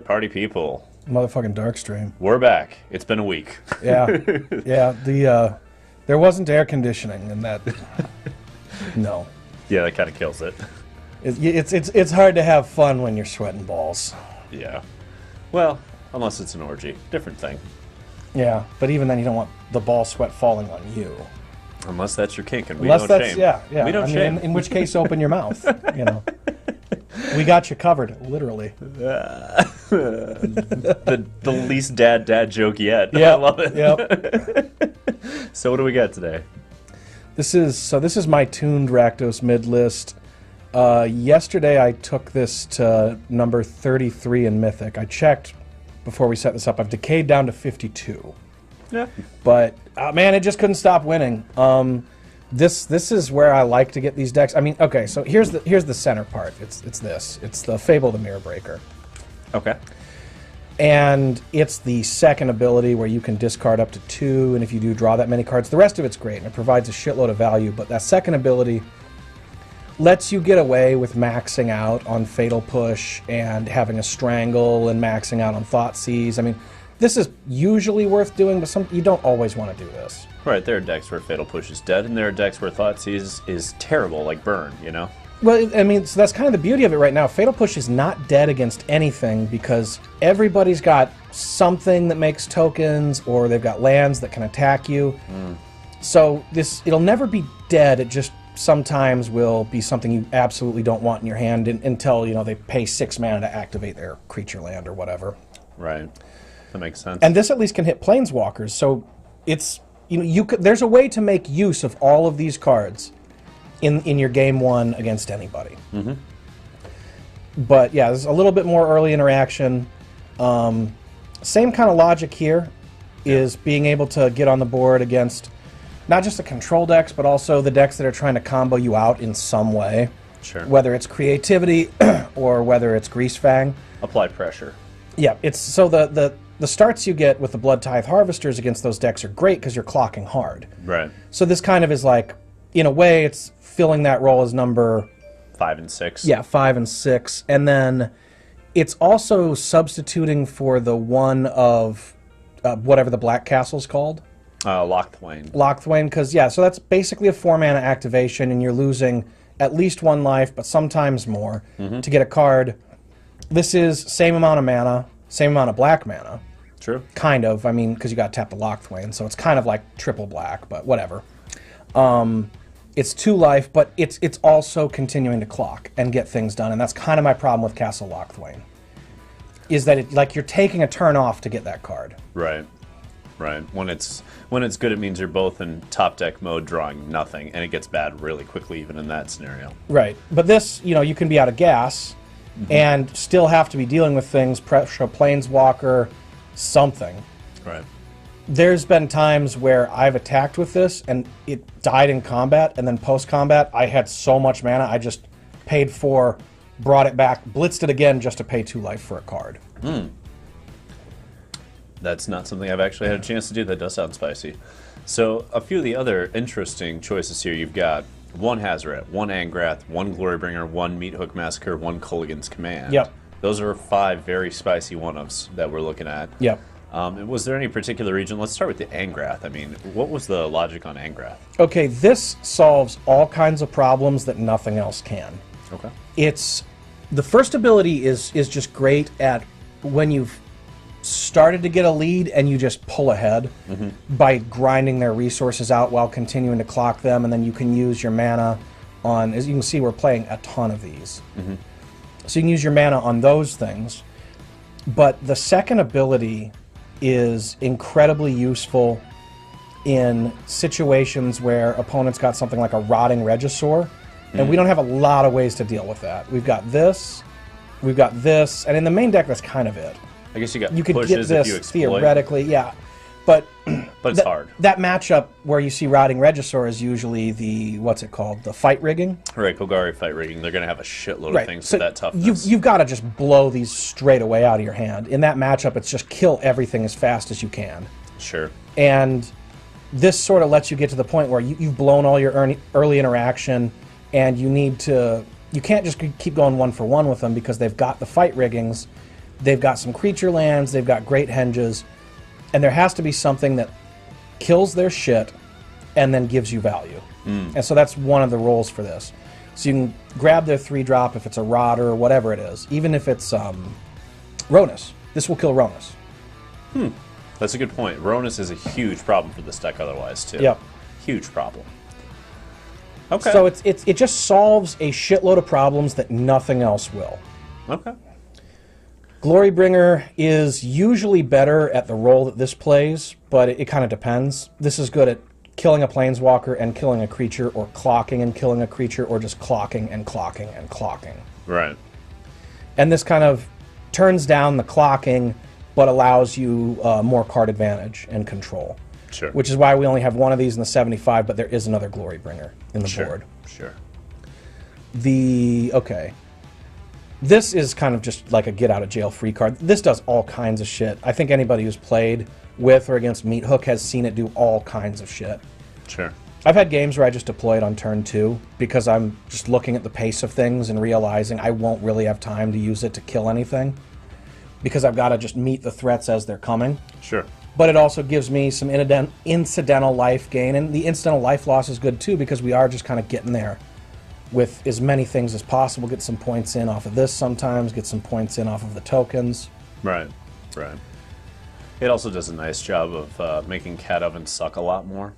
party people. Motherfucking DarkStream. We're back. It's been a week. Yeah. Yeah, there wasn't air conditioning in that. No. Yeah, that kind of kills it. It's hard to have fun when you're sweating balls. Yeah. Well, unless it's an orgy. Different thing. Yeah, but even then you don't want the ball sweat falling on you. Unless that's your kink, and we don't shame. Yeah. We don't shame. In which case, open your mouth. You know, we got you covered, literally. the least dad joke yet. Yeah, I love it. Yep. So what do we got today? This is my tuned Rakdos mid list. Yesterday I took this to number 33 in Mythic. I checked before we set this up. I've decayed down to 52. Yeah. But man, it just couldn't stop winning. This is where I like to get these decks. I mean, okay, so here's the center part. It's this. It's the Fable the Mirror Breaker. Okay. And it's the second ability where you can discard up to 2, and if you do, draw that many cards. The rest of it's great, and it provides a shitload of value, but that second ability lets you get away with maxing out on Fatal Push and having a Strangle and maxing out on Thoughtseize. I mean, this is usually worth doing, but you don't always want to do this. Right, there are decks where Fatal Push is dead, and there are decks where Thoughtseize is terrible, like Burn, you know? Well, I mean, so that's kind of the beauty of it right now. Fatal Push is not dead against anything because everybody's got something that makes tokens, or they've got lands that can attack you. So it'll never be dead. It just sometimes will be something you absolutely don't want in your hand until, you know, they pay 6 mana to activate their creature land or whatever. Right. That makes sense. And this at least can hit planeswalkers, so it's, you know, there's a way to make use of all of these cards in your game one against anybody. Mm-hmm. But yeah, there's a little bit more early interaction. Same kind of logic here is being able to get on the board against not just the control decks, but also the decks that are trying to combo you out in some way. Sure. Whether it's creativity or whether it's Greasefang. Apply pressure. Yeah, it's so the starts you get with the Blood Tithe Harvesters against those decks are great because you're clocking hard. Right. So this kind of is like, in a way, it's filling that role as number 5 and 6. Yeah, 5 and 6. And then it's also substituting for the one of whatever the Black Castle's called. Lochthwain. Lochthwain, because, yeah, so that's basically a 4-mana activation, and you're losing at least 1 life, but sometimes more, to get a card. This is same amount of mana, same amount of black mana. True. Kind of, I mean, because you got to tap the Lochthwain, so it's kind of like triple black, but whatever. It's 2 life, but it's also continuing to clock and get things done, and that's kind of my problem with Castle Lochthwain. Is that like you're taking a turn off to get that card. Right. Right. When it's good, it means you're both in top deck mode, drawing nothing, and it gets bad really quickly, even in that scenario. Right. But this, you know, you can be out of gas and still have to be dealing with things, pressure, planeswalker, something. Right. There's been times where I've attacked with this and it died in combat, and then post-combat I had so much mana I just paid 4, brought it back, blitzed it again just to pay 2 life for a card. That's not something I've actually had a chance to do. That does sound spicy. So a few of the other interesting choices here, you've got 1 Hazoret, 1 Angrath, 1 Glorybringer, 1 Meathook Massacre, 1 Culligan's Command. Yep. Those are 5 very spicy one-ofs that we're looking at. Yep. Was there any particular region? Let's start with the Angrath. I mean, what was the logic on Angrath? Okay, this solves all kinds of problems that nothing else can. Okay. It's the first ability is just great at when you've started to get a lead and you just pull ahead by grinding their resources out while continuing to clock them, and then you can use your mana on, as you can see, we're playing a ton of these. So you can use your mana on those things. But the second ability is incredibly useful in situations where opponents got something like a Rotting Regisaur, and we don't have a lot of ways to deal with that. We've got this, and in the main deck that's kind of it. I guess you could pushes get if this you exploit. theoretically, yeah. But it's hard. That matchup where you see Rotting Regisaur is usually the, what's it called, the fight rigging? Right, Golgari fight rigging. They're going to have a shitload of things so for that toughness. You've got to just blow these straight away out of your hand. In that matchup, it's just kill everything as fast as you can. Sure. And this sort of lets you get to the point where you've blown all your early interaction, and you need to... You can't just keep going 1-for-1 with them because they've got the fight riggings. They've got some creature lands, they've got great henges, and there has to be something that kills their shit and then gives you value. And so that's one of the roles for this. So you can grab their 3-drop if it's a Rod or whatever it is, even if it's Ronus. This will kill Ronus. That's a good point. Ronus is a huge problem for this deck otherwise, too. Yep. Huge problem. Okay. So it just solves a shitload of problems that nothing else will. Okay. Glorybringer is usually better at the role that this plays, but it kind of depends. This is good at killing a planeswalker and killing a creature, or clocking and killing a creature, or just clocking and clocking and clocking. Right. And this kind of turns down the clocking, but allows you more card advantage and control. Sure. Which is why we only have one of these in the 75, but there is another Glorybringer in the board. Sure. Okay. This is kind of just like a get-out-of-jail-free card. This does all kinds of shit. I think anybody who's played with or against Meathook has seen it do all kinds of shit. Sure. I've had games where I just deploy it on turn 2 because I'm just looking at the pace of things and realizing I won't really have time to use it to kill anything because I've got to just meet the threats as they're coming. Sure. But it also gives me some incidental life gain, and the incidental life loss is good too because we are just kind of getting there with as many things as possible. Get some points in off of this sometimes, get some points in off of the tokens. Right. It also does a nice job of making Cat Oven suck a lot more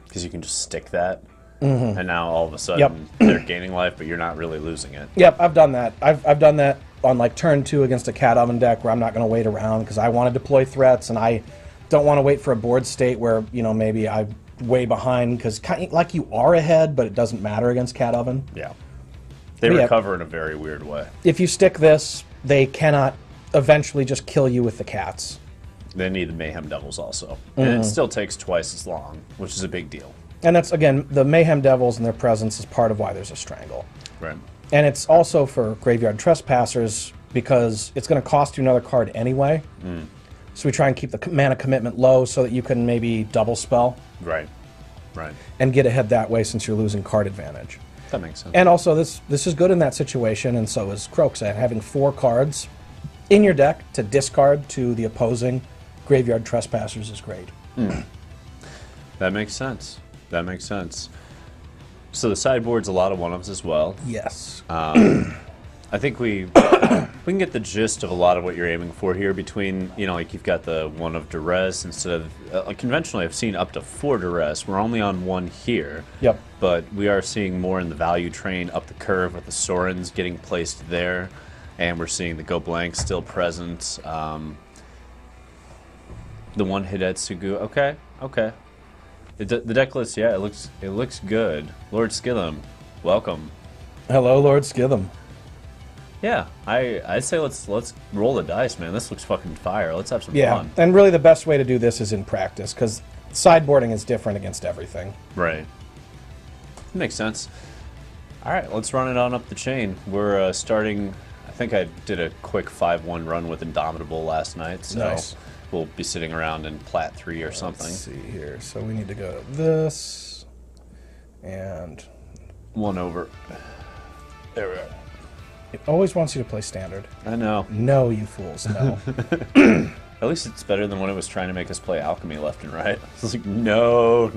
because you can just stick that, and now all of a sudden they're gaining life, but you're not really losing it. Yep, I've done that. I've done that on like turn 2 against a Cat Oven deck where I'm not going to wait around because I want to deploy threats and I don't want to wait for a board state where, you know, maybe I'm way behind because like you are ahead, but it doesn't matter against Cat Oven. Yeah. They recover in a very weird way. If you stick this, they cannot eventually just kill you with the cats. They need the Mayhem Devils also. And it still takes twice as long, which is a big deal. And that's, again, the Mayhem Devils and their presence is part of why there's a Strangle. Right. And it's also for Graveyard Trespassers because it's going to cost you another card anyway. So we try and keep the mana commitment low so that you can maybe double spell. Right. And get ahead that way since you're losing card advantage. That makes sense. And also, this is good in that situation, and so is Croaksa. Having 4 cards in your deck to discard to the opposing Graveyard Trespassers is great. That makes sense. So the sideboard's a lot of one-ups as well. Yes. I think we can get the gist of a lot of what you're aiming for here between, you know, like you've got the one of Duress instead of, like conventionally I've seen up to 4 Duress. We're only on 1 here. Yep. But we are seeing more in the value train up the curve with the Sorens getting placed there. And we're seeing the Go Blank still present. The one Hidetsugu. Okay. The deck list, yeah, it looks good. Lord Skitham, welcome. Hello, Lord Skitham. Yeah, I'd say let's roll the dice, man. This looks fucking fire. Let's have some fun. And really the best way to do this is in practice, because sideboarding is different against everything. Right. Makes sense. All right, let's run it on up the chain. We're starting, I think I did a quick 5-1 run with Indomitable last night, so nice. We'll be sitting around in Plat 3 or something. Let's see here. So we need to go to this, and 1 over. There we go. It always wants you to play standard. I know. No, you fools, no. At least it's better than when it was trying to make us play Alchemy left and right. It's like, no.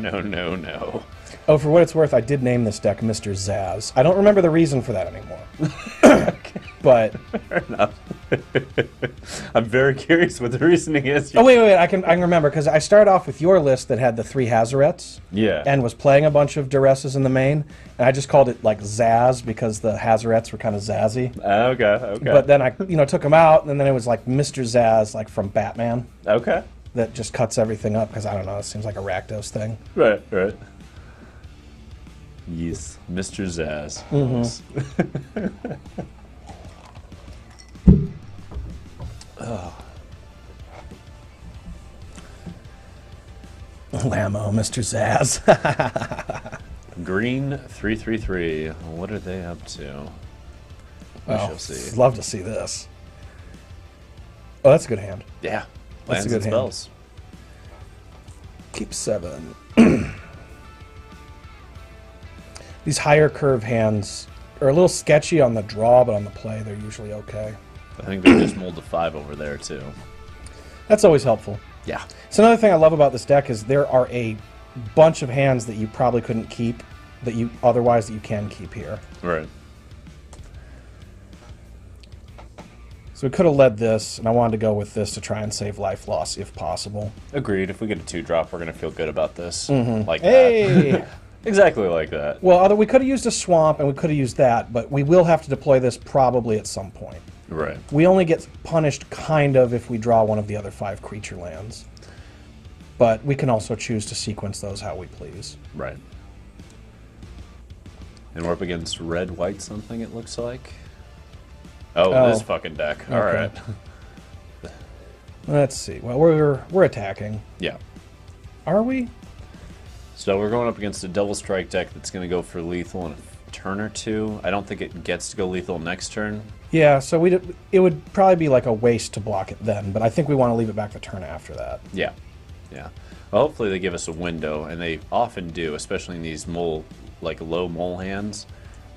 Oh, for what it's worth, I did name this deck Mr. Zaz. I don't remember the reason for that anymore. But fair enough. I'm very curious what the reasoning is. Oh, wait, I can remember, because I started off with your list that had the 3 Hazarets. Yeah. And was playing a bunch of Duresses in the main, and I just called it, like, Zaz, because the Hazarets were kind of zazzy. Okay. But then I, took them out, and then it was, like, Mr. Zaz, like, from Batman. Okay. That just cuts everything up, because, I don't know, it seems like a Rakdos thing. Right. Yes, Mr. Zaz. Lamo, Mr. Zaz. Green 333. What are they up to? We shall see. Love to see this. Oh, that's a good hand. Yeah. That's a good hand. Spells. Keep 7. These higher curve hands are a little sketchy on the draw, but on the play they're usually okay. I think they just mold to 5 over there, too. That's always helpful. Yeah. So another thing I love about this deck is there are a bunch of hands that you probably couldn't keep that you can keep here. Right. So we could have led this, and I wanted to go with this to try and save life loss if possible. Agreed. If we get a 2-drop, we're going to feel good about this. Like Hey! that. Exactly like that. Well, we could have used a swamp, and we could have used that, but we will have to deploy this probably at some point. Right. We only get punished kind of if we draw one of the other 5 creature lands. But we can also choose to sequence those how we please. Right. And we're up against red-white something, it looks like. Oh, this fucking deck. Okay. All right. Let's see. Well, we're attacking. Yeah. Are we? So we're going up against a double strike deck that's going to go for lethal in a turn or 2. I don't think it gets to go lethal next turn. Yeah, so it would probably be like a waste to block it then, but I think we want to leave it back the turn after that. Yeah. Yeah. Well, hopefully they give us a window, and they often do, especially in these low mole hands,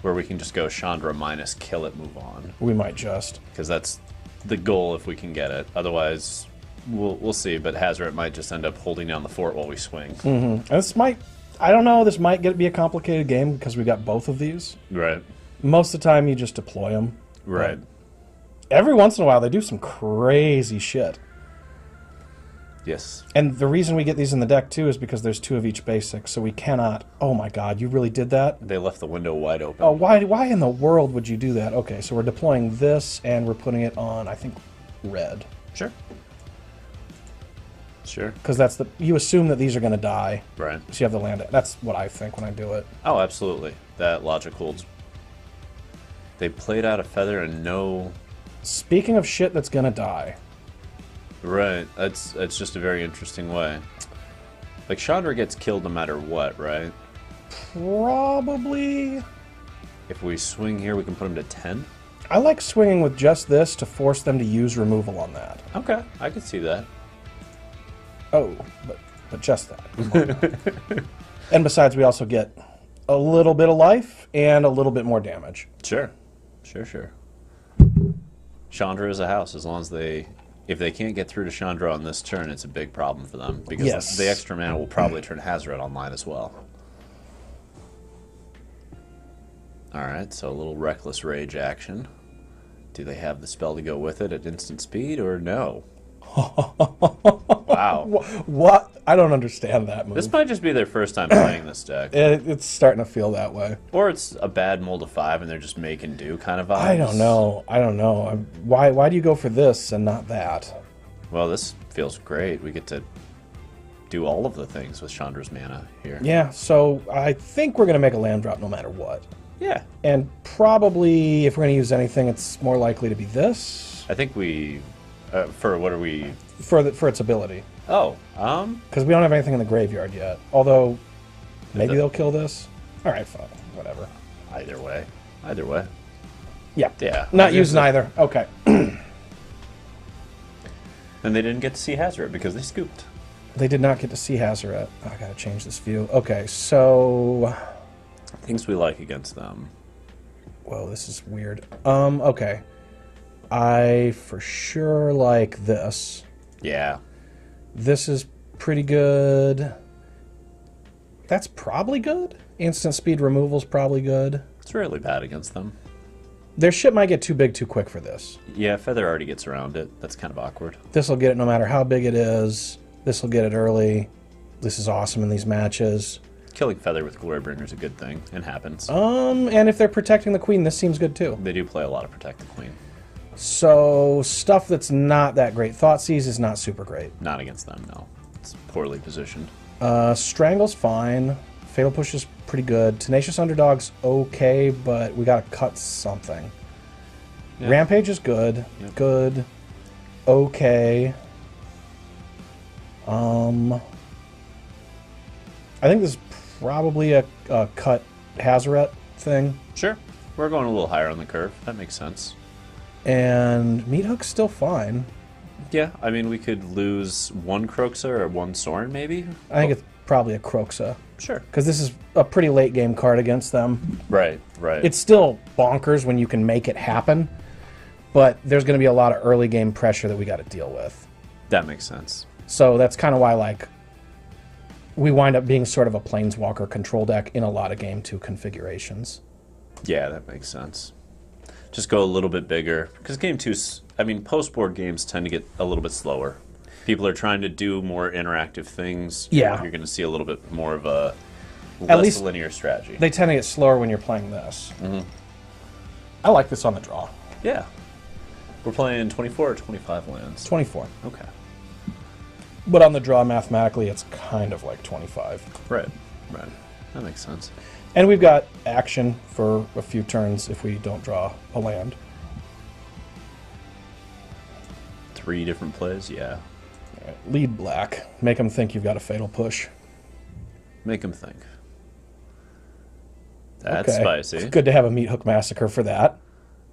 where we can just go Chandra minus, kill it, move on. We might just. Because that's the goal if we can get it. Otherwise, we'll see, but Hazoret might just end up holding down the fort while we swing. This might, I don't know, this might be a complicated game because we got both of these. Right. Most of the time you just deploy them. Right. Every once in a while they do some crazy shit. Yes. And the reason we get these in the deck too is because there's 2 of each basic, so we cannot... Oh my god, you really did that? They left the window wide open. Oh, why in the world would you do that? Okay, so we're deploying this, and we're putting it on, I think, red. Sure. Sure. Because that's the... You assume that these are going to die. Right. So you have the land... That's what I think when I do it. Oh, absolutely. That logic holds. They played out a feather and no... Speaking of shit that's going to die... Right. That's just a very interesting way. Like, Chandra gets killed no matter what, right? Probably... If we swing here, we can put him to 10? I like swinging with just this to force them to use removal on that. Okay, I could see that. Oh, but just that. And besides, we also get a little bit of life and a little bit more damage. Sure. Sure. Chandra is a house, as long as they... If they can't get through to Chandra on this turn, it's a big problem for them. Because the extra mana will probably turn Hazoret online as well. Alright, so a little Reckless Rage action. Do they have the spell to go with it at instant speed, or no? Wow. What? I don't understand that move. This might just be their first time playing this deck. It's starting to feel that way. Or it's a bad mold of 5 and they're just making do kind of vibes. I don't know. Why do you go for this and not that? Well, this feels great. We get to do all of the things with Chandra's mana here. Yeah, so I think we're going to make a land drop no matter what. Yeah. And probably, if we're going to use anything, it's more likely to be this. I think we... for what are we... For its ability. Oh, Because we don't have anything in the graveyard yet. Although, maybe they'll kill this. All right, fine. Whatever. Either way. Yeah. Yeah. Not using either. Okay. And they didn't get to see Hazoret because they scooped. They did not get to see Hazoret. I gotta change this view. Okay, so... Things we like against them. Whoa, this is weird. Okay. I for sure like this. Yeah. This is pretty good. That's probably good. Instant speed removal's probably good. It's really bad against them. Their shit might get too big too quick for this. Yeah, Feather already gets around it. That's kind of awkward. This will get it no matter how big it is. This will get it early. This is awesome in these matches. Killing Feather with Glorybringer is a good thing, and happens. And if they're protecting the queen, this seems good too. They do play a lot of Protect the Queen. So, stuff that's not that great. Thoughtseize is not super great. Not against them, no. It's poorly positioned. Strangle's fine. Fatal Push is pretty good. Tenacious Underdog's okay, but we gotta cut something. Yeah. Rampage is good. Yep. Good. Okay. I think this is probably a cut Hazoret thing. Sure. We're going a little higher on the curve. That makes sense. And Meat Hook's still fine. Yeah, I mean, we could lose one Croxa or one Sorin, maybe? I think it's probably a Croxa. Sure. Because this is a pretty late game card against them. Right. It's still bonkers when you can make it happen, but there's going to be a lot of early game pressure that we got to deal with. That makes sense. So that's kind of why, like, we wind up being sort of a Planeswalker control deck in a lot of Game 2 configurations. Yeah, that makes sense. Just go a little bit bigger. Because Game 2's, I mean, post-board games tend to get a little bit slower. People are trying to do more interactive things. Yeah. You're going to see a little bit more of a less linear strategy. They tend to get slower when you're playing this. Mm-hmm. I like this on the draw. Yeah. We're playing 24 or 25 lands? 24. Okay. But on the draw, mathematically, it's kind of like 25. Right. That makes sense. And we've got action for a few turns if we don't draw a land. 3 different plays? Yeah. All right, lead black. Make them think you've got a fatal push. Make them think. That's okay. spicy. It's good to have a Meat Hook Massacre for that.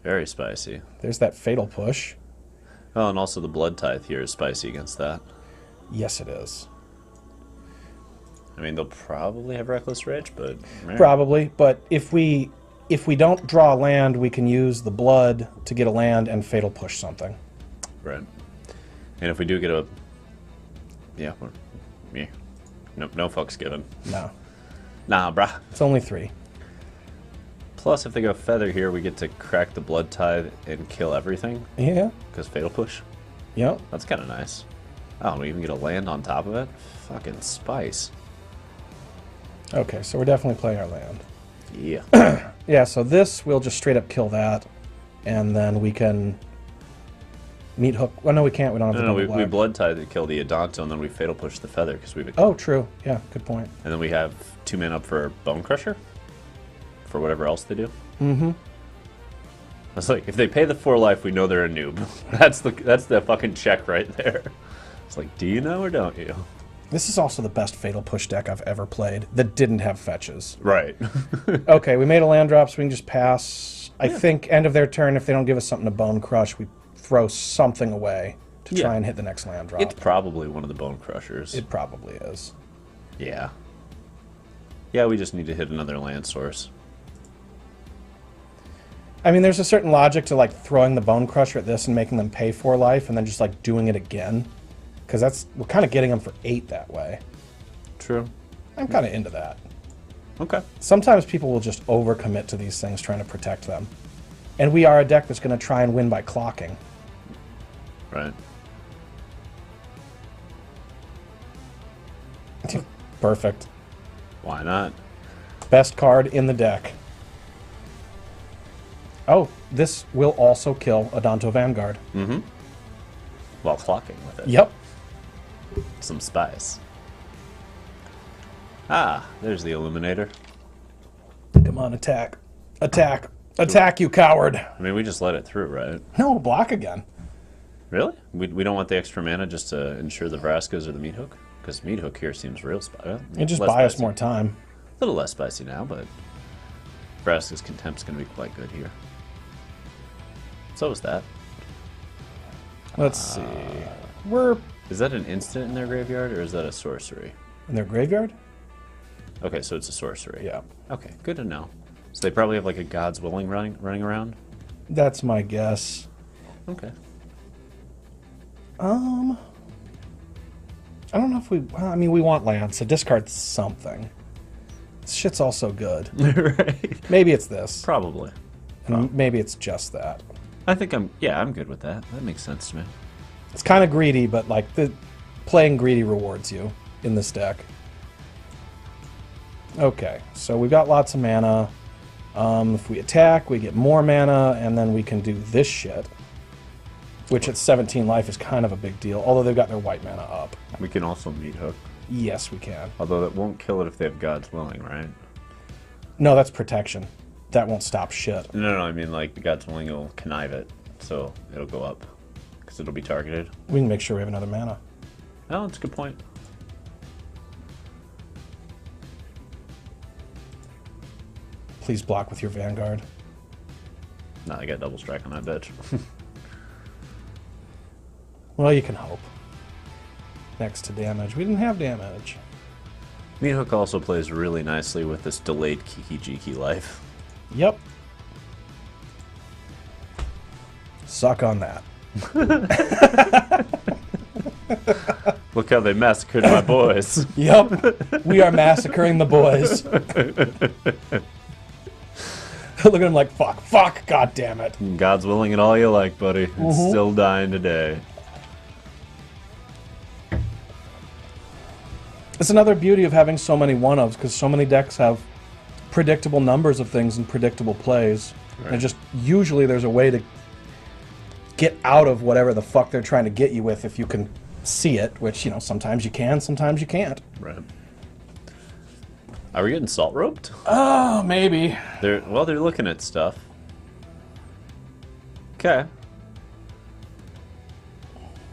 Very spicy. There's that fatal push. Oh, and also the Blood Tithe here is spicy against that. Yes, it is. I mean, they'll probably have Reckless Rage, but... Probably, but if we don't draw a land, we can use the blood to get a land and fatal push something. Right. And if we do get a... Yeah. No fucks given. No. Nah, brah. It's only 3. Plus, if they go Feather here, we get to crack the Blood Tithe and kill everything. Yeah. Because Fatal Push. Yep. That's kind of nice. Oh, we even get a land on top of it? Fucking spice. Okay, so we're definitely playing our land. Yeah. Yeah, so this, we'll just straight up kill that, and then we can Meat Hook. Well, no, we can't. We don't have the we Blood Tithe to kill the Adonto, and then we Fatal Push the Feather, because we've... Oh, true. Yeah, good point. And then we have 2 mana up for Bone Crusher? For whatever else they do? Mm-hmm. It's like, if they pay the 4 life, we know they're a noob. That's the fucking check right there. It's like, do you know or don't you? This is also the best Fatal Push deck I've ever played that didn't have fetches. Right. Okay, we made a land drop, so we can just pass. I think end of their turn, if they don't give us something to Bone Crush, we throw something away to try and hit the next land drop. It's probably one of the Bone Crushers. It probably is. Yeah. Yeah, we just need to hit another land source. I mean, there's a certain logic to, like, throwing the Bone Crusher at this and making them pay 4 life and then just, like, doing it again. Because we're kind of getting them for 8 that way. True. I'm kind of into that. Okay. Sometimes people will just overcommit to these things trying to protect them. And we are a deck that's going to try and win by clocking. Right. Perfect. Why not? Best card in the deck. Oh, this will also kill Adonto Vanguard. Mm-hmm. While clocking with it. Yep. Some spice. Ah, there's the Illuminator. Come on, attack. Attack. Attack, you coward. I mean, we just let it through, right? No, block again. Really? We don't want the extra mana just to ensure the Vraskas or the Meat Hook? Because Meat Hook here seems real spicy. It just buy us more time. A little less spicy now, but Vraska's Contempt's going to be quite good here. So is that. Let's see. Is that an instant in their graveyard, or is that a sorcery? In their graveyard? Okay, so it's a sorcery. Yeah. Okay, good to know. So they probably have like a God's Willing running around? That's my guess. Okay. I don't know if we... Well, I mean, we want land, so discard something. This shit's also good. Right. Maybe it's this. Probably. And maybe it's just that. I think I'm good with that. That makes sense to me. It's kind of greedy, but like playing greedy rewards you in this deck. Okay, so we've got lots of mana. If we attack, we get more mana, and then we can do this shit. Which at 17 life is kind of a big deal, although they've got their white mana up. We can also Meat Hook. Yes, we can. Although that won't kill it if they have God's Willing, right? No, that's protection. That won't stop shit. No, I mean like the God's Willing will connive it, so it'll go up. Because it'll be targeted. We can make sure we have another mana. Oh, that's a good point. Please block with your Vanguard. No, I got double strike on that bitch. Well, you can hope. Next to damage. We didn't have damage. Meat Hook also plays really nicely with this delayed Kiki Jiki life. Yep. Suck on that. Look how they massacred my boys. Yep. We are massacring the boys. Look at him like, fuck, fuck, god damn it. God's willing and all you like, buddy. It's still dying today. It's another beauty of having so many one-ofs, because so many decks have predictable numbers of things and predictable plays. Right. And just usually there's a way to get out of whatever the fuck they're trying to get you with if you can see it, which, you know, sometimes you can, sometimes you can't. Right. Are we getting salt roped? Oh, maybe. They're looking at stuff. Okay.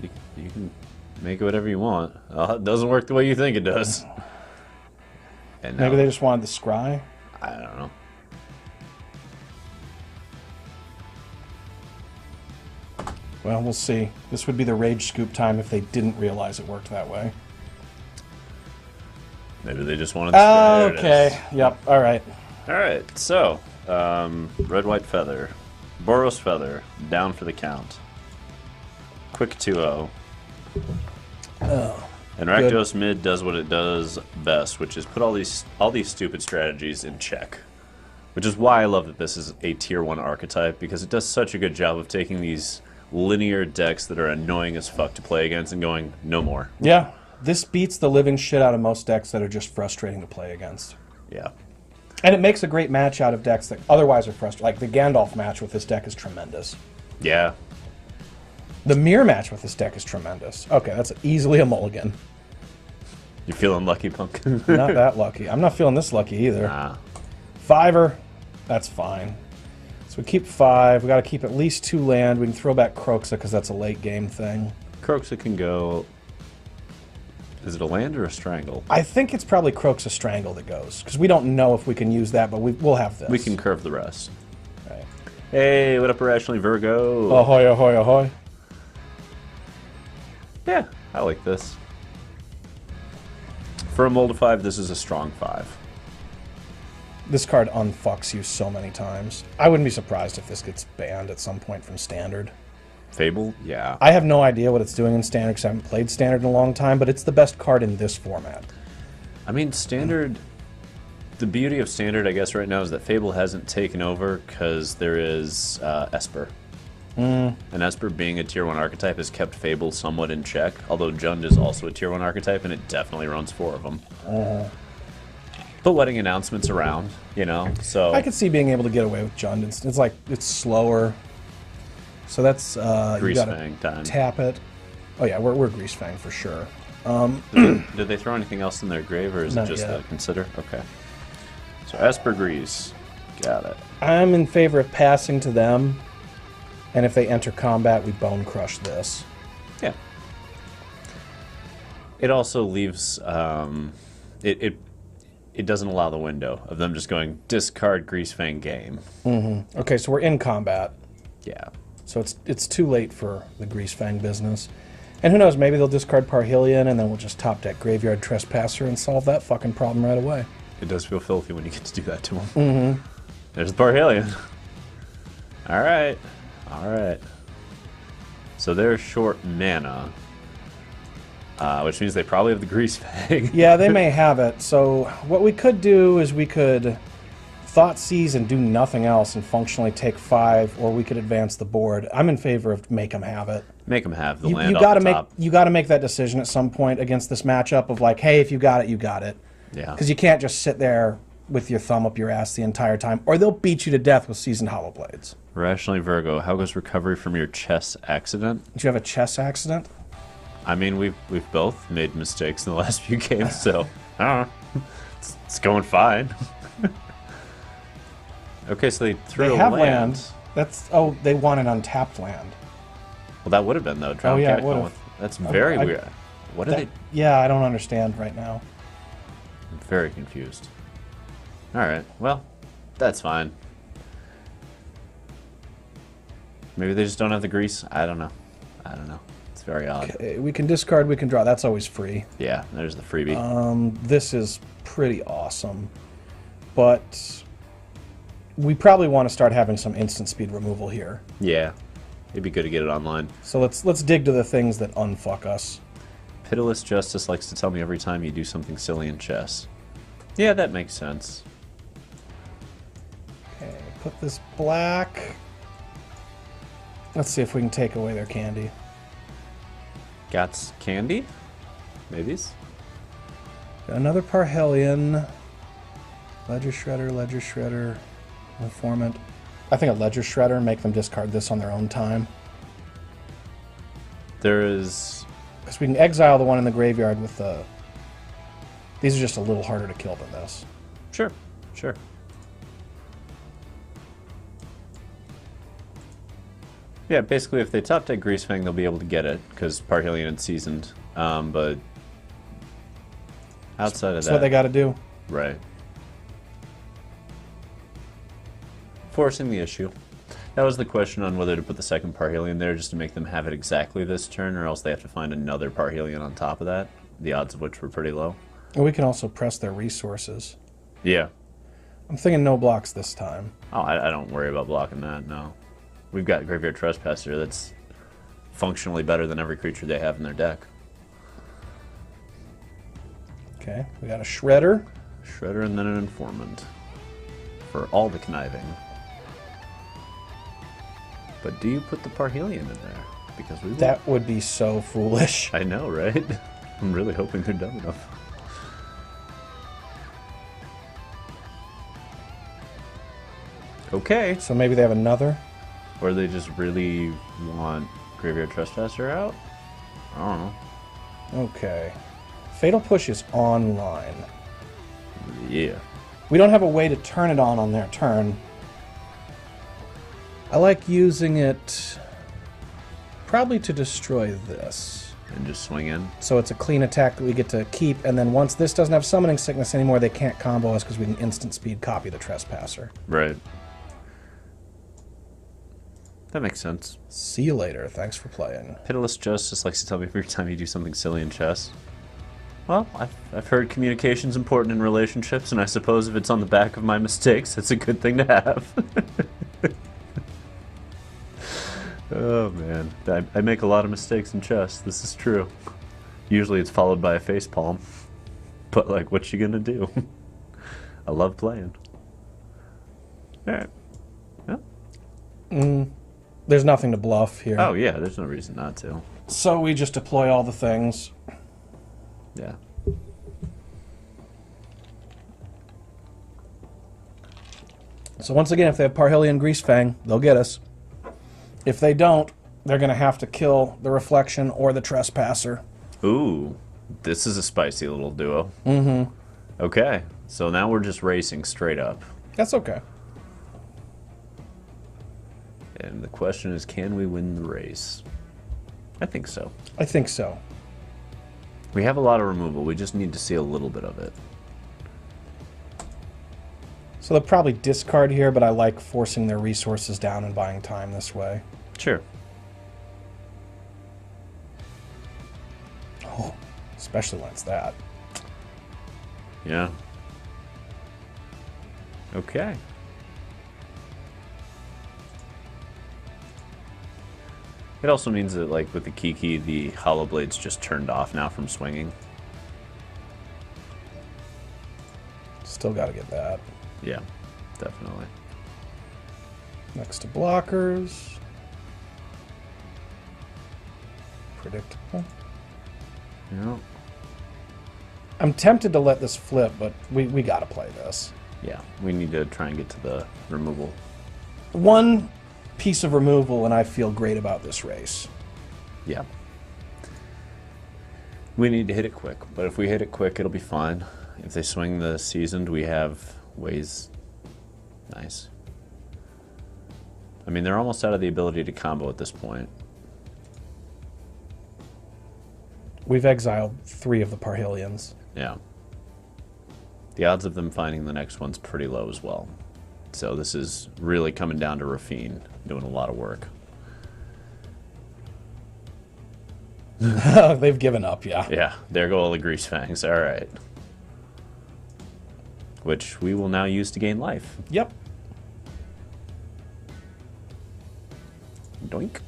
You can make it whatever you want. It doesn't work the way you think it does. And maybe they just wanted the scry? I don't know. Well, we'll see. This would be the rage scoop time if they didn't realize it worked that way. Maybe they just wanted to... Okay. Yep. All right. All right. So, red, white feather. Boros Feather. Down for the count. Quick 2-0. Oh. And Rakdos Mid does what it does best, which is put all these stupid strategies in check. Which is why I love that this is a tier 1 archetype, because it does such a good job of taking these linear decks that are annoying as fuck to play against and going, no more. Yeah. This beats the living shit out of most decks that are just frustrating to play against. Yeah. And it makes a great match out of decks that otherwise are frustrating. Like the Gandalf match with this deck is tremendous. Yeah. The Mirror match with this deck is tremendous. Okay, that's easily a mulligan. You feeling lucky, punk? Not that lucky. I'm not feeling this lucky either. Nah. 5-er, that's fine. So we keep 5. We got to keep at least 2 land. We can throw back Croxa because that's a late game thing. Croxa can go... Is it a land or a strangle? I think it's probably Croxa Strangle that goes, because we don't know if we can use that, but we'll have this. We can curve the rest. Right. Hey, what up, Irrationally Virgo? Ahoy, ahoy, ahoy. Yeah, I like this. For a mold of 5, this is a strong 5. This card unfucks you so many times. I wouldn't be surprised if this gets banned at some point from Standard. Fable? Yeah. I have no idea what it's doing in Standard because I haven't played Standard in a long time, but it's the best card in this format. I mean, Standard... The beauty of Standard, I guess, right now is that Fable hasn't taken over because there is Esper. And Esper being a tier 1 archetype has kept Fable somewhat in check, although Jund is also a tier 1 archetype, and it definitely runs 4 of them. But letting announcements around, you know, so... I could see being able to get away with Jund. It's like, it's slower. So that's, you gotta time. Tap it. Oh yeah, we're Greasefang for sure. Did they throw anything else in their grave, or is Not it just yet. a consider? Okay. So Esper Grease. Got it. I'm in favor of passing to them, and if they enter combat, we bone crush this. Yeah. It also leaves, it doesn't allow the window of them just going, discard Greasefang game. Okay, so we're in combat. Yeah. So it's too late for the Greasefang business. And who knows, maybe they'll discard Parhelion, and then we'll just top deck Graveyard Trespasser and solve that fucking problem right away. It does feel filthy when you get to do that to them. There's the Parhelion. Alright. Alright. So they're short mana. Which means they probably have the Greasefang. Yeah, they may have it. So what we could do is we could Thoughtseize and do nothing else and functionally take 5, or we could advance the board. I'm in favor of make them have it. Make them have the land you off gotta the make top. You got to make that decision at some point against this matchup of like, hey, if you got it, you got it. Yeah. Because you can't just sit there with your thumb up your ass the entire time, or they'll beat you to death with Seasoned Hollow Blades. Rationally Virgo, how goes recovery from your chess accident? Did you have a chess accident? I mean, we've both made mistakes in the last few games, so I don't know. It's going fine. Okay, so they threw They a have land. land. They want an untapped land. Well, that would have been though. Oh, yeah, it Catacomb would've. with- That's very weird. What are they? Yeah, I don't understand right now. I'm very confused. All right, well, that's fine. Maybe they just don't have the grease. I don't know. It's very odd. Okay, we can discard, we can draw. That's always free. Yeah, there's the freebie. This is pretty awesome. But we probably want to start having some instant speed removal here. Yeah. It'd be good to get it online. So let's dig to the things that unfuck us. Pitiless Justice likes to tell me every time you do something silly in chess. Yeah, that makes sense. Okay, put this black. Let's see if we can take away their candy. Got candy? Maybes? Got another Parhelion. Ledger Shredder, Informant. I think a Ledger Shredder, make them discard this on their own time. There is... Because we can exile the one in the graveyard with the... These are just a little harder to kill than this. Sure, sure. Yeah, basically if they top deck Greasefang, they'll be able to get it, because Parhelion is seasoned. But outside of that... That's what they got to do. Right. Forcing the issue. That was the question on whether to put the second Parhelion there just to make them have it exactly this turn, or else they have to find another Parhelion on top of that, the odds of which were pretty low. And we can also press their resources. Yeah. I'm thinking no blocks this time. Oh, I don't worry about blocking that, no. We've got Graveyard Trespasser that's functionally better than every creature they have in their deck. Okay, we got a Shredder. Shredder and then an Informant. For all the conniving. But do you put the Parhelion in there? Because we will. That would be so foolish. I know, right? I'm really hoping they're dumb enough. Okay. So maybe they have another? Or they just really want Graveyard Trespasser out? I don't know. Okay. Fatal Push is online. Yeah. We don't have a way to turn it on their turn. I like using it probably to destroy this. And just swing in? So it's a clean attack that we get to keep, and then once this doesn't have Summoning Sickness anymore, they can't combo us because we can instant speed copy the Trespasser. Right. That makes sense. See you later. Thanks for playing. Pitiless Justice likes to tell me every time you do something silly in chess. Well, I've heard communication's important in relationships, and I suppose if it's on the back of my mistakes, it's a good thing to have. Oh, man. I make a lot of mistakes in chess. This is true. Usually it's followed by a facepalm. But, like, what you gonna do? I love playing. Alright. Yeah. There's nothing to bluff here. Oh, yeah, there's no reason not to. So we just deploy all the things. Yeah. So once again, if they have Parhelion Greasefang, they'll get us. If they don't, they're going to have to kill the Reflection or the Trespasser. Ooh, this is a spicy little duo. Mm-hmm. Okay, so now we're just racing straight up. That's okay. And the question is, can we win the race? I think so. I think so. We have a lot of removal. We just need to see a little bit of it. So they'll probably discard here, but I like forcing their resources down and buying time this way. Sure. Oh, especially when it's that. Yeah. Okay. It also means that, like, with the Kiki, the Hollow Blade's just turned off now from swinging. Still got to get that. Yeah, definitely. Next to blockers. Predictable. Yeah. I'm tempted to let this flip, but we got to play this. Yeah, we need to try and get to the removal. One piece of removal, and I feel great about this race. Yeah. We need to hit it quick, but if we hit it quick, it'll be fine. If they swing the Seasoned, we have ways. Nice. I mean, they're almost out of the ability to combo at this point. We've exiled 3 of the Parhelions. Yeah. The odds of them finding the next one's pretty low as well. So this is really coming down to Rafine doing a lot of work. They've given up, yeah. Yeah, there go all the Greasefangs. All right. Which we will now use to gain life. Yep. Doink.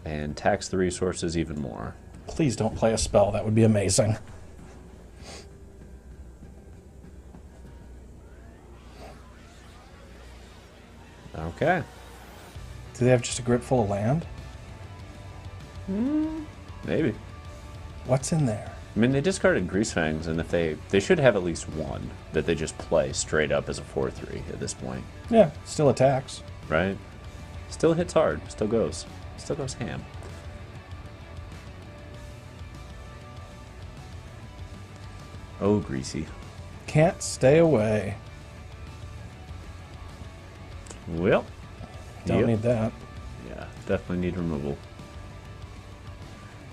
and tax the resources even more. Please don't play a spell. That would be amazing. Okay. Do they have just a grip full of land? Maybe. What's in there? I mean, they discarded Greasefangs, and if they should have at least one that they just play straight up as a 4/3 at this point. Yeah, still attacks. Right? Still hits hard. Still goes ham. Oh, Greasy. Can't stay away. Well, Don't need that. Yeah, definitely need removal.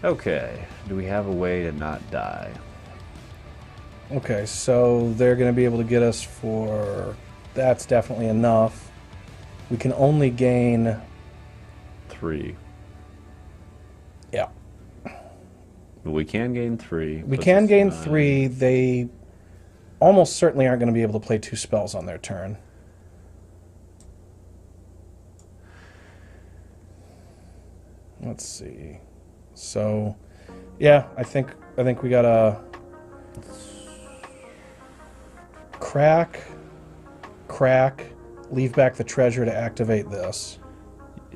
Okay, do we have a way to not die? Okay, so they're going to be able to get us for... That's definitely enough. We can only gain... 3. Yeah. But we can gain 3. We can gain 3. They almost certainly aren't going to be able to play 2 spells on their turn. Let's see. So, yeah, I think we got a crack, leave back the treasure to activate this.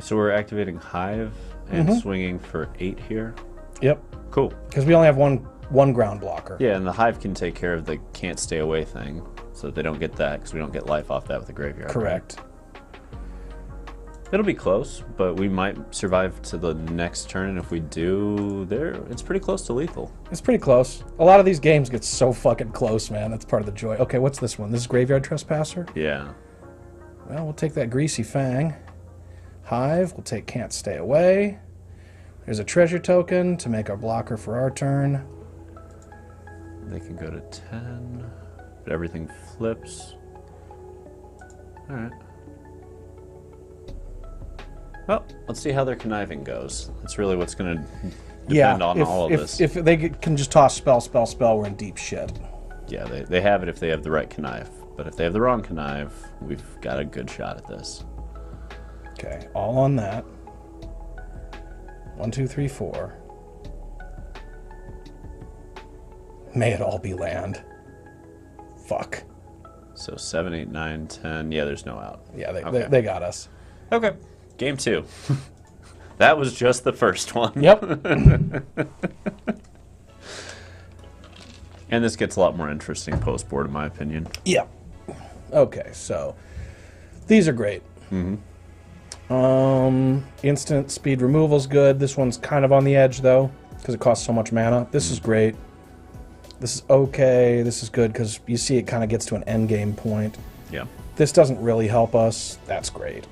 So we're activating Hive and swinging for 8 here? Yep. Cool. Because we only have one ground blocker. Yeah, and the Hive can take care of the can't stay away thing, so that they don't get that, because we don't get life off that with the graveyard. Correct. Right? It'll be close, but we might survive to the next turn, and if we do, it's pretty close to lethal. It's pretty close. A lot of these games get so fucking close, man. That's part of the joy. Okay, what's this one? This is Graveyard Trespasser? Yeah. Well, we'll take that Greasefang. Hive, we'll take Can't Stay Away. There's a treasure token to make our blocker for our turn. They can go to 10, but everything flips. Alright. Well, let's see how their conniving goes. That's really what's going to depend on all of this. If they can just toss spell, we're in deep shit. Yeah, they have it if they have the right connive. But if they have the wrong connive, we've got a good shot at this. Okay, all on that. 1, 2, 3, 4. May it all be land. Fuck. So 7, 8, 9, 10. Yeah, there's no out. Yeah, Okay. they got us. Okay. Game 2. That was just the first one. Yep. And this gets a lot more interesting post-board, in my opinion. Yeah. Okay, so these are great. Instant speed removal's good. This one's kind of on the edge, though, because it costs so much mana. This is great. This is okay. This is good, because you see it kind of gets to an end game point. Yeah. This doesn't really help us. That's great.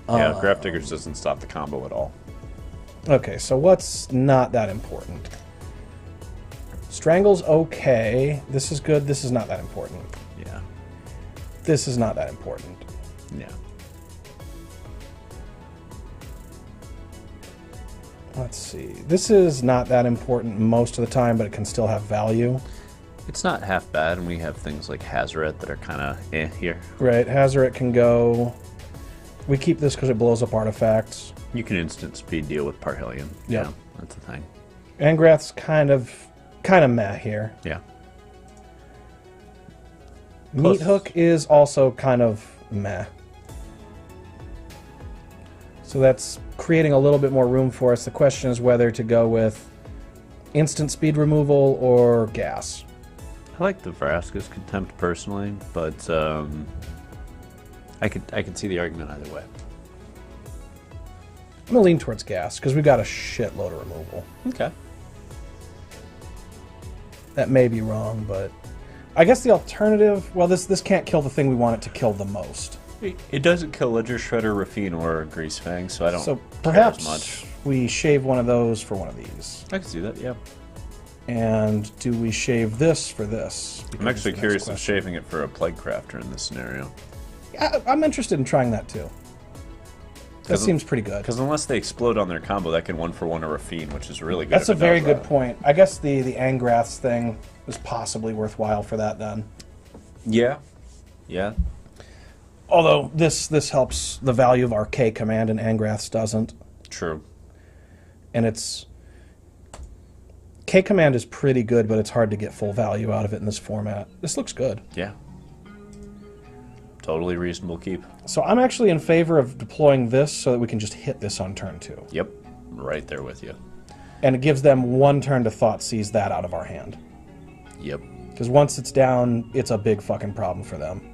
Yeah, Grafdiggers doesn't stop the combo at all. Okay, so what's not that important? Strangle's okay. This is good. This is not that important. Yeah. This is not that important. Yeah. Let's see. This is not that important most of the time, but it can still have value. It's not half bad, and we have things like Hazoret that are kind of here. Right, Hazoret can go. We keep this because it blows up artifacts. You can instant speed deal with Parhelion. Yep. Yeah, that's the thing. Angrath's kind of meh here. Yeah. Meat Hook is also kind of meh. So that's creating a little bit more room for us. The question is whether to go with instant speed removal or gas. I like the Vraska's Contempt personally, but I could see the argument either way. I'm going to lean towards gas, because we've got a shitload of removal. Okay. That may be wrong, but I guess the alternative... Well, this can't kill the thing we want it to kill the most. It doesn't kill Ledger Shredder, Rafine, or Greasefang, so I don't So care perhaps as much. we shave one of those for one of these. I can see that, yeah. And do we shave this for this? I'm actually curious of shaving it for a Plague Crafter in this scenario. I'm interested in trying that too. That seems pretty good. Because unless they explode on their combo, that can 1-for-1 a Rafine, which is really good. That's a very good point. I guess the Angraths thing is possibly worthwhile for that then. Yeah. Yeah. Although this helps the value of our K command and Angraths doesn't. True. And it's... K-Command is pretty good, but it's hard to get full value out of it in this format. This looks good. Yeah. Totally reasonable keep. So I'm actually in favor of deploying this so that we can just hit this on turn 2. Yep. Right there with you. And it gives them 1 turn to Thoughtseize that out of our hand. Yep. Because once it's down, it's a big fucking problem for them.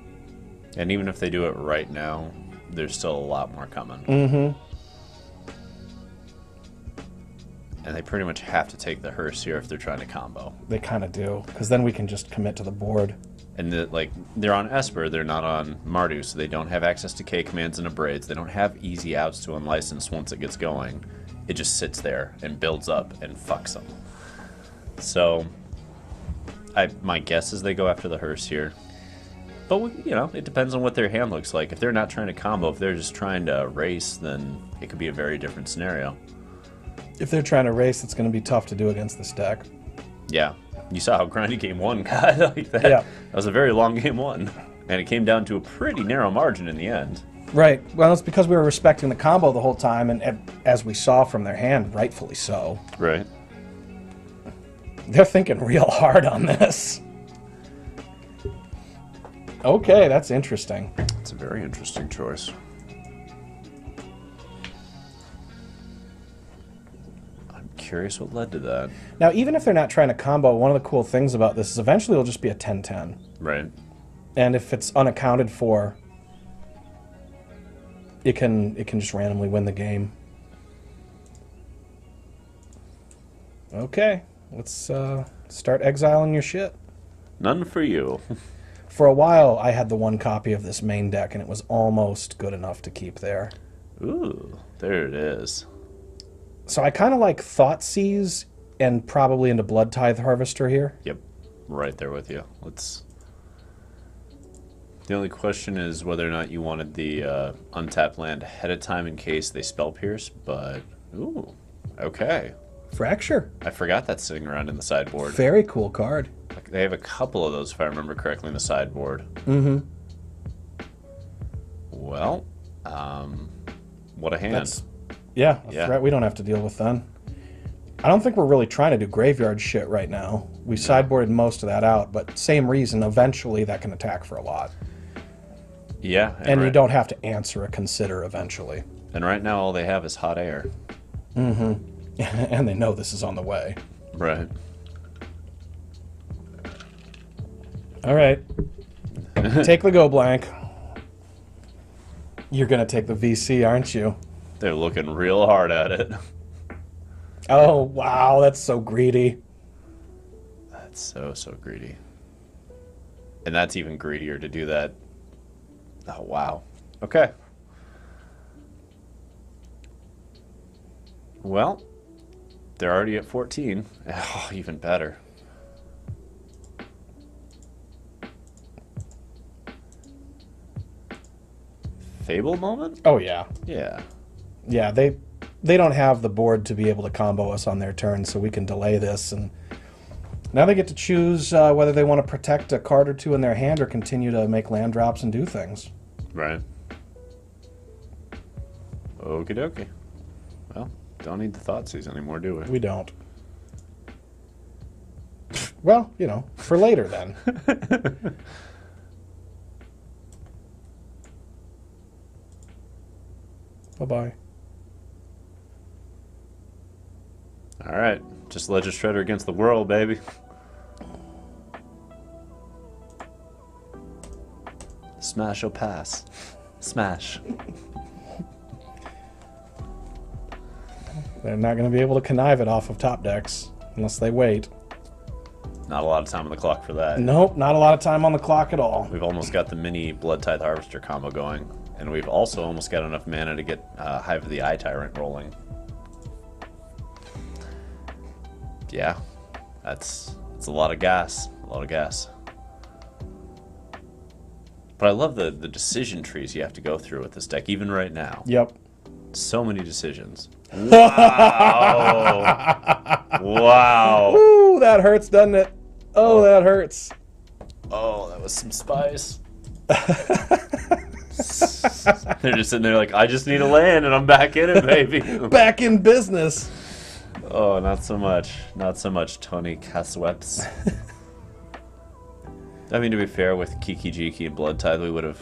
And even if they do it right now, there's still a lot more coming. Mm-hmm. And they pretty much have to take the hearse here if they're trying to combo. They kind of do, because then we can just commit to the board. And they're on Esper, they're not on Maru, so they don't have access to K commands and abrades. They don't have easy outs to unlicense once it gets going. It just sits there and builds up and fucks them. So, my guess is they go after the hearse here. But, you know, it depends on what their hand looks like. If they're not trying to combo, if they're just trying to race, then it could be a very different scenario. If they're trying to race, it's going to be tough to do against this deck. Yeah. You saw how grindy game 1 got like that. Yeah. That was a very long game 1. And it came down to a pretty narrow margin in the end. Right. Well, it's because we were respecting the combo the whole time, and as we saw from their hand, rightfully so. Right. They're thinking real hard on this. Okay, that's interesting. It's a very interesting choice. I'm curious what led to that. Now, even if they're not trying to combo, one of the cool things about this is eventually it'll just be a 10-10. Right. And if it's unaccounted for, it can just randomly win the game. Okay, let's start exiling your shit. None for you. For a while, I had the 1 copy of this main deck, and it was almost good enough to keep there. Ooh, there it is. So I kind of like Thoughtseize and probably into Blood Tithe Harvester here. Yep, right there with you. The only question is whether or not you wanted the untapped land ahead of time in case they spell pierce, but ooh, okay. Fracture. I forgot that's sitting around in the sideboard. Very cool card. They have a couple of those, if I remember correctly, in the sideboard. Mm-hmm. Well, what a hand. Yeah, a Yeah. threat we don't have to deal with then. I don't think we're really trying to do graveyard shit right now. We sideboarded most of that out, but same reason, eventually that can attack for a lot. Yeah. And you don't have to answer a consider eventually. And right now all they have is hot air. Mm-hmm. And they know this is on the way. Right. All right. Take the go blank. You're going to take the VC, aren't you? They're looking real hard at it. Oh, wow, that's so greedy. That's so greedy. And that's even greedier to do that. Oh, wow. Okay. Well, they're already at 14. Oh, even better. Fable moment? Oh, yeah. Yeah. Yeah, they don't have the board to be able to combo us on their turn, so we can delay this. And now they get to choose whether they want to protect a card or 2 in their hand or continue to make land drops and do things. Right. Okie dokie. Well, don't need the Thoughtseize anymore, do we? We don't. Well, you know, for later then. Bye-bye. All right. Just Legend Shredder against the world, baby. Smash or pass. Smash. They're not going to be able to connive it off of top decks unless they wait. Not a lot of time on the clock for that. Nope, not a lot of time on the clock at all. We've almost got the mini Blood Tithe Harvester combo going, and we've also almost got enough mana to get Hive of the Eye Tyrant rolling. Yeah, it's a lot of gas. A lot of gas. But I love the decision trees you have to go through with this deck, even right now. Yep. So many decisions. Wow. Wow. Ooh, that hurts, doesn't it? Oh, that hurts. Oh, that was some spice. They're just sitting there like, I just need a land and I'm back in it, baby. Back in business. Oh, not so much. Not so much, ToniCaswepss. I mean, to be fair, with Kiki Jiki and Blood Tithe, we would have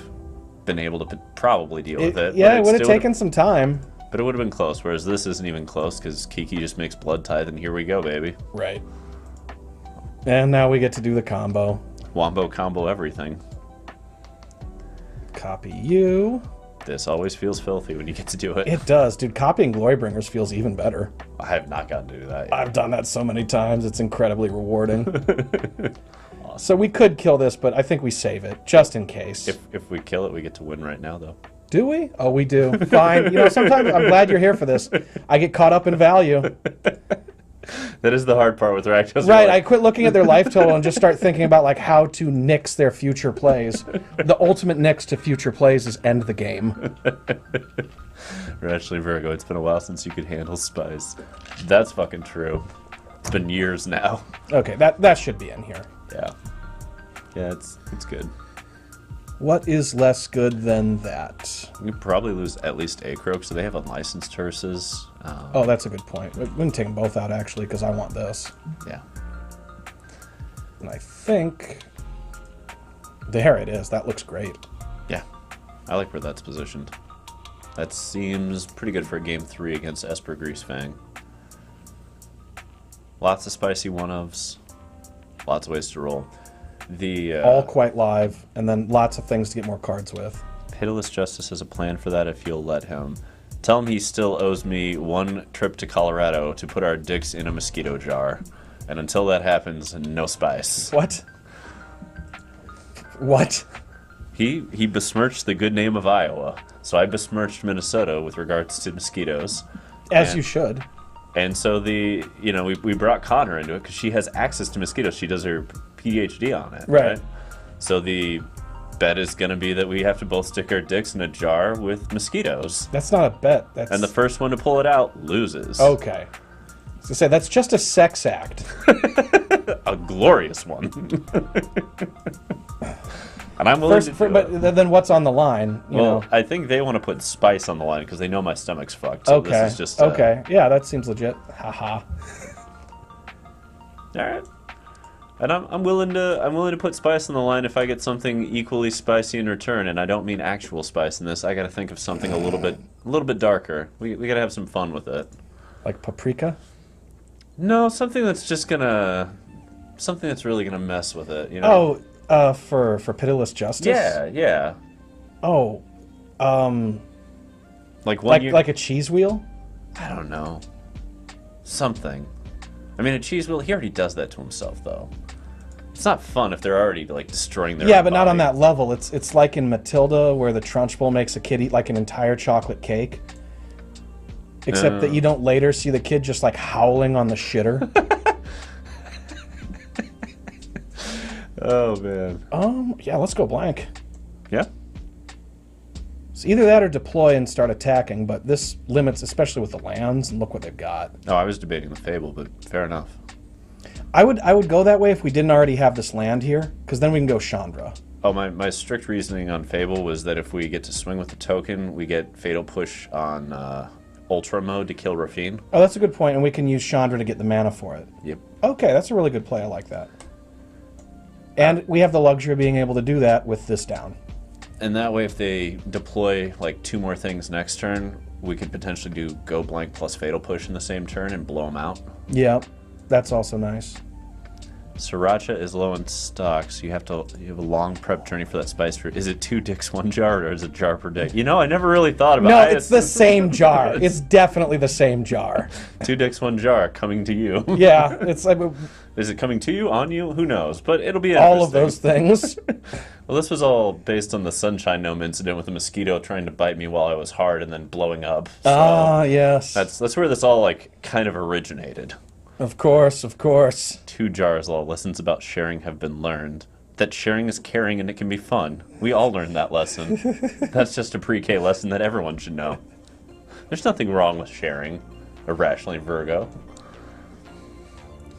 been able to probably deal with it. Yeah, it would have taken some time. But it would have been close, whereas this isn't even close, because Kiki just makes Blood Tithe, and here we go, baby. Right. And now we get to do the combo. Wombo combo everything. Copy you. This always feels filthy when you get to do it. It does, dude. Copying Glorybringers feels even better. I have not gotten to do that yet. I've done that so many times. It's incredibly rewarding. Awesome. So we could kill this, but I think we save it, just in case. If we kill it, we get to win right now, though. Do we? Oh, we do. Fine. You know, sometimes I'm glad you're here for this. I get caught up in value. That is the hard part with Rakdos. Right, I quit looking at their life total and just start thinking about like how to nix their future plays. The ultimate nix to future plays is end the game. Or actually, Virgo, it's been a while since you could handle spice. That's fucking true. It's been years now. Okay, that should be in here. Yeah. Yeah, it's good. What is less good than that? You probably lose at least a croak, so they have unlicensed hearses. Oh, that's a good point. We can take them both out, actually, because I want this. Yeah. And I think... There it is. That looks great. Yeah. I like where that's positioned. That seems pretty good for a game 3 against Esper Greasefang. Lots of spicy one-ofs. Lots of ways to roll. All quite live, and then lots of things to get more cards with. Pitiless Justice has a plan for that if you'll let him. Tell him he still owes me 1 trip to Colorado to put our dicks in a mosquito jar. And until that happens, no spice. What? What? He besmirched the good name of Iowa, so I besmirched Minnesota with regards to mosquitoes. As you should. And so we brought Connor into it because she has access to mosquitoes. She does her PhD on it. Right. So the bet is going to be that we have to both stick our dicks in a jar with mosquitoes. That's not a bet. And the first one to pull it out loses. Okay. So say that's just a sex act. A glorious one. And I'm willing to do but it. then what's on the line? You know? I think they want to put spice on the line because they know my stomach's fucked. So Okay. This is just okay. Yeah, that seems legit. Haha. All right. And I'm willing to put spice on the line if I get something equally spicy in return, and I don't mean actual spice in this. I got to think of something a little bit darker. We got to have some fun with it. Like paprika? No, something that's really gonna mess with it. You know? Oh, for Pitiless Justice? Yeah. Oh, like a cheese wheel? I don't know. Something. I mean, a cheese wheel. He already does that to himself, though. It's not fun if they're already like destroying their. Yeah, own but not on body. that level. It's like in Matilda where the Trunchbull makes a kid eat like an entire chocolate cake. Except that you don't later see the kid just like howling on the shitter. Oh man. Yeah, let's go blank. Yeah. So either that or deploy and start attacking, but this limits, especially with the lands, and look what they've got. No, I was debating the Fable, but fair enough. I would go that way if we didn't already have this land here, because then we can go Chandra. Oh, my strict reasoning on Fable was that if we get to swing with the token, we get Fatal Push on Ultra mode to kill Rafine. Oh, that's a good point, and we can use Chandra to get the mana for it. Yep. Okay, that's a really good play. I like that. And we have the luxury of being able to do that with this down. And that way, if they deploy like 2 more things next turn, we could potentially do Go Blank plus Fatal Push in the same turn and blow them out. Yeah, that's also nice. Sriracha is low in stock, so you have a long prep journey for that spice fruit. Is it 2 dicks, 1 jar, or is it jar per dick? You know, I never really thought about it. No, it's the same jar. It's definitely the same jar. 2 dicks, 1 jar coming to you. Yeah, it's like Is it coming to you, on you? Who knows? But it'll be all of those things. Well, this was all based on the Sunshine Gnome incident with a mosquito trying to bite me while I was hard and then blowing up. So yes. That's where this all like kind of originated. Of course, of course. 2 jars, all lessons about sharing have been learned. That sharing is caring and it can be fun. We all learned that lesson. That's just a pre-K lesson that everyone should know. There's nothing wrong with sharing. Irrationally, Virgo.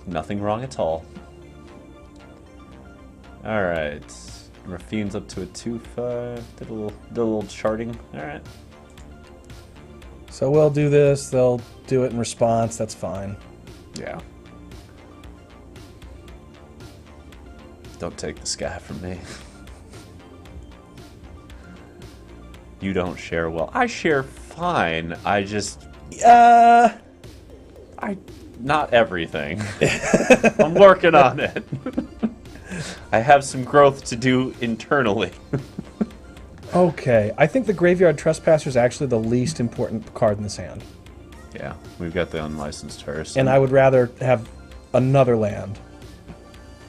Nothing wrong at all. Alright. Rafine's up to a 2-5. Did a little charting. Alright. So we'll do this. They'll do it in response. That's fine. Yeah. Don't take the sky from me. You don't share well. I share fine. I just... Not everything. I'm working on it. I have some growth to do internally. Okay, I think the Graveyard Trespasser is actually the least important card in this hand. Yeah, we've got the Unlicensed Hearse. And I would rather have another land.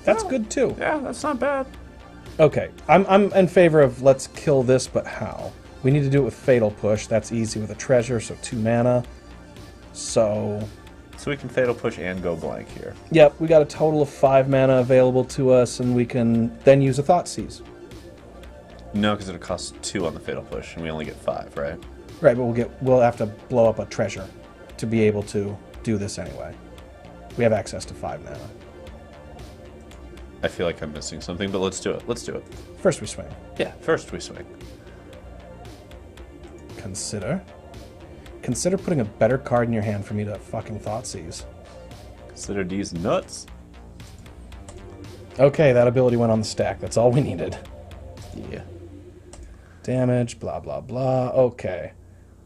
That's good too. Yeah, that's not bad. Okay, I'm in favor of let's kill this, but how? We need to do it with Fatal Push. That's easy with a treasure, so 2 mana. So we can Fatal Push and go blank here. Yep, we got a total of 5 mana available to us, and we can then use a Thoughtseize. No, because it'll cost 2 on the Fatal Push, and we only get 5, right? Right, but we'll have to blow up a treasure to be able to do this anyway. We have access to 5 mana. I feel like I'm missing something, but let's do it. Let's do it. First we swing. Yeah, first we swing. Consider putting a better card in your hand for me to fucking Thoughtseize. Consider these nuts. Okay, that ability went on the stack. That's all we needed. Yeah. Damage, blah, blah, blah. Okay.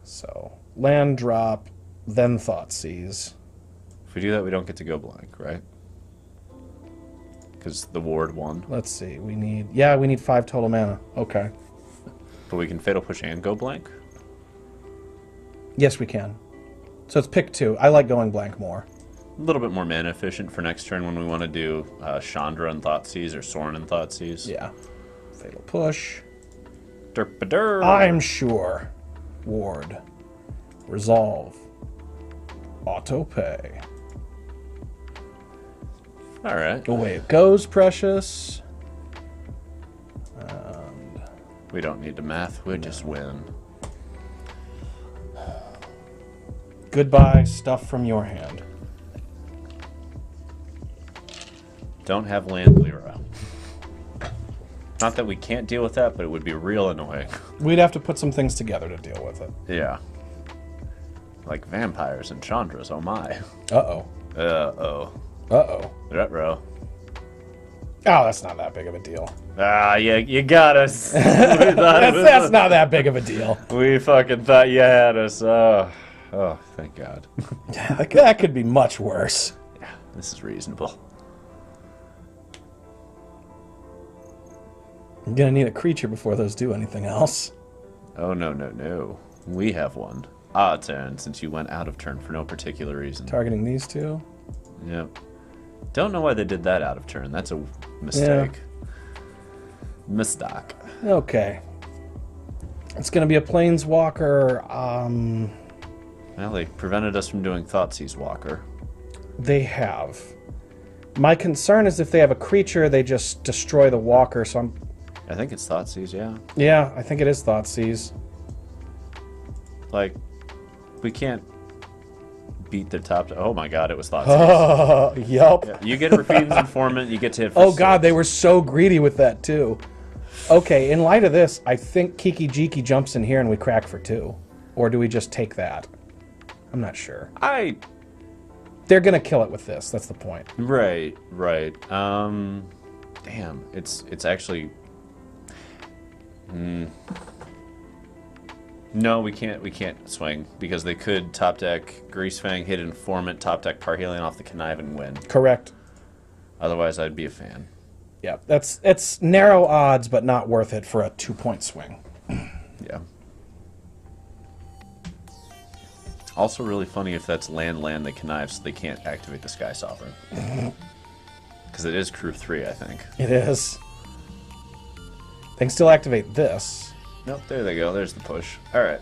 So, land drop, then Thoughtseize. If we do that, we don't get to go blank, right? Because the ward won. Let's see. We need 5 total mana. Okay. But we can Fatal Push and go blank? Yes, we can. So it's pick 2. I like going blank more. A little bit more mana efficient for next turn when we want to do Chandra and Thoughtseize or Sorin and Thoughtseize. Yeah. Fatal Push. Derp-a-der. I'm sure. Ward. Resolve. Auto pay. All right. Away it goes, precious. We don't need to math. We just win. Goodbye, stuff from your hand. Don't have land Lyra. Not that we can't deal with that, but it would be real annoying. We'd have to put some things together to deal with it. Yeah. Like vampires and Chandras, oh my. Uh-oh. Uh-oh. Uh-oh. Ruh-roh. Oh, that's not that big of a deal. Ah, yeah, you got us. That's not that big of a deal. We fucking thought you had us. Oh, thank God. That could be much worse. Yeah, this is reasonable. I'm gonna need a creature before those do anything else. Oh, no, no, no. We have one. Turn, since you went out of turn for no particular reason. Targeting these two? Yep. Don't know why they did that out of turn. That's a mistake. Yeah. Mistake. Okay. It's gonna be a Planeswalker, Well, they prevented us from doing Thoughtseize Walker. They have. My concern is if they have a creature, they just destroy the walker, so I think it's Thoughtseize, yeah. Yeah, I think it is Thoughtseize. Like, we can't beat the top... Oh my god, it was Thoughtseize. Oh, yup. Yeah, you get a Raffin's Informant, you get to hit for 6. God, they were so greedy with that, too. Okay, in light of this, I think Kiki Jiki jumps in here and we crack for 2. Or do we just take that? I'm not sure. They're gonna kill it with this, that's the point. Right. Damn, it's actually... No, we can't swing, because they could top deck Greasefang, hit Informant, top deck Parhelion off the Connive and win. Correct. Otherwise, I'd be a fan. Yeah, it's narrow odds, but not worth it for a 2-point swing. Yeah. Also really funny if that's land, they connive, so they can't activate the Sky Sovereign. Because it is crew 3, I think. It is. They can still activate this. Nope, there they go. There's the push. Alright.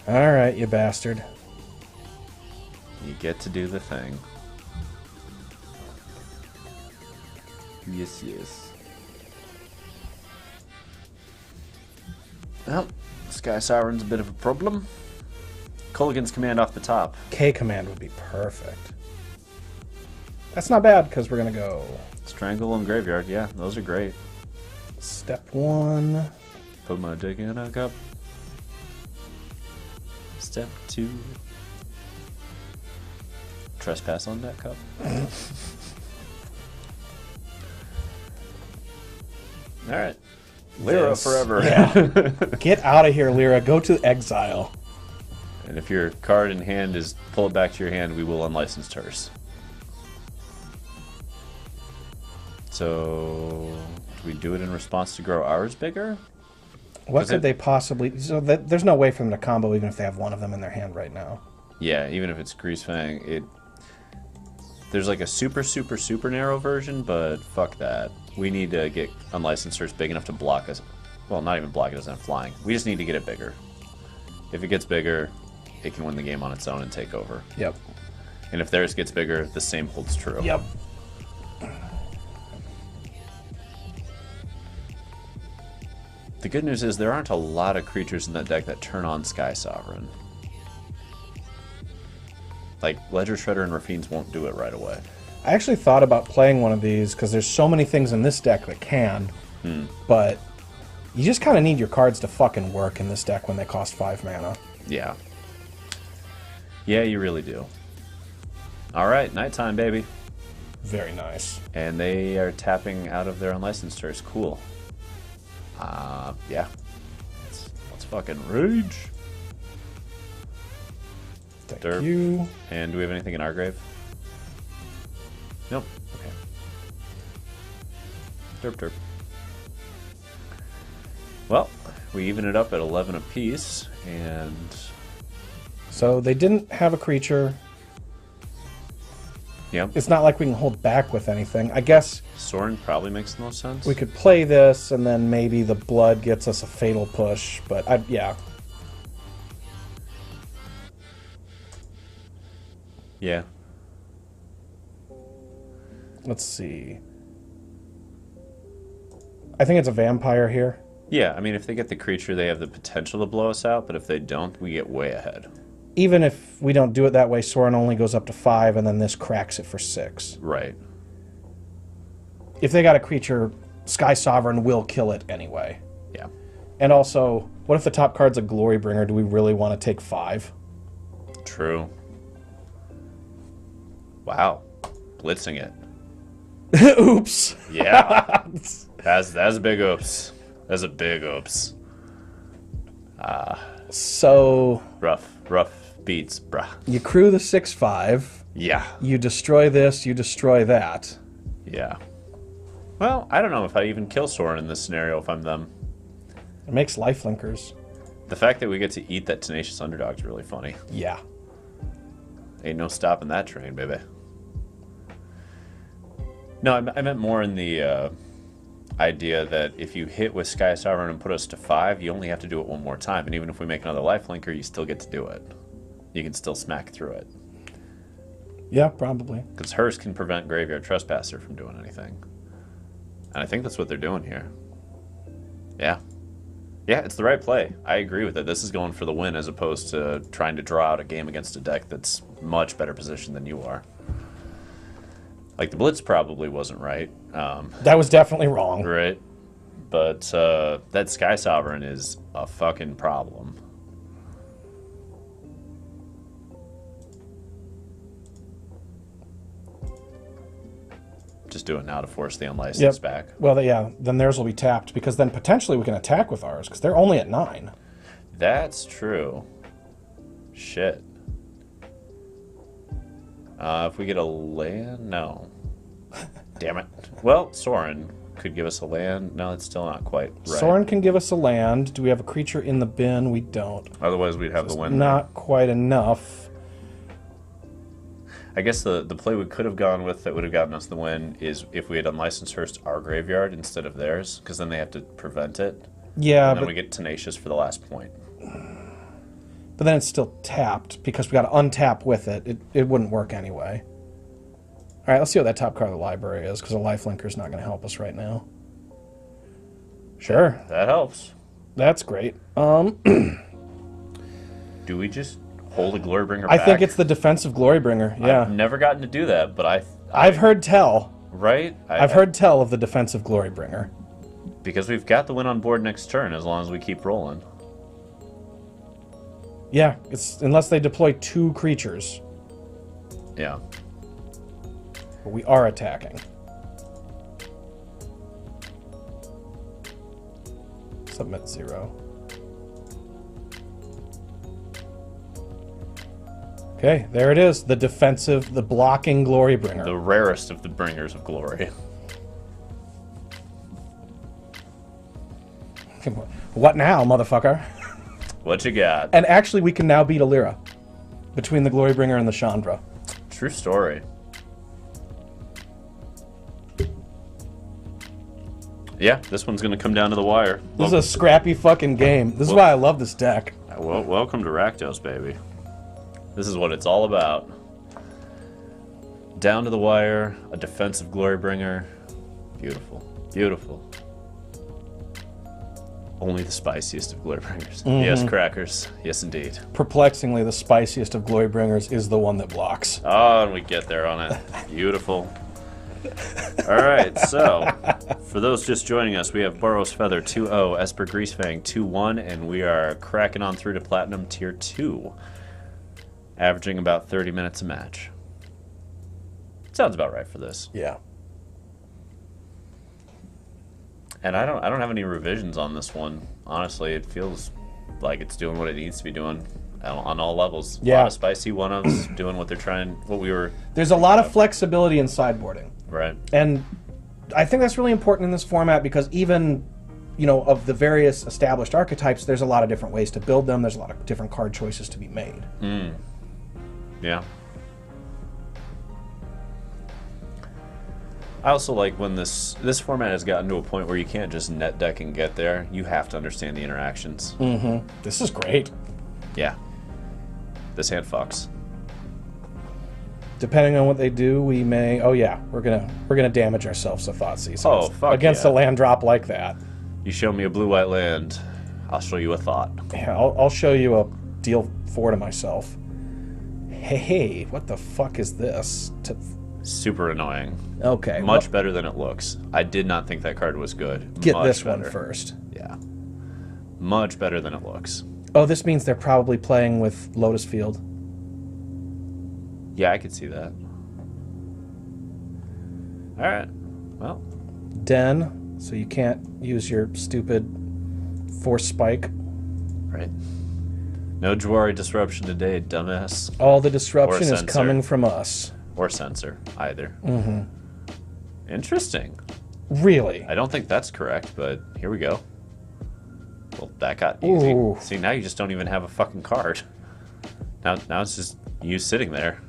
Alright, you bastard. You get to do the thing. Yes. Well, Sky Sovereign's a bit of a problem. Culligan's command off the top. K command would be perfect. That's not bad, because we're going to go... Strangle and Graveyard, yeah, those are great. Step 1. Put my dick in a cup. Step 2. Trespass on that cup. All right. Lyra forever. Yeah. Get out of here, Lyra. Go to exile. And if your card in hand is pull it back to your hand, we will unlicensed hers. So, do we do it in response to grow ours bigger? What could they possibly... So there's no way for them to combo even if they have one of them in their hand right now. Yeah, even if it's Greasefang, there's like a super, super, super narrow version, but fuck that. We need to get unlicensed search big enough to block us. Well, not even block it, doesn't have flying. We just need to get it bigger. If it gets bigger, it can win the game on its own and take over. Yep. And if theirs gets bigger, the same holds true. Yep. The good news is there aren't a lot of creatures in that deck that turn on Sky Sovereign. Like, Ledger Shredder and Raffine's won't do it right away. I actually thought about playing one of these because there's so many things in this deck that can, but you just kind of need your cards to fucking work in this deck when they cost 5 mana. Yeah. Yeah, you really do. Alright, nighttime, baby. Very nice. And they are tapping out of their unlicensed turns. Cool. Yeah. Let's fucking rage. Thank Derp. you. And do we have anything in our grave? Nope. Okay. Derp, derp. Well, we even it up at 11 apiece, and... So they didn't have a creature. Yep. It's not like we can hold back with anything. I guess Sorin probably makes the most sense. we could play this, and then maybe the blood gets us a fatal push, but yeah. Yeah. Let's see. I think it's a vampire here. Yeah, I mean, if they get the creature, they have the potential to blow us out, but if they don't, we get way ahead. Even if we don't do it that way, Sorin only goes up to 5, and then this cracks it for 6. Right. If they got a creature, Sky Sovereign will kill it anyway. Yeah. And also, what if the top card's a Glorybringer? Do we really want to take 5? True. Wow. Blitzing it. Oops. Yeah. That's a big oops. That's a big oops. So... Rough beats, bruh. You crew the 6/5. Yeah. You destroy this, you destroy that. Yeah. Well, I don't know if I even kill Sorin in this scenario if I'm them. It makes lifelinkers. The fact that we get to eat that Tenacious Underdog is really funny. Yeah. Ain't no stopping that train, baby. No, I meant more in the idea that if you hit with Sky Sovereign and put us to 5, you only have to do it one more time. And even if we make another lifelinker, you still get to do it. You can still smack through it. Yeah, probably. Because hers can prevent Graveyard Trespasser from doing anything. And I think that's what they're doing here. Yeah. Yeah, it's the right play. I agree with it. This is going for the win as opposed to trying to draw out a game against a deck that's much better positioned than you are. Like, the Blitz probably wasn't right. That was definitely wrong. Right. But that Sky Sovereign is a fucking problem. Just do it now to force the unlicensed back. Well, yeah, then theirs will be tapped, because then potentially we can attack with ours, because they're only at 9. That's true. Shit. If we get a land? No. Damn it. Well, Sorin could give us a land. No, it's still not quite right. Sorin can give us a land. Do we have a creature in the bin? We don't. Otherwise, we'd have the win. Not quite enough. I guess the play we could have gone with that would have gotten us the win is if we had unlicensed first our graveyard instead of theirs, because then they have to prevent it. Yeah, and then we get Tenacious for the last point. But then it's still tapped, because we got to untap with it. It wouldn't work anyway. All right, let's see what that top card of the library is, because a lifelinker is not going to help us right now. Sure. That helps. That's great. Do we just hold a Glorybringer I back? think it's the defensive Glorybringer, yeah. I've never gotten to do that, but I've heard tell. Right? I've heard tell of the defensive Glorybringer. Because we've got the win on board next turn as long as we keep rolling. Yeah, it's unless they deploy 2 creatures. Yeah. But we are attacking. Submit 0. Okay, there it is. The defensive, the blocking Glorybringer. The rarest of the bringers of glory. What now, motherfucker? What you got? And actually, we can now beat a Lyra between the Glorybringer and the Chandra. True story. Yeah, this one's going to come down to the wire. This is a scrappy fucking game. This is why I love this deck. Well, welcome to Rakdos, baby. This is what it's all about. Down to the wire, a defensive Glorybringer. Beautiful. Beautiful. Only the spiciest of Glorybringers. Mm-hmm. Yes, crackers. Yes, indeed. Perplexingly, the spiciest of Glorybringers is the one that blocks. Oh, and we get there on it. Beautiful. All right, so for those just joining us, we have Boros Feather 2-0, Esper Greasefang 2-1, and we are cracking on through to Platinum Tier 2, averaging about 30 minutes a match. Sounds about right for this. Yeah. And I don't have any revisions on this one. Honestly, it feels like it's doing what it needs to be doing on all levels. Yeah. A lot of spicy one-ups, doing what they're trying, what we were... There's a lot of flexibility in sideboarding. Right. And I think that's really important in this format because even, you know, of the various established archetypes, there's a lot of different ways to build them. There's a lot of different card choices to be made. Mm. Yeah. I also like when this format has gotten to a point where you can't just net deck and get there. You have to understand the interactions. Mm-hmm. This is great. Yeah. This hand fucks. Depending on what they do, we may. Oh yeah, we're gonna damage ourselves to Thoughtseize. Oh fuck against yeah. a land drop like that. You show me a blue-white land, I'll show you a thought. Yeah, I'll show you a deal 4 to myself. Hey, what the fuck is this? Super annoying. Okay. Much better than it looks. I did not think that card was good. Get Much this better. one first. Yeah. Much better than it looks. Oh, this means they're probably playing with Lotus Field. Yeah, I could see that. Alright. Well. Den, so you can't use your stupid Force Spike. Right. No Jwari disruption today, dumbass. All the disruption Or is Censor. coming from us. Or censor, either. Mm-hmm. Interesting. Really? I don't think that's correct, but here we go. Well, that got easy. Ooh. See, now you just don't even have a fucking card. Now it's just you sitting there.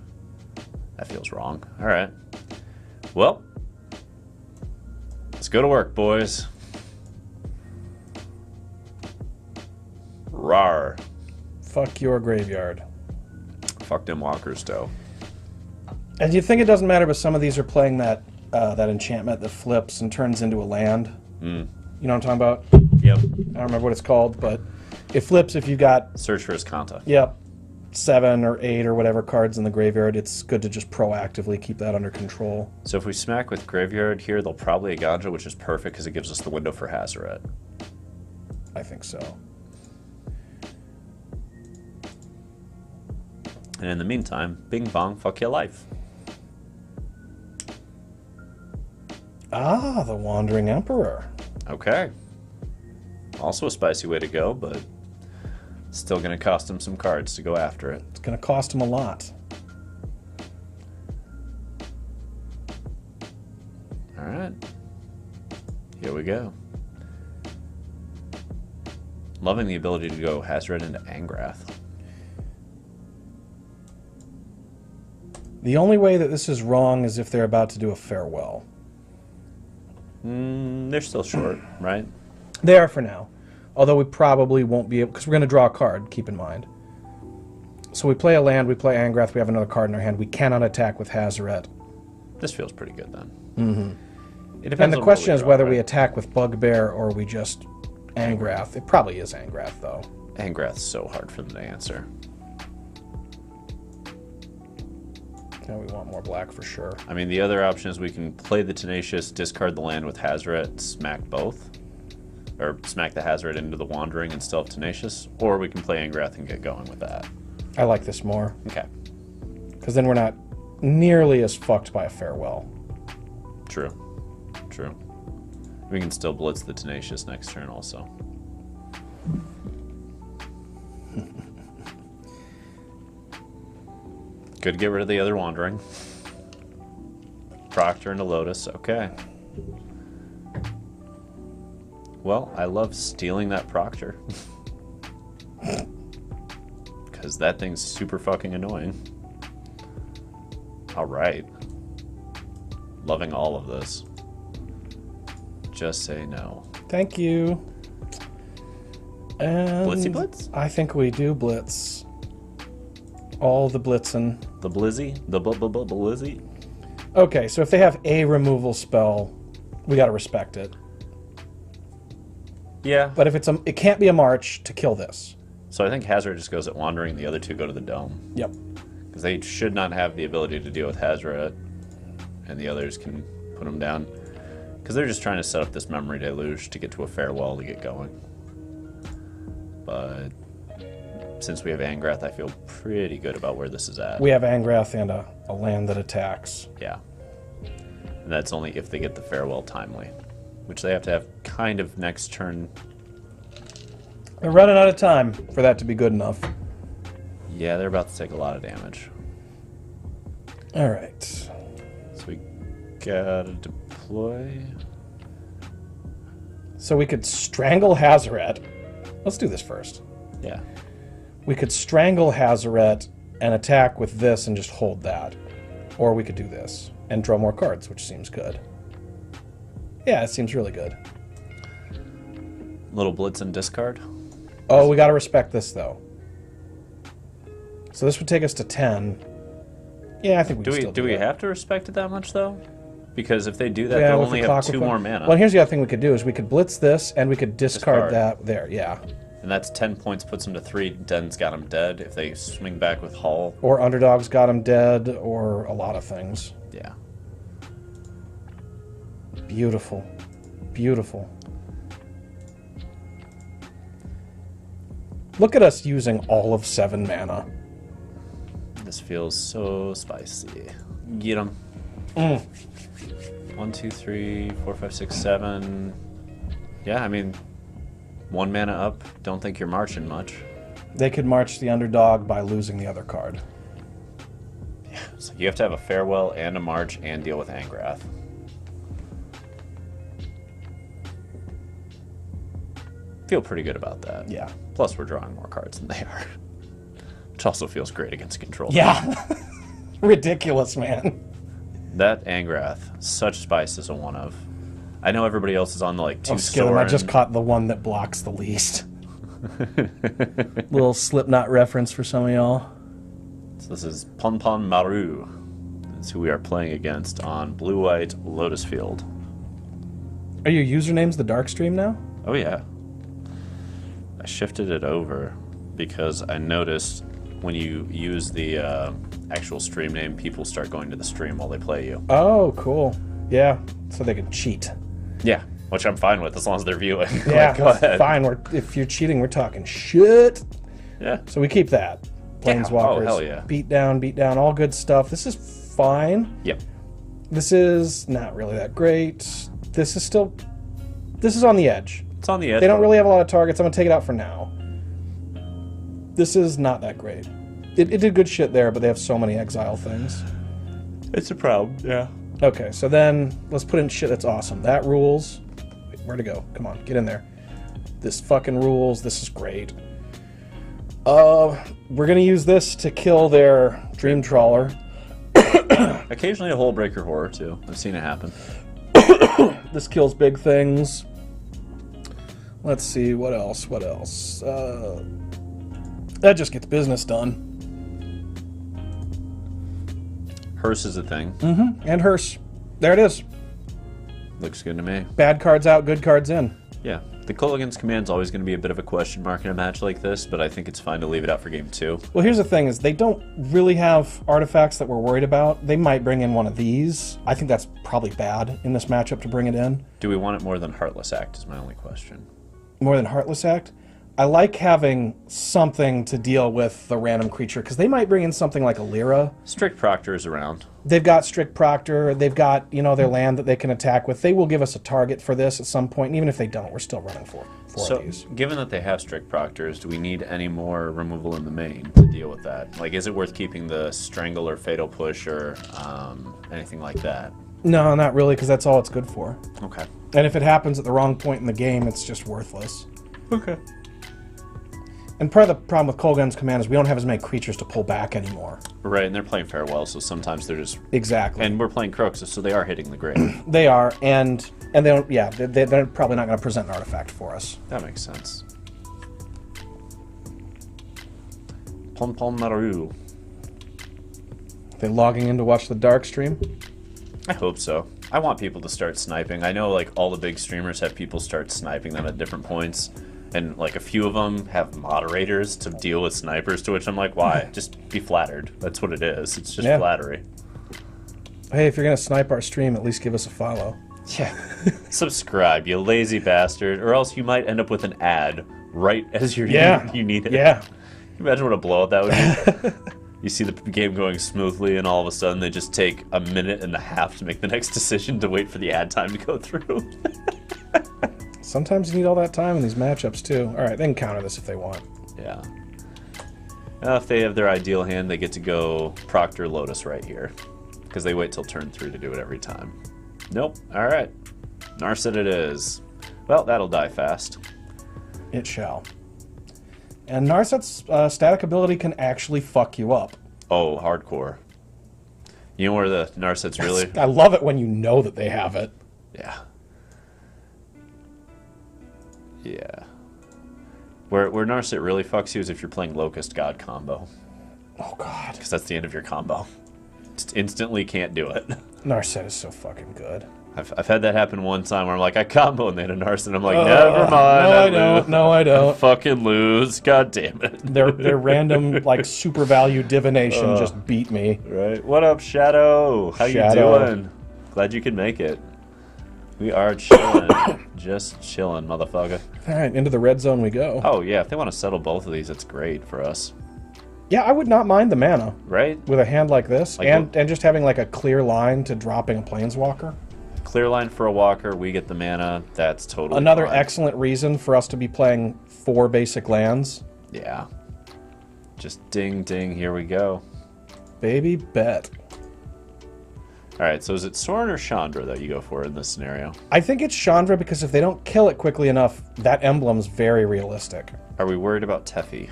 That feels wrong. All right. Well, let's go to work, boys. Rawr. Fuck your graveyard. Fuck them walkers, though. And you think it doesn't matter, but some of these are playing that that enchantment that flips and turns into a land. Mm. You know what I'm talking about? Yep. I don't remember what it's called, but it flips if you got, Search for his Kanta. yep, 7 or 8 or whatever cards in the graveyard. It's good to just proactively keep that under control. So if we smack with Graveyard here, they'll probably Ganja, which is perfect because it gives us the window for Hazoret. I think so. And in the meantime, bing bong, fuck your life. Ah, the Wandering Emperor. Okay. Also a spicy way to go, but still going to cost him some cards to go after it. It's going to cost him a lot. All right. Here we go. Loving the ability to go Hazoret into Angrath. The only way that this is wrong is if they're about to do a farewell. They're still short, right? They are for now. Although we probably won't be able, because we're going to draw a card, keep in mind. So we play a land, we play Angrath, we have another card in our hand. We cannot attack with Hazoret. This feels pretty good then. Mm-hmm. It depends And the on what question we is draw, whether right? we attack with Bugbear or we just Angrath. It probably is Angrath, though. Angrath's so hard for them to answer. Now we want more black for sure. I mean, the other option is we can play the Tenacious, discard the land with Hazoret, smack both. Or smack the Hazoret into the Wandering and still have Tenacious. Or we can play Angrath and get going with that. I like this more. Okay. Because then we're not nearly as fucked by a farewell. True. True. We can still blitz the Tenacious next turn also. Could get rid of the other Wandering. Proctor into Lotus. Okay. Well, I love stealing that Proctor. Because that thing's super fucking annoying. Alright. Loving all of this. Just say no. Thank you. And Blitzy Blitz? I think we do blitz. All the blitzing. The Blizzy? The Blizzy? Okay, so if they have a removal spell, we gotta respect it. Yeah. But if it can't be a march to kill this. So I think Hazard just goes at Wandering, the other two go to the Dome. Yep. Because they should not have the ability to deal with Hazard, and the others can put them down. Because they're just trying to set up this Memory Deluge to get to a farewell to get going. But since we have Angrath, I feel pretty good about where this is at. We have Angrath and a land that attacks. Yeah. And that's only if they get the farewell timely. Which they have to have kind of next turn. They're running out of time for that to be good enough. Yeah, they're about to take a lot of damage. Alright. So we gotta deploy. So we could strangle Hazaret. Let's do this first. Yeah. We could strangle Hazaret and attack with this and just hold that. Or we could do this and draw more cards, which seems good. Yeah, it seems really good. Little blitz and discard. Oh, we gotta respect this, though. So this would take us to 10. Yeah, I think we can still do we that. have to respect it that much, though? Because if they do that, Yeah, they'll with only the have clock 2 more mana. Well, here's the other thing we could do is we could blitz this and we could discard that there, yeah. And that's 10 points, puts them to 3. Den's got them dead. If they swing back with Hull. Or Underdog's got him dead, or a lot of things. Yeah. Beautiful. Beautiful. Look at us using all of 7 mana. This feels so spicy. Get them. 1, 2, 3, 4, 5, 6, 7. Yeah, I mean, 1 mana up. Don't think you're marching much. They could march the Underdog by losing the other card. Yeah, so you have to have a farewell and a march and deal with Angrath. Feel pretty good about that. Yeah. Plus, we're drawing more cards than they are. Which also feels great against control. Yeah. Ridiculous, man. That Angrath, such spice as a one of. I know everybody else is on the, like, 2 Skillum, I just caught the one that blocks the least. Little Slipknot reference for some of y'all. So this is Ponpon Maru. That's who we are playing against on blue-white Lotus Field. Are your usernames TheDarkStream now? Oh, yeah. I shifted it over because I noticed when you use the actual stream name, people start going to the stream while they play you. Oh, cool. Yeah, so they can cheat. Yeah, which I'm fine with as long as they're viewing. Yeah, Like, go ahead. fine. If you're cheating, we're talking shit. Yeah. So we keep that. Planeswalkers. Oh, hell yeah. Beat down, all good stuff. This is fine. Yep. This is not really that great. This is on the edge. It's on the edge. They don't really have a lot of targets. I'm going to take it out for now. This is not that great. It did good shit there, but they have so many exile things. It's a problem, yeah. Okay, so then let's put in shit that's awesome. That rules. Wait, where to go? Come on, get in there. This fucking rules. This is great. We're going to use this to kill their Dream Trawler. Occasionally a Hole Breaker Horror, too. I've seen it happen. This kills big things. Let's see, what else? That just gets business done. Hearse is a thing. And Hearse. There it is. Looks good to me. Bad cards out, good cards in. Yeah. The Kolaghan's Command's always going to be a bit of a question mark in a match like this, but I think it's fine to leave it out for game 2. Well, here's the thing, is they don't really have artifacts that we're worried about. They might bring in one of these. I think that's probably bad in this matchup to bring it in. Do we want it more than Heartless Act is my only question. More than Heartless Act? I like having something to deal with the random creature, because they might bring in something like a Lyra. Strict Proctor is around. They've got Strict Proctor, they've got, you know, their land that they can attack with. They will give us a target for this at some point, and even if they don't, we're still running four of these. Given that they have Strict Proctors, do we need any more removal in the main to deal with that? Like, is it worth keeping the Strangle or Fatal Push or anything like that? No, not really, because that's all it's good for. Okay. And if it happens at the wrong point in the game, it's just worthless. Okay. And part of the problem with Kolaghan's Command is we don't have as many creatures to pull back anymore. Right, and they're playing Farewell, so sometimes they're just... Exactly. And we're playing Grixis, so they are hitting the grave. They are, and they don't, yeah, they're probably not going to present an artifact for us. That makes sense. Ponpon maru. They logging in to watch the dark stream? I hope so. I want people to start sniping. I know, like, all the big streamers have people start sniping them at different points. And, like, a few of them have moderators to deal with snipers, to which I'm like, why? Just be flattered. That's what it is. It's just flattery. Hey, if you're going to snipe our stream, at least give us a follow. Yeah. Subscribe, you lazy bastard. Or else you might end up with an ad right as you need it. Yeah. Can you imagine what a blowout that would be? You see the game going smoothly, and all of a sudden they just take a minute and a half to make the next decision to wait for the ad time to go through. Sometimes you need all that time in these matchups, too. All right, they can counter this if they want. Yeah. If they have their ideal hand, they get to go Proctor Lotus right here. Because they wait till turn 3 to do it every time. Nope. All right. Narset it is. Well, that'll die fast. It shall. And Narset's static ability can actually fuck you up. Oh, hardcore. You know where the Narset's really... I love it when you know that they have it. Yeah. Yeah. Where Narset really fucks you is if you're playing Locust God combo. Oh, God. Because that's the end of your combo. Just instantly can't do it. Narset is so fucking good. I've had that happen one time where I'm like, I combo and they had a Narset, and I'm like, never mind. No, I don't. No, I don't. Fucking lose. God damn it. Their random, like, super value divination just beat me. Right. What up, Shadow? How you doing? Glad you could make it. We are chilling. Just chilling, motherfucker. All right, into the red zone we go. Oh, yeah. If they want to settle both of these, it's great for us. Yeah, I would not mind the mana. Right? With a hand like this. Like and just having, like, a clear line to dropping a Planeswalker. Clear line for a walker, we get the mana. That's totally another fine. Excellent reason for us to be playing 4 basic lands. Yeah. Just ding, ding, here we go. Baby bet. Alright, so is it Sorin or Chandra that you go for in this scenario? I think it's Chandra because if they don't kill it quickly enough, that emblem's very realistic. Are we worried about Teffi?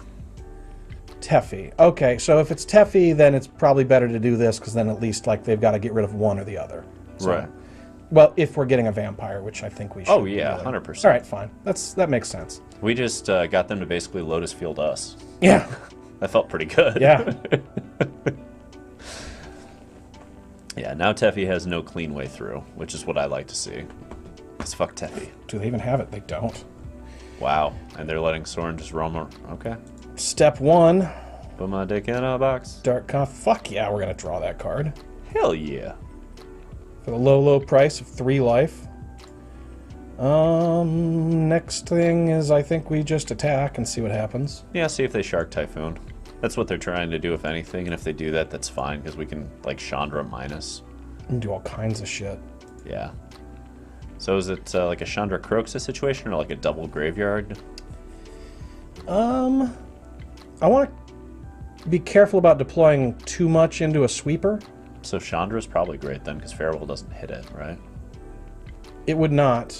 Teffi. Okay, so if it's Teffi, then it's probably better to do this because then at least like they've got to get rid of one or the other. So, right. Well, if we're getting a vampire, which I think we should. Oh yeah, 100%. All right, fine. That makes sense. We just got them to basically Lotus Field us. Yeah. That felt pretty good. Yeah. Yeah, now Teffi has no clean way through, which is what I like to see. Because fuck Teffi. Do they even have it? They don't. Wow. And they're letting Sorin just roam around. Okay. Step 1. Put my dick in a box. Dark Conf. Fuck yeah, we're going to draw that card. Hell yeah. For the low, low price of 3 life. Next thing is I think we just attack and see what happens. Yeah, see if they Shark Typhoon. That's what they're trying to do, if anything, and if they do that, that's fine, because we can, like, Chandra minus. And do all kinds of shit. Yeah. So is it like a Chandra Grixis situation, or like a double graveyard? I want to be careful about deploying too much into a sweeper. So Chandra's probably great then, because Farewell doesn't hit it, right? It would not.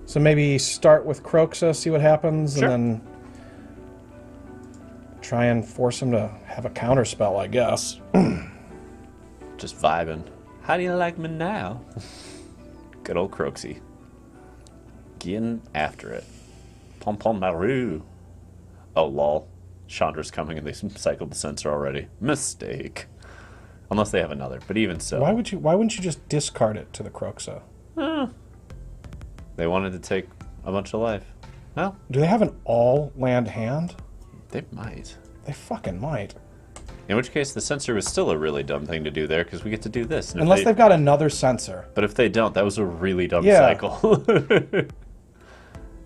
So maybe start with Grixis, see what happens, Sure. and then try and force him to have a counter spell, I guess. Just vibing. How do you like me now? Good old Croxy. Getting after it. Ponpon maru. Oh, lol. Chandra's coming and they cycled the sensor already. Mistake. Unless they have another, but even so. Why wouldn't you just discard it to the Grixis? They wanted to take a bunch of life. No, Do they have an all-land hand? they might. They fucking might. In which case, the sensor was still a really dumb thing to do there, because we get to do this. And if Unless they've got another sensor. But if they don't, that was a really dumb Yeah. cycle.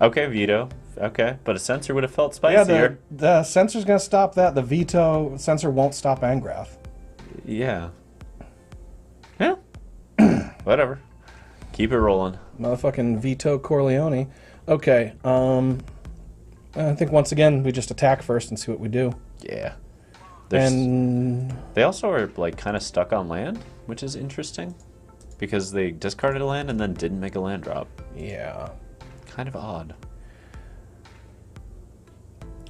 Okay, Vito. Okay, but a censor would have felt Yeah, spicier. the censor's going to stop that. The veto censor won't stop Angrath. Yeah. Yeah. Whatever. Keep it rolling. Motherfucking veto Corleone. Okay, I think once again we just attack first and see what we do. Yeah. And they also are like kind of stuck on land, which is interesting. Because they discarded a land and then didn't make a land drop. yeah. Kind of odd.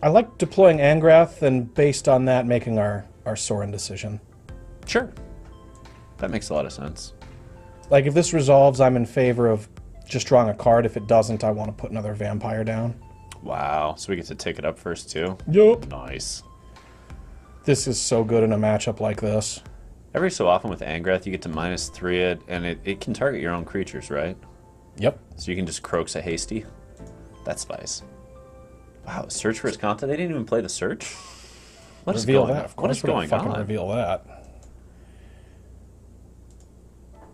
I like deploying Angrath and based on that making our Sorin decision. Sure. That makes a lot of sense. Like if this resolves, I'm in favor of just drawing a card. If it doesn't, I want to put another vampire down. Wow. So we get to take it up first too? Yup. Nice. This is so good in a matchup like this. Every so often with Angrath, you get to -3 it, and it can target your own creatures, right? Yep. So you can just Croaks a Hasty. That's spice. Wow, search for its content? They didn't even play the search? What is Reveal going that. on? Of What course is we're gonna going fucking on? reveal that.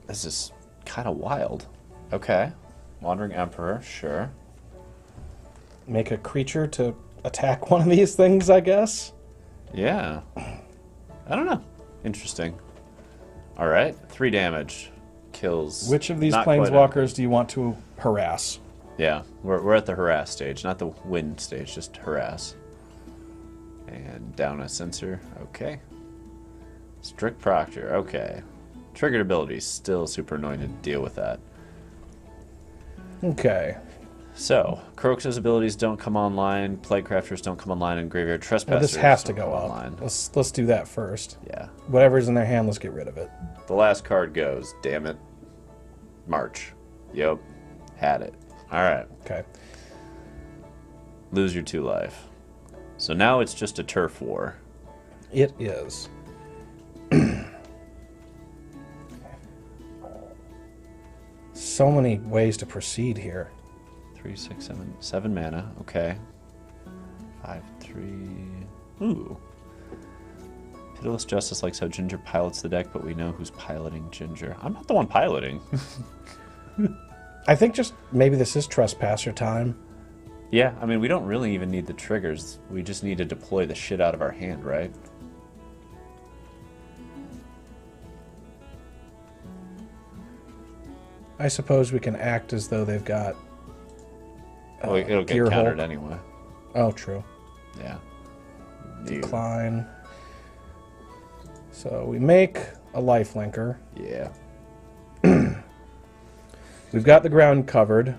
This is kind of wild. Okay. Wandering Emperor, sure. Make a creature to attack one of these things, I guess. Yeah. I don't know. Interesting. All right. 3 damage. Kills. Which of these not quite planeswalkers do you want to harass? Yeah, we're at the harass stage, not the win stage, just harass. And down a censor. Okay. Strict Proctor. Okay. Triggered abilities. Still super annoying to deal with that. Okay. So, Croaks' abilities don't come online, Plaguecrafters don't come online, and Graveyard Trespassers Well, this has to don't go come up. online. Let's do that first. Yeah. Whatever's in their hand, let's get rid of it. The last card goes. Damn it. March. Yep. Had it. Alright. Okay. Lose your 2 life. So now it's just a turf war. It is. So many ways to proceed here. 3, 6, 7. 7 mana. Okay. 5, 3. Ooh. Pitiless Justice likes how Ginger pilots the deck, but we know who's piloting Ginger. I'm not the one piloting. I think just maybe this is Trespasser time. Yeah, I mean, we don't really even need the triggers. We just need to deploy the shit out of our hand, right? I suppose we can act as though they've got. Well, it'll get Gear countered Hulk. anyway. Oh, true. Yeah. Decline. So we make a lifelinker. Yeah. We've got the ground covered.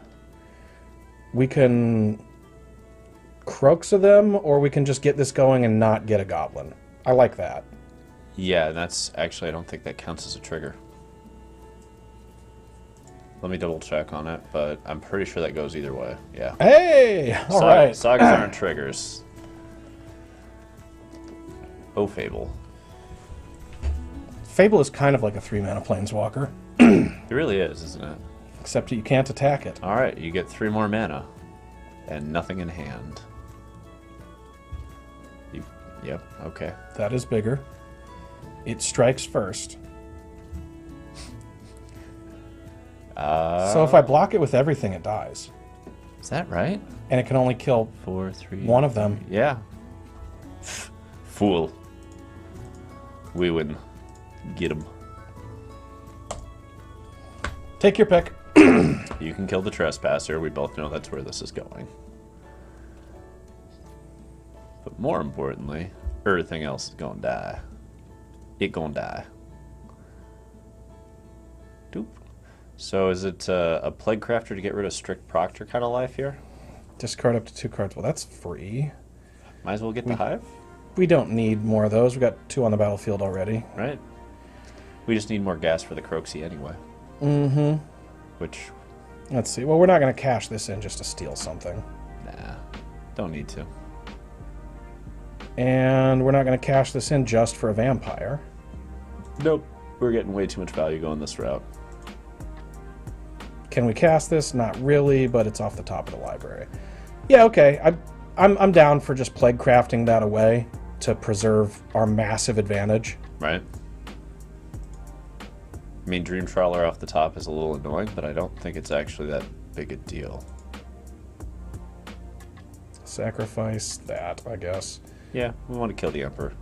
We can Croaks of them, or we can just get this going and not get a goblin. I like that. Yeah, that's actually, I don't think that counts as a trigger. Let me double check on it, but I'm pretty sure that goes either way. Yeah. Hey! All right. Sagas aren't triggers. Oh, Fable. Fable is kind of like a 3-mana planeswalker, It really is, isn't it? except you can't attack it. All right, you get 3 more mana and nothing in hand. Yep, okay. That is bigger. It strikes first. So if I block it with everything, it dies. Is that right? And it can only kill 4, 3. one of them. Yeah. Fool. We win. Get him. Take your pick. You can kill the Trespasser. We both know that's where this is going. But more importantly, everything else is gonna die. It gonna die. Doop. So is it a Plague Crafter to get rid of Strict Proctor kind of life here? Discard up to 2 cards. Well, that's free. Might as well get the Hive, We don't need more of those. We got 2 on the battlefield already. right? We just need more gas for the Croaksy anyway. Mm-hmm. Which, Let's see. Well, we're not going to cash this in just to steal something. nah, don't need to. And we're not going to cash this in just for a vampire. Nope. We're getting way too much value going this route. Can we cast this? Not really, but it's off the top of the library. Yeah, okay. I'm down for just plague crafting that away to preserve our massive advantage. Right? I mean, Dream Trawler off the top is a little annoying, but I don't think it's actually that big a deal. Sacrifice that, I guess. Yeah, we want to kill the Emperor.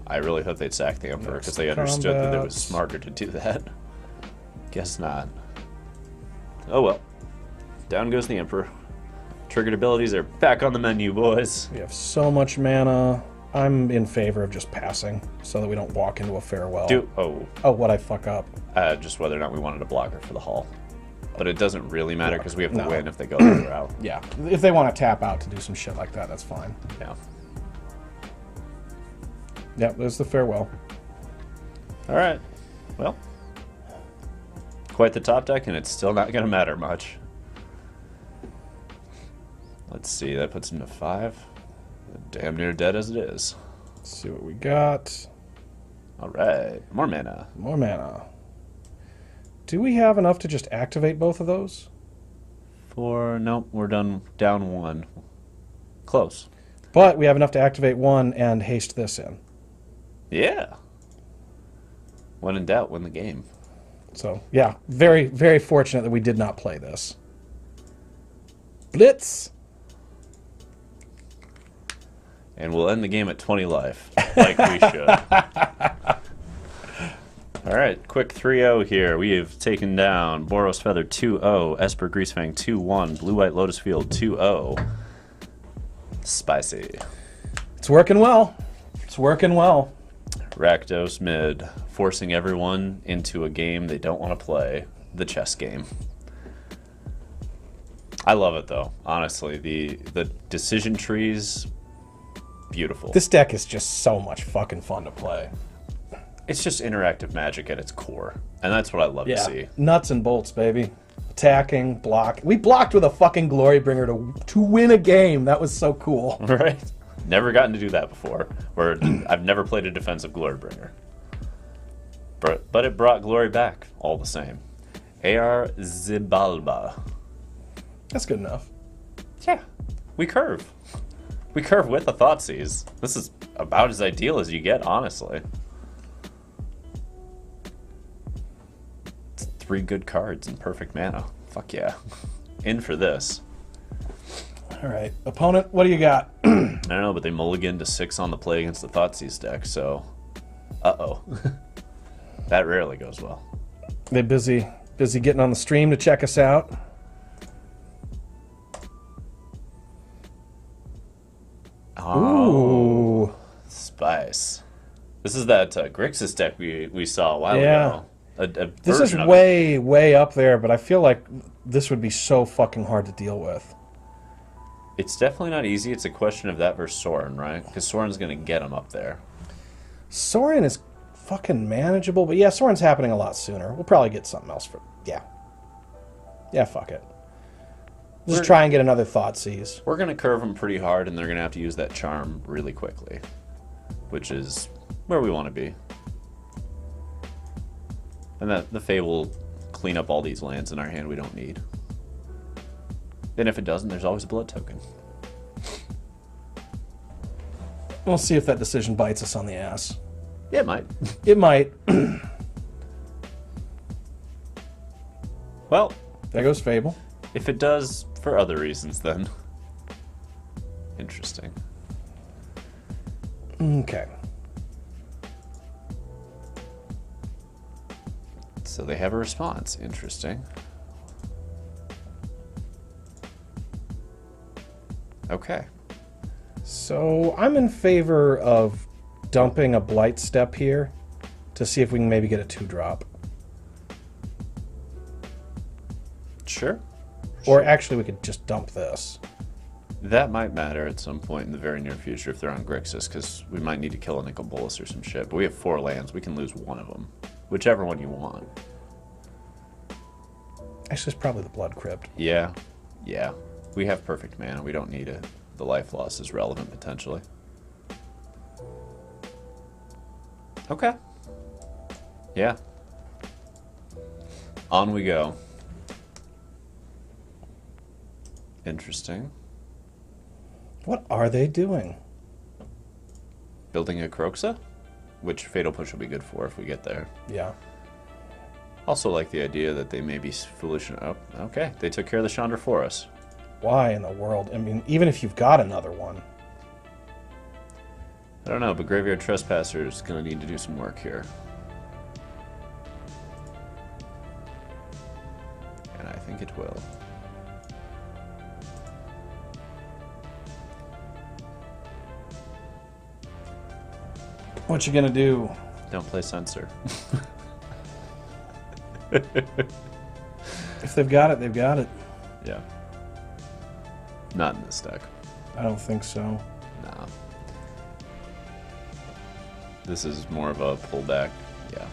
I really hope they'd sack the Emperor because they understood that it was smarter to do that. Guess not. Oh well. Down goes the Emperor. Triggered abilities are back on the menu, boys. We have so much mana. I'm in favor of just passing so that we don't walk into a farewell. Oh, what I fuck up. Just whether or not we wanted a blocker for the Hull. But it doesn't really matter because we have to win if they go the other route. Yeah, if they want to tap out to do some shit like that, that's fine. Yeah. Yep, there's the farewell. All right. Well, quite the top deck, and it's still not going to matter much. Let's see, that puts him to 5. Damn near dead as it is. Let's see what we got. All right, more mana. More mana. Do we have enough to just activate both of those? Nope, we're down 1. Close. But we have enough to activate 1 and haste this in. Yeah. When in doubt, win the game. So, yeah, very, very fortunate that we did not play this. Blitz! And we'll end the game at 20 life, like we should. All right, quick 3-0 here. We have taken down Boros Feather 2-0, Esper Greasefang 2-1, Blue-White Lotus Field 2-0. Spicy. It's working well. It's working well. Rakdos Mid, forcing everyone into a game they don't want to play, the chess game. I love it, though, honestly. The decision trees, beautiful. This deck is just so much fucking fun to play. It's just interactive Magic at its core, and that's what I love to see. Nuts and bolts, baby. Attacking, block. We blocked with a fucking Glorybringer to win a game. That was so cool. Right? Never gotten to do that before. Where I've never played a defensive Glorybringer. But it brought glory back, all the same. AR Zibalba. That's good enough. Yeah. We curve. We curve with a Thoughtseize. This is about as ideal as you get, honestly. It's 3 good cards and perfect mana. Fuck yeah. In for this. All right. Opponent, what do you got? I don't know, but they mulliganed to 6 on the play against the Thoughtseize deck, so... Uh-oh. That rarely goes well. They're busy getting on the stream to check us out. Oh, ooh. Spice. This is that Grixis deck we saw a while ago. This is way up there, but I feel like this would be so fucking hard to deal with. It's definitely not easy. It's a question of that versus Sorin, right? Because Sorin's going to get him up there. Sorin is fucking manageable, but yeah, Sorin's happening a lot sooner. We'll probably get something else for... Yeah. Yeah, fuck it. Just try and get another Thoughtseize. We're going to curve them pretty hard, and they're going to have to use that charm really quickly. Which is where we want to be. And that the Fae will clean up all these lands in our hand we don't need. And if it doesn't, there's always a blood token. We'll see if that decision bites us on the ass. Yeah, it might. It might. Well, there goes Fable. If it does, for other reasons, then. Interesting. Okay. So they have a response. Interesting. Okay. So I'm in favor of dumping a Blight Step here to see if we can maybe get a 2-drop. Sure. Or actually, we could just dump this. That might matter at some point in the very near future if they're on Grixis, because we might need to kill a Nicol Bolas or some shit. But we have 4 lands. We can lose one of them. Whichever one you want. Actually, it's probably the Blood Crypt. Yeah. Yeah. We have perfect mana. We don't need it. The life loss is relevant, potentially. Okay. Yeah. On we go. Interesting. What are they doing? Building a Kroxa? Which Fatal Push will be good for if we get there. Yeah. Also like the idea that they may be foolish. Oh, okay. They took care of the Chandra for us. Why in the world? I mean, even if you've got another one. I don't know, but Graveyard Trespasser is going to need to do some work here. And I think it will. What you gonna do? Don't play Censor. If they've got it, they've got it. Yeah. Not in this deck. I don't think so. Nah. This is more of a pullback. Yeah.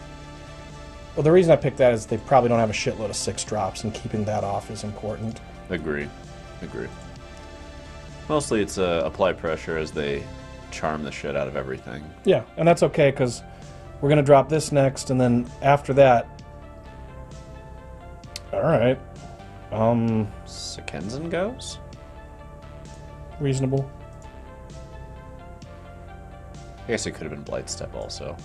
Well, the reason I picked that is they probably don't have a shitload of 6-drops, and keeping that off is important. Agree. Agree. Mostly it's apply pressure as they charm the shit out of everything. Yeah, and that's okay, because we're going to drop this next, and then after that... Alright. Sekenzen goes? Reasonable. I guess it could have been Blightstep also.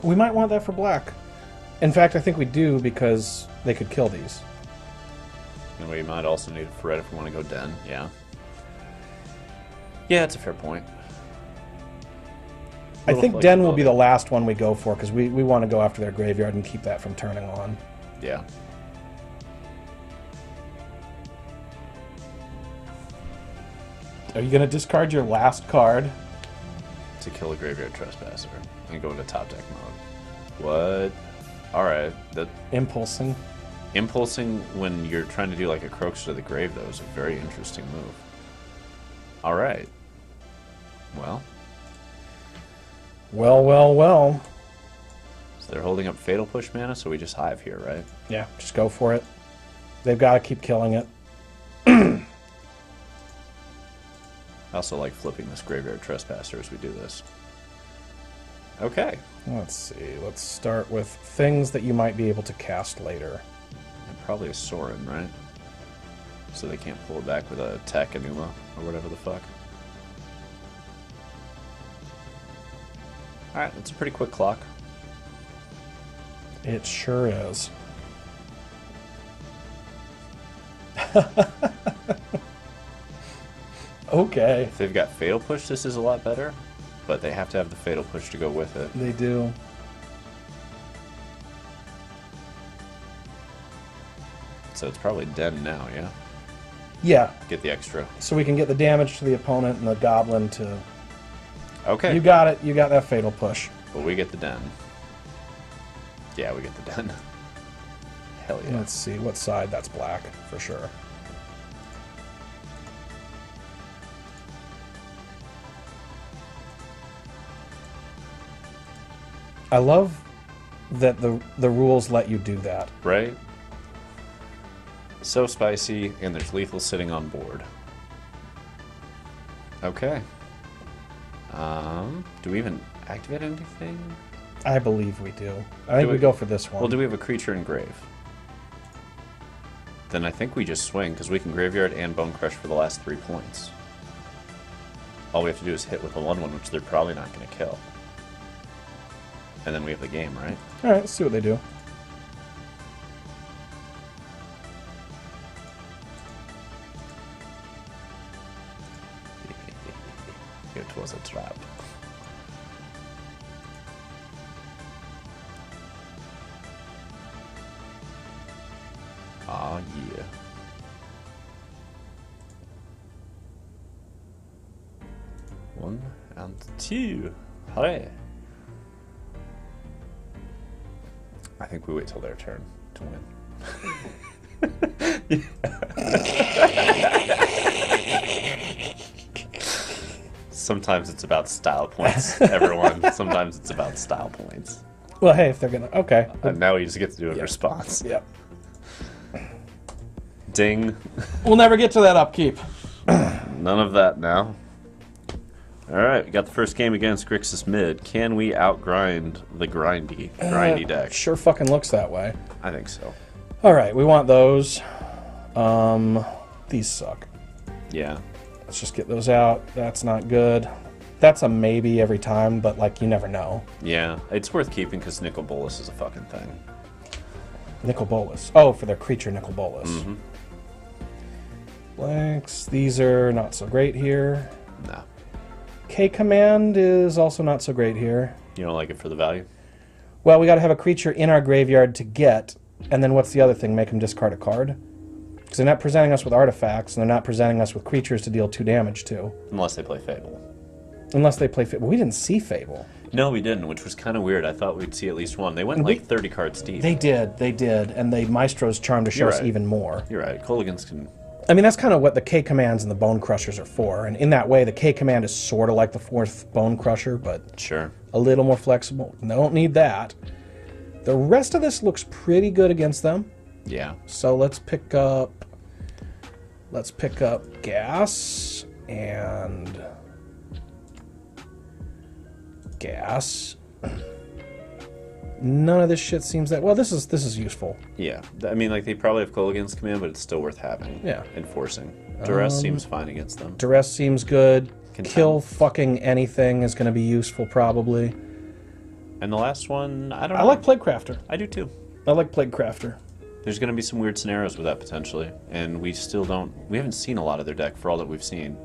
We might want that for black. In fact, I think we do, because they could kill these. And we might also need a Ferret if we want to go Den, yeah. Yeah, it's a fair point. I think Den will be the last one we go for, because we want to go after their graveyard and keep that from turning on. Yeah. Are you going to discard your last card? To kill a Graveyard Trespasser and go into top deck mode. What? Alright. That Impulsing. Impulsing when you're trying to do like a Croaks to the Grave, though, is a very interesting move. Alright. Well. Well. So they're holding up Fatal Push mana, so we just hive here, right? Yeah, just go for it. They've got to keep killing it. I also like flipping this Graveyard Trespasser as we do this. Okay. Let's see. Let's start with things that you might be able to cast later. And probably a Sorin, right? So they can't pull it back with a Tech Enuma or whatever the fuck. Alright, that's a pretty quick clock. It sure is. Okay. If they've got Fatal Push, this is a lot better. But they have to have the Fatal Push to go with it. They do. So it's probably Den now, yeah? Yeah. Get the extra. So we can get the damage to the opponent and the goblin to... Okay. You got it. You got that Fatal Push. But we get the Den. Yeah, we get the Den. Hell yeah. Let's see. What side? That's black, for sure. I love that the rules let you do that. Right? So spicy, and there's lethal sitting on board. Okay. Do we even activate anything? I believe we do. I think we go for this one. Well, do we have a creature in grave? Then I think we just swing, because we can Graveyard and Bone Crush for the last 3 points. All we have to do is hit with a 1/1, which they're probably not going to kill. And then we have the game, right? Alright, let's see what they do. It was a trap. Ah, yeah. One and two. Hooray! I think we wait till their turn to win. Sometimes it's about style points, everyone. Sometimes it's about style points. Well, hey, if they're gonna... Okay. And now we just get to do a response. Yep. Ding. We'll never get to that upkeep. None of that now. Alright, we got the first game against Grixis mid. Can we outgrind the grindy deck? Sure fucking looks that way. I think so. Alright, we want those. These suck. Yeah. Let's just get those out. That's not good. That's a maybe every time, but, like, you never know. Yeah, it's worth keeping because Nicol Bolas is a fucking thing. Nicol Bolas. Oh, for their creature Nicol Bolas. Mm-hmm. Blanks. These are not so great here. No. K command is also not so great here. You don't like it for the value? Well, we got to have a creature in our graveyard to get, and then what's the other thing? Make them discard a card? Because they're not presenting us with artifacts, and they're not presenting us with creatures to deal 2 damage to. Unless they play Fable. Unless they play Fable. We didn't see Fable. No, we didn't, which was kind of weird. I thought we'd see at least one. They went like 30 cards deep. They did, and the Maestro's Charm to show us even more. You're right. Colligans can... I mean, that's kind of what the K commands and the Bone Crushers are for, and in that way, the K command is sort of like the 4th Bone Crusher, but sure, a little more flexible. Don't need that. The rest of this looks pretty good against them. Yeah. So let's pick up gas and gas. None of this shit seems that well. This is useful. Yeah, I mean, like they probably have Colligan's command, but it's still worth having. Yeah, enforcing duress seems fine against them. Duress seems good. Contempt. Kill fucking anything is going to be useful probably. And the last one, I don't know. I like Plague Crafter. I do too. I like Plague Crafter. There's going to be some weird scenarios with that potentially, and we haven't seen a lot of their deck for all that we've seen.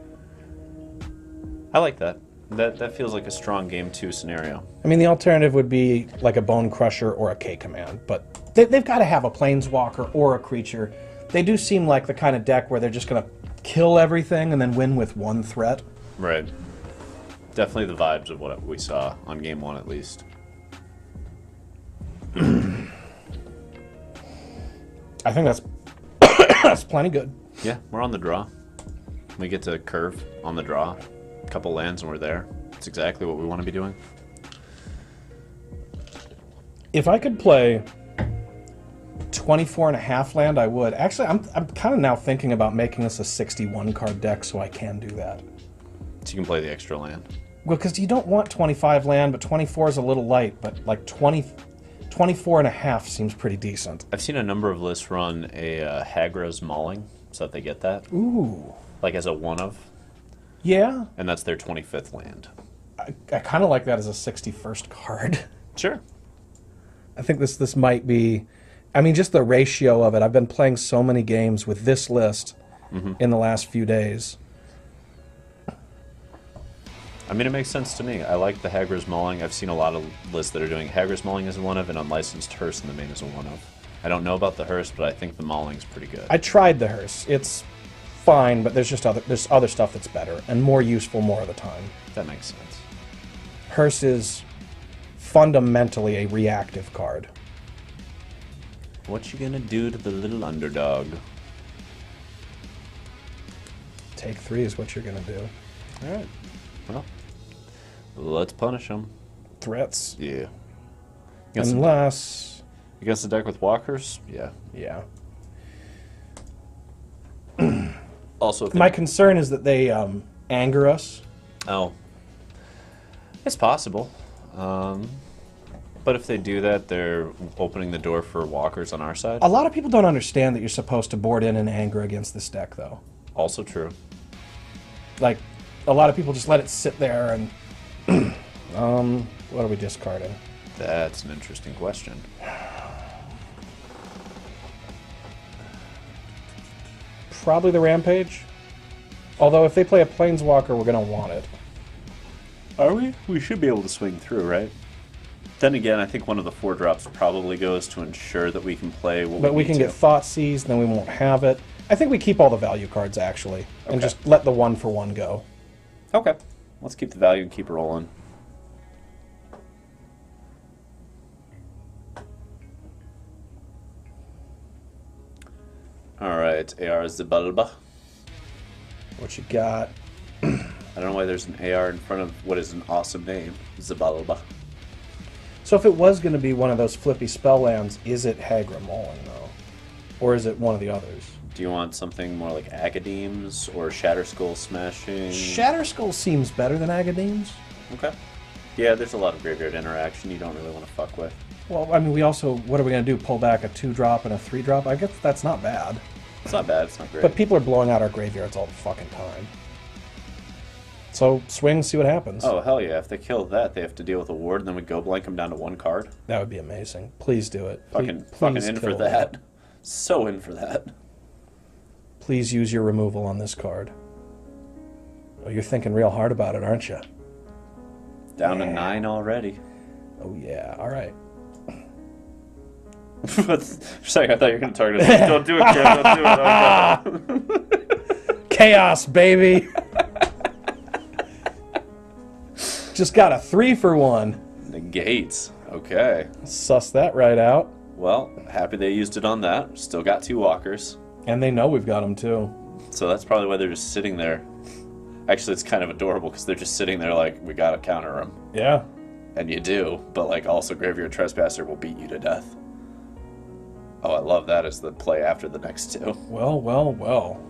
I like that. That feels like a strong game 2 scenario. I mean, the alternative would be like a Bone Crusher or a K command, but they've got to have a Planeswalker or a creature. They do seem like the kind of deck where they're just going to kill everything and then win with 1 threat. Right. Definitely the vibes of what we saw on game 1 at least. I think that's that's plenty good. Yeah, we're on the draw. We get to curve on the draw. A couple lands and we're there. It's exactly what we want to be doing. If I could play 24.5 land, I would. Actually, I'm kind of now thinking about making this a 61 card deck so I can do that. So you can play the extra land. Well, because you don't want 25 land, but 24 is a little light, but like 24.5 seems pretty decent. I've seen a number of lists run a Hagra's Mauling so that they get that. Ooh. Like as a one of. Yeah. And that's their 25th land. I kind of like that as a 61st card. Sure. I think this might be... I mean, just the ratio of it. I've been playing so many games with this list in the last few days. I mean, it makes sense to me. I like the Hagra's Mauling. I've seen a lot of lists that are doing Hagra's Mauling as a one of and Unlicensed Hearse in the main as a one of. I don't know about the Hearse, but I think the Mauling's pretty good. I tried the Hearse. It's fine, but there's other stuff that's better and more useful more of the time. That makes sense. Hearse is fundamentally a reactive card. What you gonna do to the little underdog? Take 3 is what you're gonna do. All right. Well, let's punish them. Threats. Yeah. Unless... Against the deck with walkers? Yeah. Yeah. Also, my concern is that they anger us. Oh. It's possible. But if they do that, they're opening the door for walkers on our side. A lot of people don't understand that you're supposed to board in and anger against this deck, though. Also true. Like, a lot of people just let it sit there and... what are we discarding? That's an interesting question. Probably the Rampage. Although if they play a Planeswalker, we're going to want it. Are we? We should be able to swing through, right? Then again, I think one of the 4-drops probably goes to ensure that we can play what But we can get Thoughtseize, then we won't have it. I think we keep all the value cards, actually, and just let the 1-for-1 go. Okay. Let's keep the value and keep rolling. Alright, AR Zabalba. What you got? I don't know why there's an AR in front of what is an awesome name. Zabalba. So if it was going to be one of those flippy spell lands, is it Hagra Mauling, though? Or is it one of the others? Do you want something more like Agadeems or Shatterskull Smashing? Shatterskull seems better than Agadeems. Okay. Yeah, there's a lot of graveyard interaction you don't really want to fuck with. Well, I mean, we also... What are we going to do? Pull back a 2-drop and a 3-drop? I guess that's not bad. It's not bad. It's not great. But people are blowing out our graveyards all the fucking time. So swing, see what happens. Oh, hell yeah. If they kill that, they have to deal with a ward, and then we go blank them down to 1 card. That would be amazing. Please do it. Fucking in for kill that. So in for that. Please use your removal on this card. Oh, you're thinking real hard about it, aren't you? Down to 9 already. Oh, yeah. All right. For a second, I thought you were going to target us. Don't do it, kid. Don't do it. Oh, Chaos, baby! Just got a 3-for-1. Negates. Okay. Suss that right out. Well, happy they used it on that. Still got 2 walkers. And they know we've got them, too. So that's probably why they're just sitting there. Actually, it's kind of adorable because they're just sitting there like, we gotta counter them. Yeah. And you do, but like also Graveyard Trespasser will beat you to death. Oh, I love that as the play after the next 2. Well, well, well.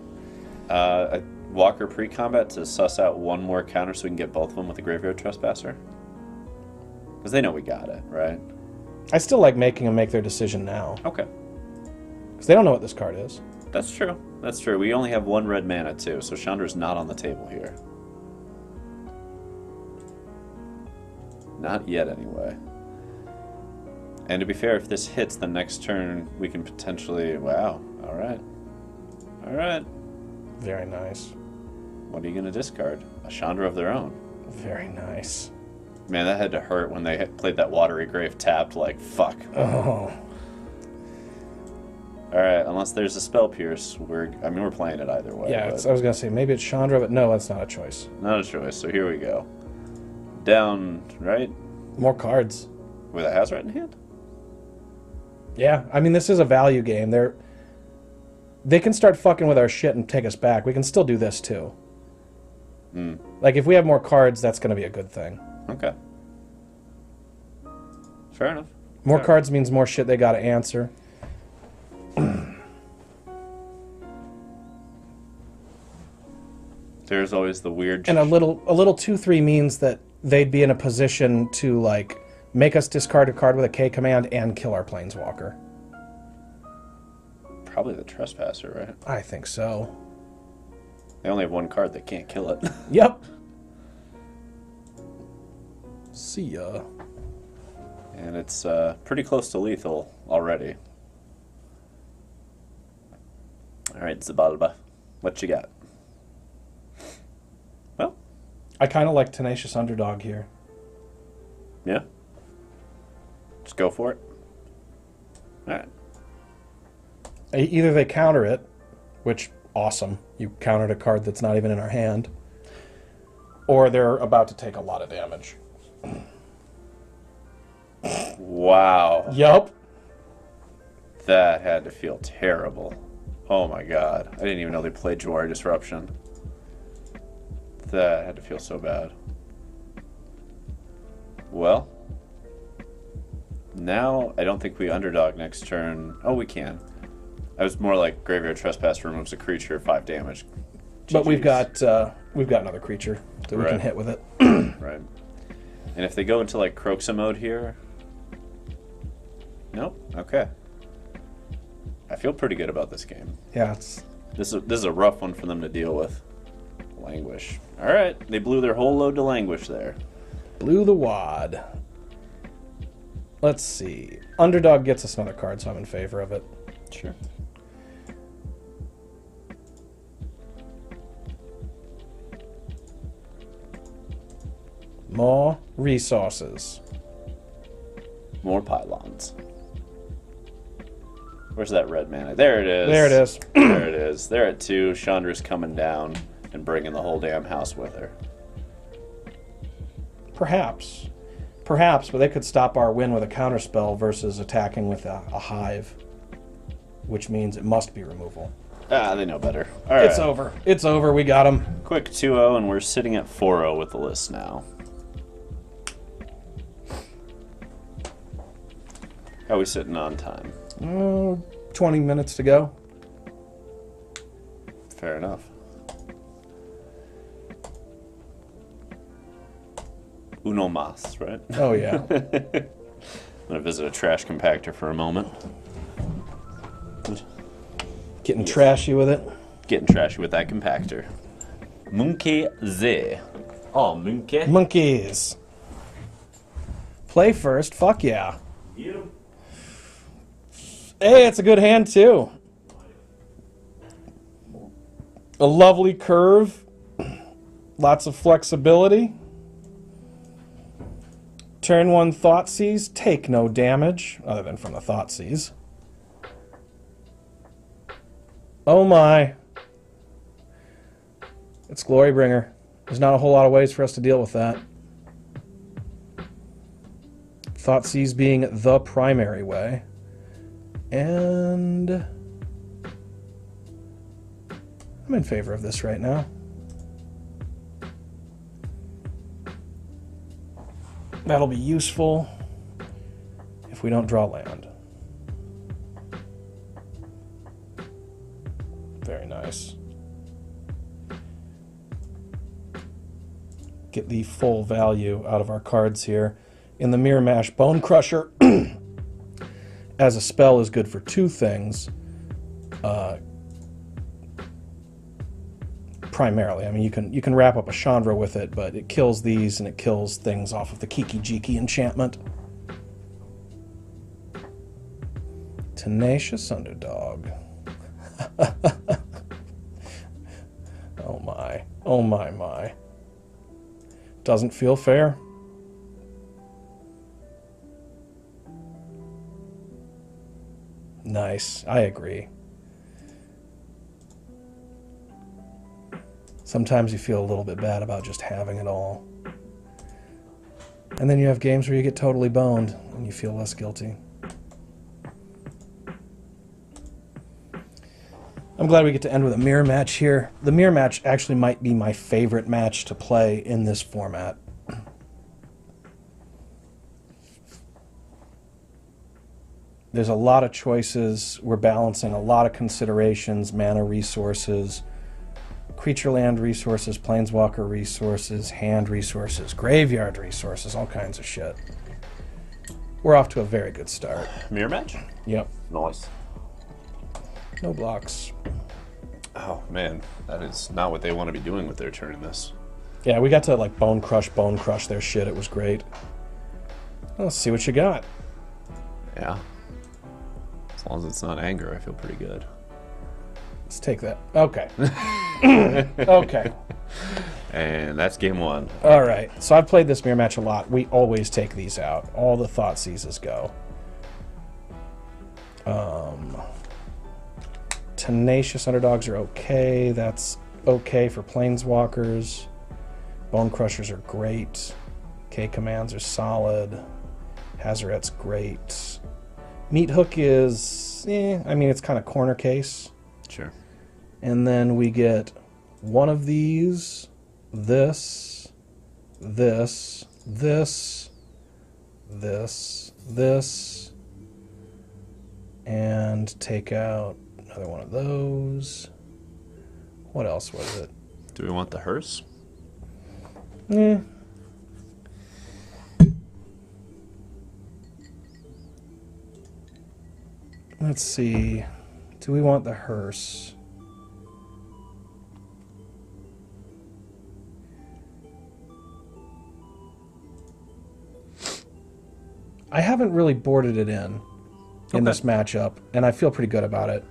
A Walker pre-combat to suss out 1 more counter so we can get both of them with the Graveyard Trespasser. Because they know we got it, right? I still like making them make their decision now. Okay. Because they don't know what this card is. That's true. That's true. We only have 1 red mana too, so Chandra's not on the table here. Not yet, anyway. And to be fair, if this hits the next turn, we can potentially... Wow. All right. All right. Very nice. What are you going to discard? A Chandra of their own. Very nice. Man, that had to hurt when they played that Watery Grave tapped, like, fuck. Oh. Alright, unless there's a Spell Pierce, we're playing it either way. Yeah, I was going to say, maybe it's Chandra, but no, that's not a choice. Not a choice, so here we go. Down, right? More cards. With a Hazrat in hand? Yeah, I mean, this is a value game. They can start fucking with our shit and take us back. We can still do this, too. Mm. Like, if we have more cards, that's going to be a good thing. Okay. Fair enough. More cards means more shit they got to answer. There's always the weird... And a little 2/3 means that they'd be in a position to, like, make us discard a card with a K command and kill our Planeswalker. Probably the Trespasser, right? I think so. They only have 1 card, they can't kill it. Yep. See ya. And it's pretty close to lethal already. Alright, Zabalba. What you got? Well, I kind of like Tenacious Underdog here. yeah. Just go for it. Alright. Either they counter it, which, awesome. You countered a card that's not even in our hand. Or they're about to take a lot of damage. Wow. Yup. That had to feel terrible. Oh my god. I didn't even know they played Jawari Disruption. That had to feel so bad. Well, now I don't think we underdog next turn. Oh, we can. I was more like Graveyard Trespass removes a creature, 5 damage. But GG's. we've got another creature that we Right. can hit with it. Right. And if they go into like Croxa mode here... Nope. Okay. I feel pretty good about this game. Yeah, This is a rough one for them to deal with. Languish. Alright, they blew their whole load to Languish there. blew the wad. Let's see. Underdog gets us another card, so I'm in favor of it. Sure. More resources. More pylons. Where's that red mana? There it is. There it is. There it is. They're at 2. Chandra's coming down and bringing the whole damn house with her. Perhaps. Perhaps, but they could stop our win with a counterspell versus attacking with a hive. Which means it must be removal. Ah, they know better. All right. It's over. It's over. We got him. Quick 2-0, and we're sitting at 4-0 with the list now. How are we sitting on time? 20 minutes to go. Fair enough. Uno mas, right? Oh, yeah. I'm going to visit a trash compactor for a moment. Getting trashy with it. Getting trashy with that compactor. Moonky.z. Oh, Moonky. Monkeys. Play first. Fuck yeah. You. Hey, it's a good hand too. A lovely curve. Lots of flexibility. Turn 1 Thoughtseize. Take no damage, other than from the Thoughtseize. Oh my. It's Glorybringer. There's not a whole lot of ways for us to deal with that. Thoughtseize being the primary way. And I'm in favor of this right now. That'll be useful if we don't draw land. Very nice. Get the full value out of our cards here. In the Mirror Mash, Bone Crusher as a spell is good for 2 things. Primarily, I mean, you can wrap up a Chandra with it, but it kills these and it kills things off of the Kiki Jiki enchantment. Tenacious Underdog. Oh my. Oh my my. Doesn't feel fair. Nice. I agree. Sometimes you feel a little bit bad about just having it all. And then you have games where you get totally boned and you feel less guilty. I'm glad we get to end with a mirror match here. The mirror match actually might be my favorite match to play in this format. There's a lot of choices. We're balancing a lot of considerations, mana resources, creature land resources, planeswalker resources, hand resources, graveyard resources, all kinds of shit. We're off to a very good start. Mirror match? Yep. Nice. No blocks. Oh, man. That is not what they want to be doing with their turn in this. Yeah, we got to like bone crush their shit. It was great. Well, let's see what you got. Yeah. As long as it's not anger, I feel pretty good. Let's take that. Okay. Okay. And that's game 1. All right. So I've played this mirror match a lot. We always take these out. All the Thoughtseizes go. Tenacious Underdogs are okay. That's okay for Planeswalkers. Bone Crushers are great. K-Commands are solid. Hazoret's great. Meat Hook is, I mean, it's kind of corner case. Sure. And then we get one of these, this, and take out another one of those. What else was it? Do we want the hearse? Yeah. Let's see. Do we want the hearse? I haven't really boarded it in this matchup, and I feel pretty good about it.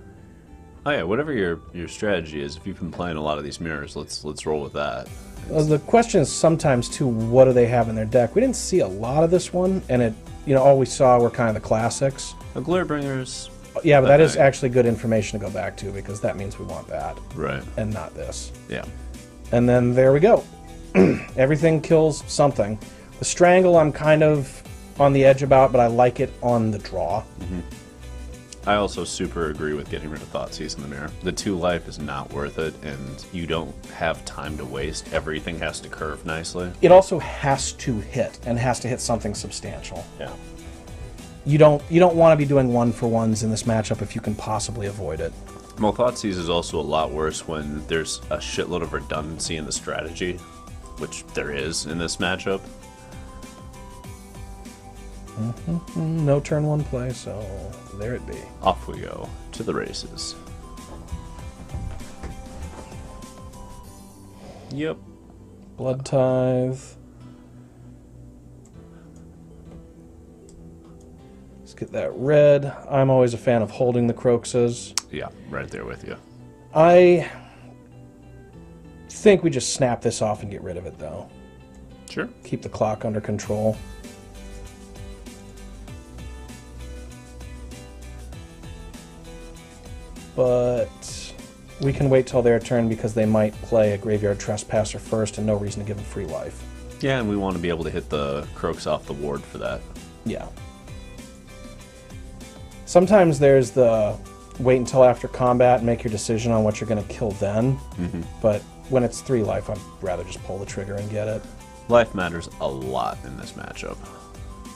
Oh yeah, whatever your strategy is, if you've been playing a lot of these mirrors, let's roll with that. The question is sometimes too, what do they have in their deck? We didn't see a lot of this one, and it, all we saw were kind of the classics. The Glorybringers. Yeah, but that is actually good information to go back to, because that means we want that. Right. And not this. Yeah. And then there we go. Everything kills something. The Strangle I'm kind of on the edge about, but I like it on the draw. Mm-hmm. I also super agree with getting rid of Thoughtseize in the mirror. The 2 life is not worth it, and you don't have time to waste. Everything has to curve nicely. It also has to hit, and has to hit something substantial. Yeah. You don't want to be doing 1-for-1s in this matchup if you can possibly avoid it. Well, Thoughtseize is also a lot worse when there's a shitload of redundancy in the strategy, which there is in this matchup. No turn 1 play, so there it be. Off we go to the races. Yep. Blood Tithe. Let's get that red. I'm always a fan of holding the Croxes. Yeah, right there with you. I think we just snap this off and get rid of it, though. Sure. Keep the clock under control. But we can wait till their turn because they might play a Graveyard Trespasser first and no reason to give them free life. Yeah, and we want to be able to hit the Croaks off the ward for that. Yeah. Sometimes there's the wait until after combat and make your decision on what you're going to kill then. But when it's 3 life, I'd rather just pull the trigger and get it. Life matters a lot in this matchup.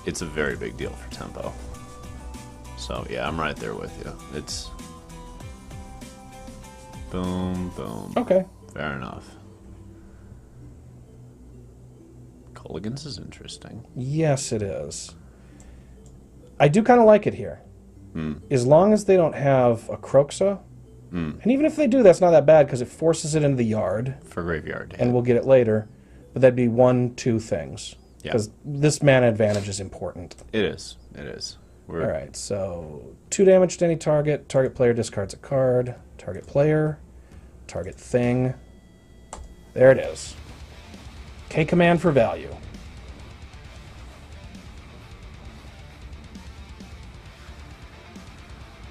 It's a very big deal for tempo. So yeah, I'm right there with you. It's boom, boom. Okay. Fair enough. Colligans is interesting. Yes, it is. I do kind of like it here. As long as they don't have a Croxa, and even if they do, that's not that bad because it forces it into the yard. For graveyard. And we'll get it later. But that'd be 1-2 things. Because this mana advantage is important. It is. It is. All right, so 2 damage to any target. Target player discards a card. Target player. Target thing. There it is. K-command for value.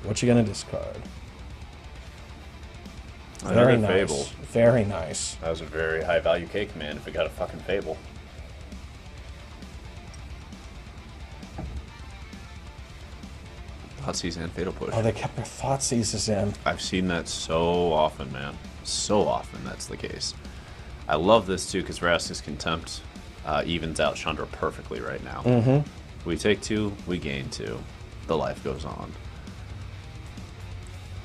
What you gonna discard? Very nice. Fable. Very nice. That was a very high value K command if it got a fucking Fable. Thoughtseize and Fatal Push. Oh, they kept their Thoughtseizes in. I've seen that so often, man. So often that's the case. I love this too because Vraska's Contempt evens out Chandra perfectly right now. We take 2, we gain 2. The life goes on.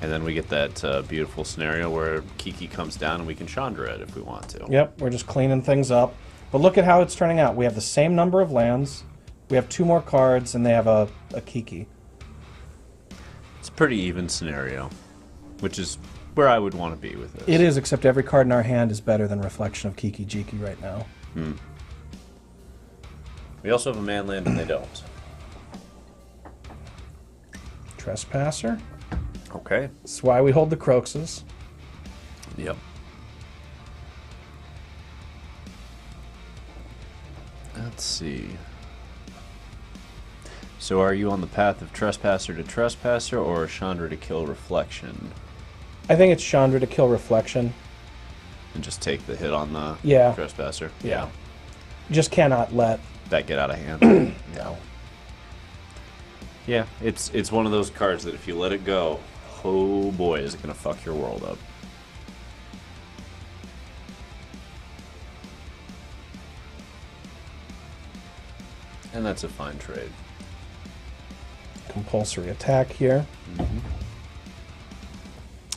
And then we get that beautiful scenario where Kiki comes down and we can Chandra it if we want to. Yep, we're just cleaning things up. But look at how it's turning out. We have the same number of lands. We have 2 more cards, and they have a Kiki. It's a pretty even scenario, which is where I would want to be with this. It is, except every card in our hand is better than Reflection of Kiki Jiki right now. We also have a man land and they don't. Trespasser. Okay. That's why we hold the Croxes. Yep. Let's see. So are you on the path of Trespasser to Trespasser or Chandra to kill Reflection? I think it's Chandra to kill Reflection. And just take the hit on the Trespasser? Yeah. Just cannot let that get out of hand. No. Yeah, it's one of those cards that if you let it go, oh boy, is it going to fuck your world up. And that's a fine trade. Compulsory attack here.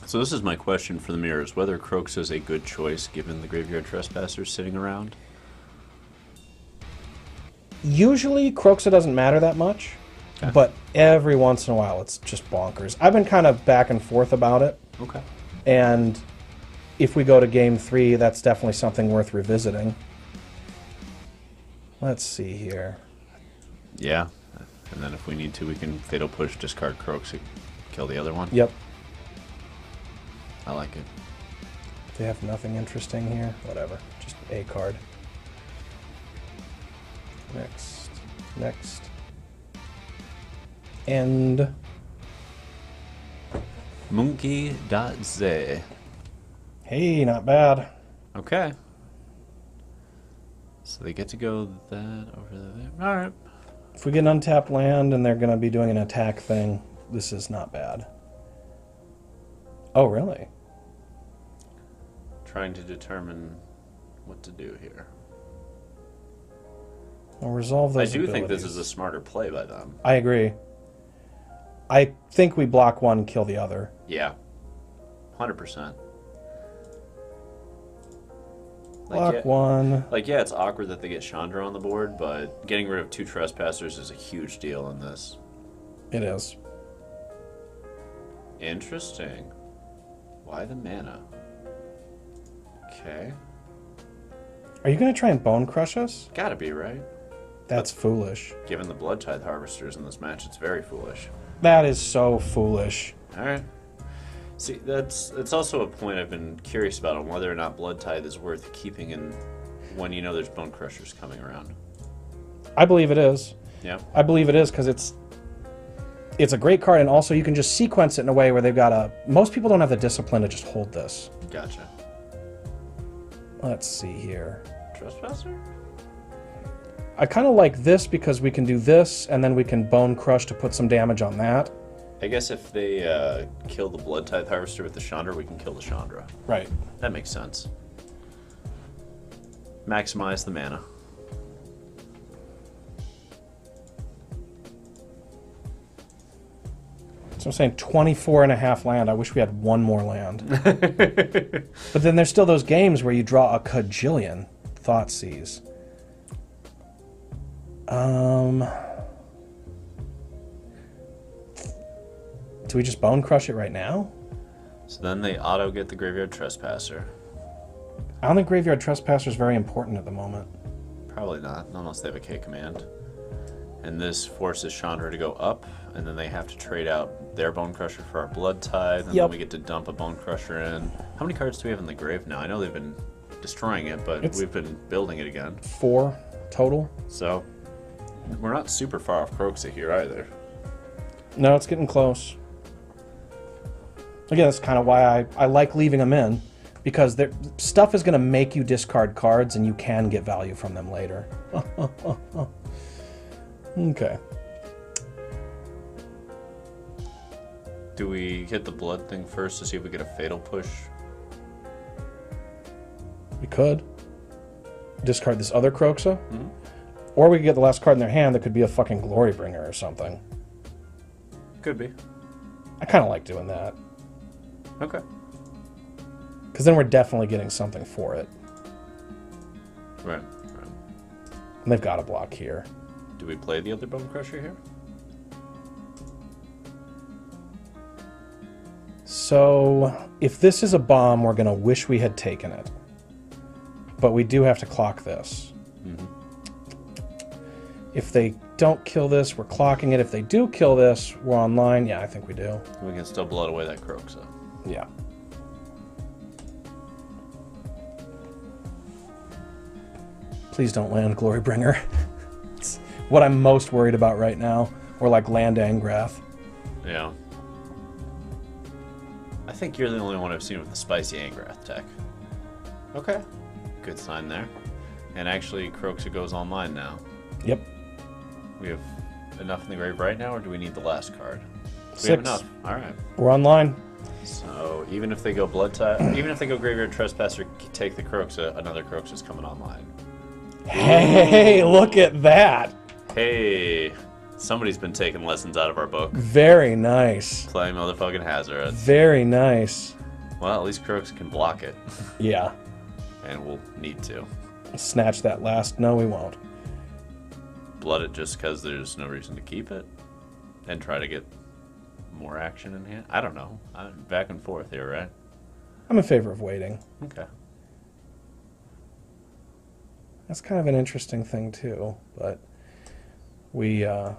So this is my question for the mirrors, whether Croaks is a good choice given the Graveyard Trespassers sitting around? Usually, Croxa doesn't matter that much, but every once in a while it's just bonkers. I've been kind of back and forth about it. Okay. And if we go to Game 3, that's definitely something worth revisiting. Let's see here. Yeah. And then if we need to, we can Fatal Push, discard Croaks, kill the other one. Yep. I like it. They have nothing interesting here. Whatever. Just a card. Next. Next. And Moonky.z. Hey, not bad. Okay. So they get to go that over there. All right. If we get an untapped land and they're going to be doing an attack thing, this is not bad. Oh, really? Trying to determine what to do here. I'll resolve those I do think this abilities. is a smarter play by them. I agree. I think we block one and kill the other. Yeah. 100%. Block one. Like, yeah, it's awkward that they get Chandra on the board, but getting rid of 2 Trespassers is a huge deal in this. It is. Are you going to try and Bone Crush us? Gotta be, right? That's foolish. Given the Blood Tithe Harvesters in this match, it's very foolish. That is so foolish. Alright. See, it's also a point I've been curious about on whether or not Blood Tithe is worth keeping in when you know there's Bone Crushers coming around. I believe it is. Yeah. I believe it is because it's a great card, and also you can just sequence it in a way where they've got a... Most people don't have the discipline to just hold this. Gotcha. Let's see here. Trespasser? I kind of like this because we can do this, and then we can Bone Crush to put some damage on that. I guess if they kill the Blood Tithe Harvester with the Chandra, we can kill the Chandra. Right. That makes sense. Maximize the mana. So I'm saying 24.5 land. I wish we had one more land. But then there's still those games where you draw a cajillion Thoughtseize. Do we just Bone Crush it right now? So then they auto get the Graveyard Trespasser. I don't think Graveyard Trespasser is very important at the moment. Probably not, unless they have a K command. And this forces Chandra to go up, and then they have to trade out their Bone Crusher for our Blood Tithe, and then we get to dump a Bone Crusher in. How many cards do we have in the grave now? I know they've been destroying it, but we've been building it again. 4 total. So, we're not super far off Kroxa here either. No, it's getting close. Again, that's kind of why I like leaving them in, because stuff is going to make you discard cards, and you can get value from them later. Okay. Do we hit the blood thing first to see if we get a fatal push? We could. Discard this other Kroxa. Mm-hmm. Or we could get the last card in their hand that could be a fucking Glorybringer or something. Could be. I kind of like doing that. Okay. Because then we're definitely getting something for it. Right. And they've got a block here. Do we play the other Bone Crusher here? So, if this is a bomb, we're going to wish we had taken it. But we do have to clock this. Mm-hmm. If they don't kill this, we're clocking it. If they do kill this, we're online. Yeah, I think we do. We can still blood away that Kroxa. Yeah. Please don't land Glorybringer. It's what I'm most worried about right now. Or like land Angrath. Yeah. I think you're the only one I've seen with the spicy Angrath tech. Okay. Good sign there. And actually, Kroxa goes online now. Yep. We have enough in the grave right now, or do we need the last card? We 6. have enough. All right. We're online. So even if they go Blood Tithe, even if they go Graveyard Trespasser, take the Kroxa, another Kroxa's coming online. Hey, look at that. Hey, somebody's been taking lessons out of our book. Very nice. Playing motherfucking Hazards. Very nice. Well, at least Kroxa can block it. Yeah. And we'll need to. Snatch that last. No, we won't. Blood it just because there's no reason to keep it. And try to get more action in hand. I don't know. I'm back and forth here, right? I'm in favor of waiting. Okay. That's kind of an interesting thing too, but we yeah,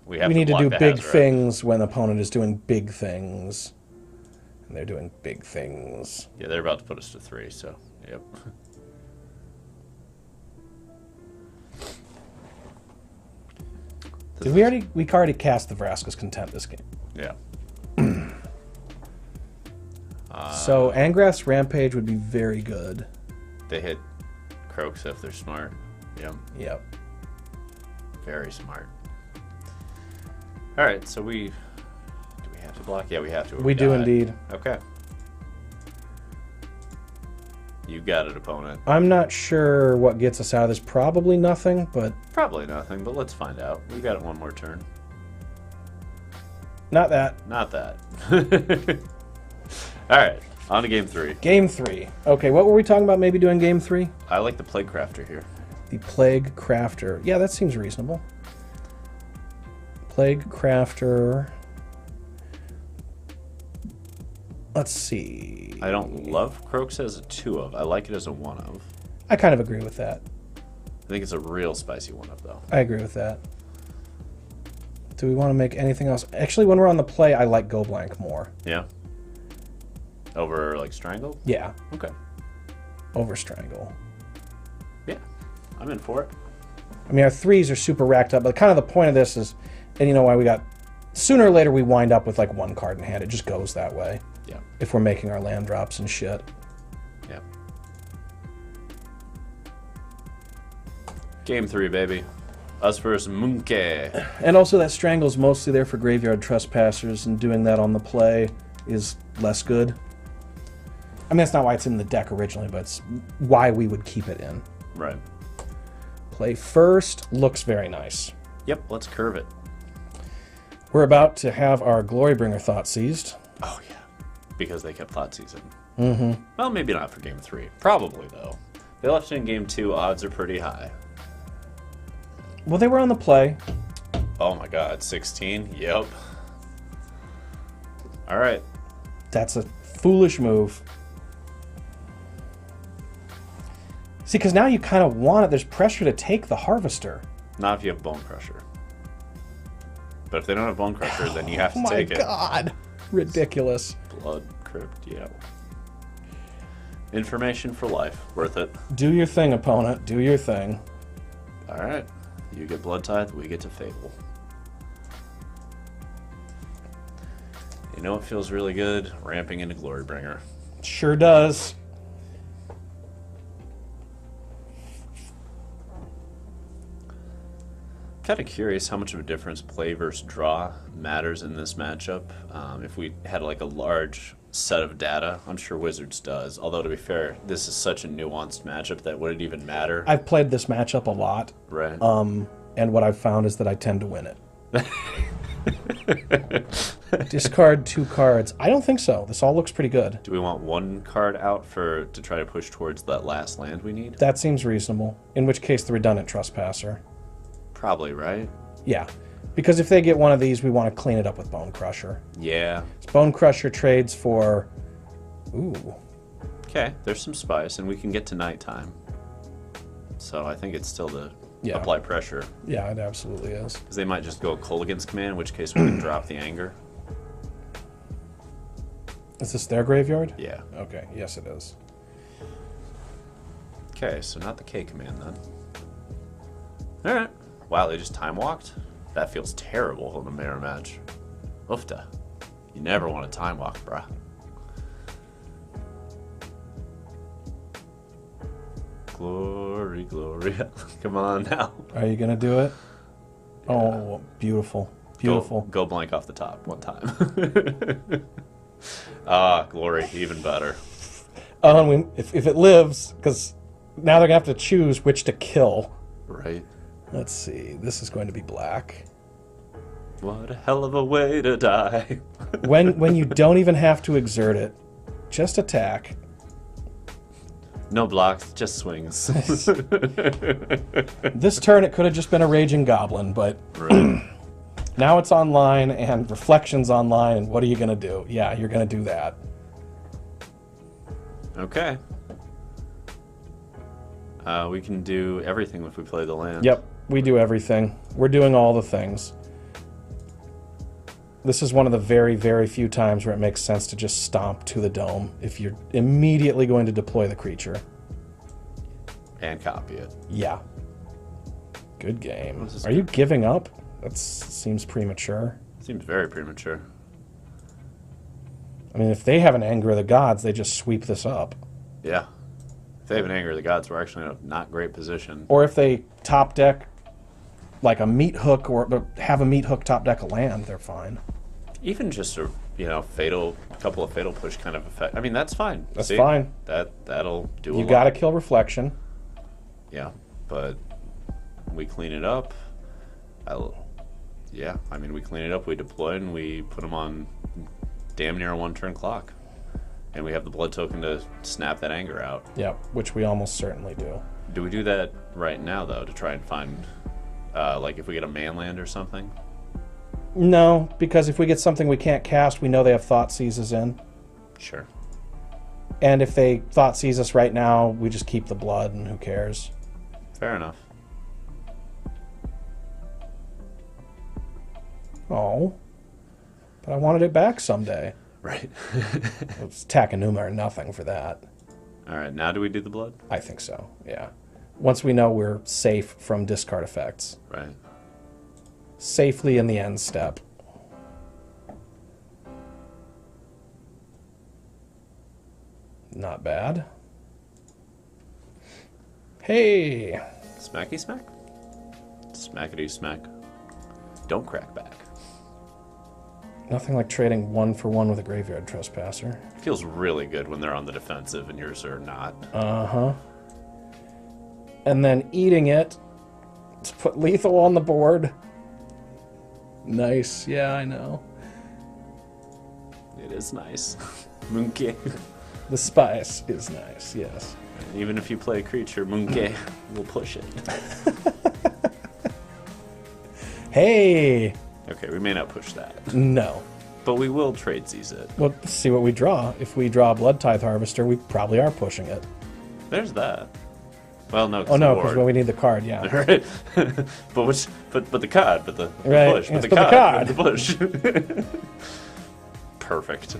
we need to do big things when the opponent is doing big things, and they're doing big things. Yeah, they're about to put us to 3, so yep. Did we already cast the Vraska's Contempt this game? Yeah. So Angrath's Rampage would be very good. They hit Kroxa if they're smart. Yep. Yep. Very smart. All right, so do we have to block? Yeah, we have to. We do indeed. Okay. You got it, opponent. I'm not sure what gets us out of this. Probably nothing, but... Probably nothing, but let's find out. We got it one more turn. Not that. Not that. All right, on to game 3. Game 3. Okay, what were we talking about maybe doing game 3? I like the Plague Crafter here. The Plague Crafter. Yeah, that seems reasonable. Plague Crafter... Let's see. I don't love Kroxa as a 2 of. I like it as a 1 of. I kind of agree with that. I think it's a real spicy one-up, though. I agree with that. Do we want to make anything else? Actually, when we're on the play, I like Go Blank more. Yeah. Over, like, Strangle? Yeah. Okay. Over Strangle. Yeah. I'm in for it. I mean, our 3s are super racked up, but kind of the point of this is, and you know why we got... Sooner or later, we wind up with, like, 1 card in hand. It just goes that way. Yeah. If we're making our land drops and shit. Yeah. Game 3, baby. Us versus Moonky. And also that Strangle's mostly there for Graveyard Trespassers, and doing that on the play is less good. I mean, that's not why it's in the deck originally, but it's why we would keep it in. Right. Play first looks very nice. Yep, let's curve it. We're about to have our Glorybringer Thoughtseized. Oh, yeah. Because they kept Thoughtseize in. Mm-hmm. Well, maybe not for Game 3. Probably, though. They left it in Game 2. Odds are pretty high. Well, they were on the play. Oh, my God. 16? Yep. All right. That's a foolish move. See, because now you kind of want it. There's pressure to take the Harvester. Not if you have Bone Crusher. But if they don't have Bone Crusher, then you have to take it. Oh, my God. Ridiculous. Blood Crypt, yeah. Information for life. Worth it. Do your thing, opponent. Do your thing. All right. You get Blood Tithe, we get to Fable. You know what feels really good? Ramping into Glorybringer. Sure does. Kind of curious how much of a difference play versus draw matters in this matchup. If we had like a large set of data, I'm sure Wizards does. Although to be fair, this is such a nuanced matchup that would it even matter? I've played this matchup a lot. Right. And what I've found is that I tend to win it. Discard 2 cards. I don't think so. This all looks pretty good. Do we want 1 card out to try to push towards that last land we need? That seems reasonable. In which case, the Redundant Trespasser. Probably, right? Yeah. Because if they get one of these, we want to clean it up with Bone Crusher. Yeah. Bone Crusher trades for... Ooh. Okay, there's some spice, and we can get to nighttime. So I think it's still to apply pressure. Yeah, it absolutely is. Because they might just go Kolaghan's Command, in which case we can drop the anger. Is this their graveyard? Yeah. Okay, yes it is. Okay, so not the K command then. Alright. Wow, they just time walked? That feels terrible in a mirror match. Oofta. You never want to time walk, bruh. Glory, glory. Come on now. Are you going to do it? Yeah. Oh, beautiful. Beautiful. Go blank off the top one time. Ah, glory, even better. Oh, and if it lives, because now they're going to have to choose which to kill. Right. Let's see. This is going to be black. What a hell of a way to die. when you don't even have to exert it, just attack. No blocks, just swings. This turn it could have just been a Raging Goblin, but Right. now it's online and Reflection's online, and what are you going to do? Yeah, you're going to do that. Okay. We can do everything if we play the land. Yep, we do everything. We're doing all the things. This is one of the very, very few times where it makes sense to just stomp to the dome if you're immediately going to deploy the creature. And copy it. Yeah. Good game. Are you giving up? That seems premature. Seems very premature. I mean, if they have an Anger of the Gods, they just sweep this up. Yeah. If they have an Anger of the Gods, we're actually in a not great position. Or if they top deck like a Meat Hook, or have a Meat Hook top deck a land, they're fine. Even just a couple of fatal push kind of effect. I mean, that's fine. That's fine. That'll do a lot. You got to kill Reflection. Yeah, but we clean it up. We clean it up. We deploy and we put them on damn near a 1-turn clock, and we have the blood token to snap that anger out. Yep, which we almost certainly do. Do we do that right now though to try and find, like if we get a manland or something? No, because if we get something we can't cast, we know they have Thoughtseizes in. Sure. And if they Thoughtseize us right now, we just keep the blood, and who cares? Fair enough. Oh. But I wanted it back someday. Right. It's Takenuma or nothing for that. All right, now do we do the blood? I think so, yeah. Once we know we're safe from discard effects. Right. Safely in the end step. Not bad. Hey! Smacky smack? Smackety smack. Don't crack back. Nothing like trading 1-for-1 with a graveyard trespasser. It feels really good when they're on the defensive and yours are not. Uh-huh. And then eating it to put lethal on the board. Nice. Yeah, I know. It is nice. Moonky. The spice is nice, yes. Even if you play a creature, Moonky will push it. Hey! Okay, we may not push that. No. But we will TradeSeize it. Well, see what we draw. If we draw a Blood Tithe Harvester, we probably are pushing it. There's that. Well, no. Oh no, because we need the card. Yeah. Right. but the card, but the right. push, Yes, but the card, but the push. Perfect.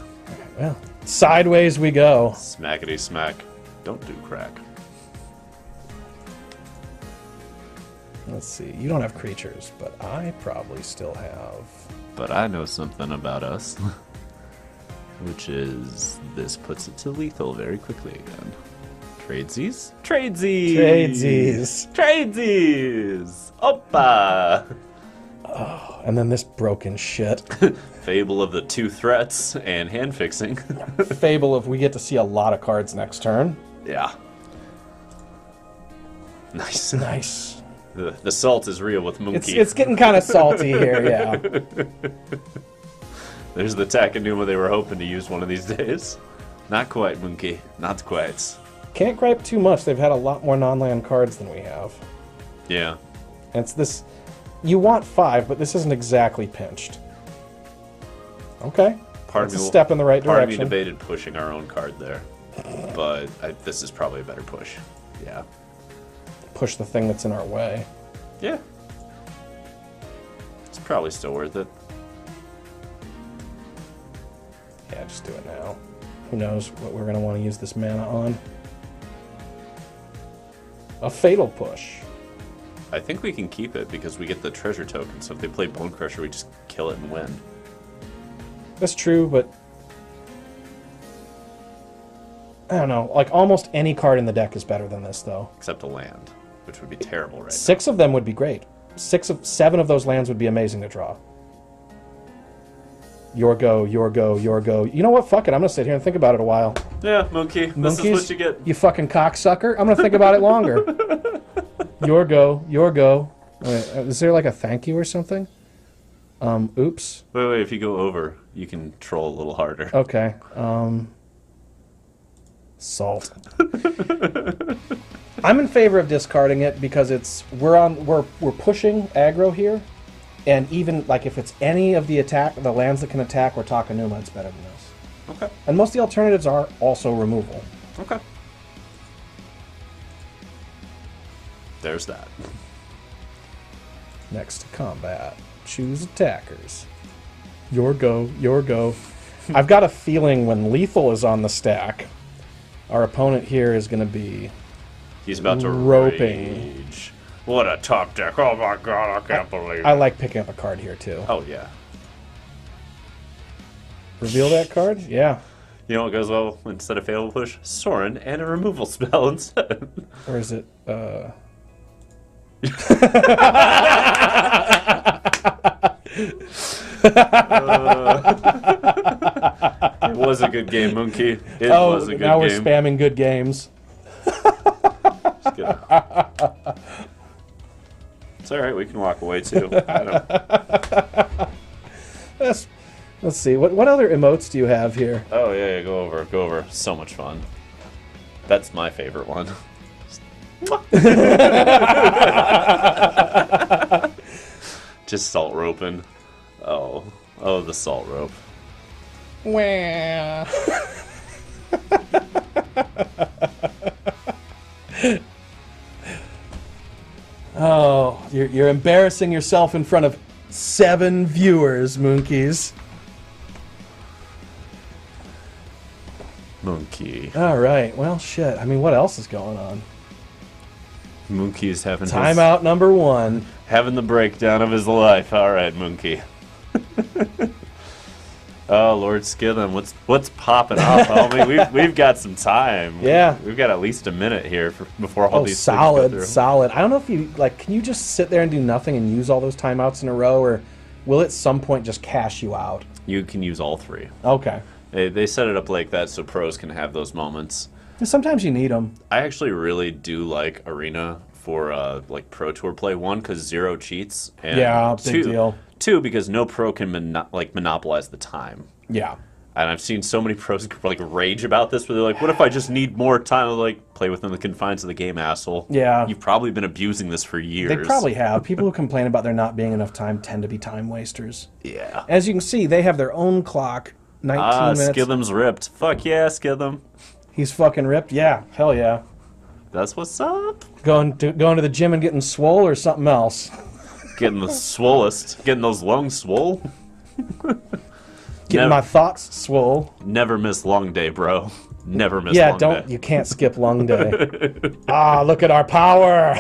Well, sideways we go. Smackety smack. Don't do crack. Let's see. You don't have creatures, but I probably still have. But I know something about us, which is this puts it to lethal very quickly again. TradeSeize? TradeSeize! TradeSeize! TradeSeize! Oppa! Oh, and then this broken shit. Fable of the 2 threats and hand fixing. Fable of we get to see a lot of cards next turn. Yeah. Nice. Nice. The salt is real with Moonky. It's getting kind of salty here, yeah. There's the Takenuma they were hoping to use one of these days. Not quite, Moonky. Not quite. Can't gripe too much. They've had a lot more non-land cards than we have. Yeah. And it's this... You want 5, but this isn't exactly pinched. Okay. That's a step in the right Part of direction. me debated pushing our own card there. But this is probably a better push. Yeah. Push the thing that's in our way. Yeah. It's probably still worth it. Yeah, just do it now. Who knows what we're going to want to use this mana on. A Fatal Push. I think we can keep it because we get the treasure token, so if they play Bone Crusher, we just kill it and win. That's true, but... I don't know. Like, almost any card in the deck is better than this, though. Except a land, which would be terrible right now. 6 of them would be great. 7 of those lands would be amazing to draw. Your go, your go, your go. You know what? Fuck it. I'm going to sit here and think about it a while. Yeah, Monkey. This is what you get. You fucking cocksucker. I'm going to think about it longer. Your go, your go. Wait, is there like a thank you or something? Oops. Wait, if you go over, you can troll a little harder. Okay. Salt. I'm in favor of discarding it because we're pushing aggro here, and even like if it's any of the lands that can attack or Takenuma, it's better than this. Okay. And most of the alternatives are also removal. Okay. There's that. Next to combat, choose attackers. Your go, your go. I've got a feeling when lethal is on the stack, our opponent here is going to be... He's about to roping. rage. What a top deck. Oh my god, I can't believe it. I like picking up a card here, too. Oh, yeah. Reveal that card? Yeah. You know what goes well instead of Fatal Push? Sorin and a removal spell instead. Or is it, It was a good game, Moonky. It was a good game. Now we're spamming good games. It's alright, we can walk away too. Let's see, what other emotes do you have here? Oh yeah, go over. So much fun. That's my favorite one. Just salt roping. Oh, the salt rope. Wah. Oh, you're embarrassing yourself in front of 7 viewers, Moonky.z. Moonky. All right. Well, shit. I mean, what else is going on? Moonky's having Timeout number 1. having the breakdown of his life. All right, Moonky. Oh, Lord Skithem, what's popping off, homie? We've got some time. Yeah. We've got at least a minute here before all these solid, things go through. solid. I don't know if you, like, can you just sit there and do nothing and use all those timeouts in a row, or will it at some point just cash you out? You can use all 3. Okay. They set it up like that so pros can have those moments. Sometimes you need them. I actually really do like Arena for like Pro Tour play. 1, because 0 cheats. And Yeah, big deal. 2, because no pro can monopolize the time. Yeah. And I've seen so many pros like rage about this, where they're like, "What if I just need more time?" I'm like, play within the confines of the game, asshole. Yeah. You've probably been abusing this for years. They probably have. People who complain about there not being enough time tend to be time wasters. Yeah. As you can see, they have their own clock. 19 minutes. Skithem's ripped. Fuck yeah, Skithem. He's fucking ripped. Yeah. Hell yeah. That's what's up. Going to the gym and getting swole or something else. Getting the swollest. Getting those lungs swole. Getting my thoughts swole. Never miss long day, bro. Never miss Yeah, long don't. day. You can't skip lung day. Look at our power.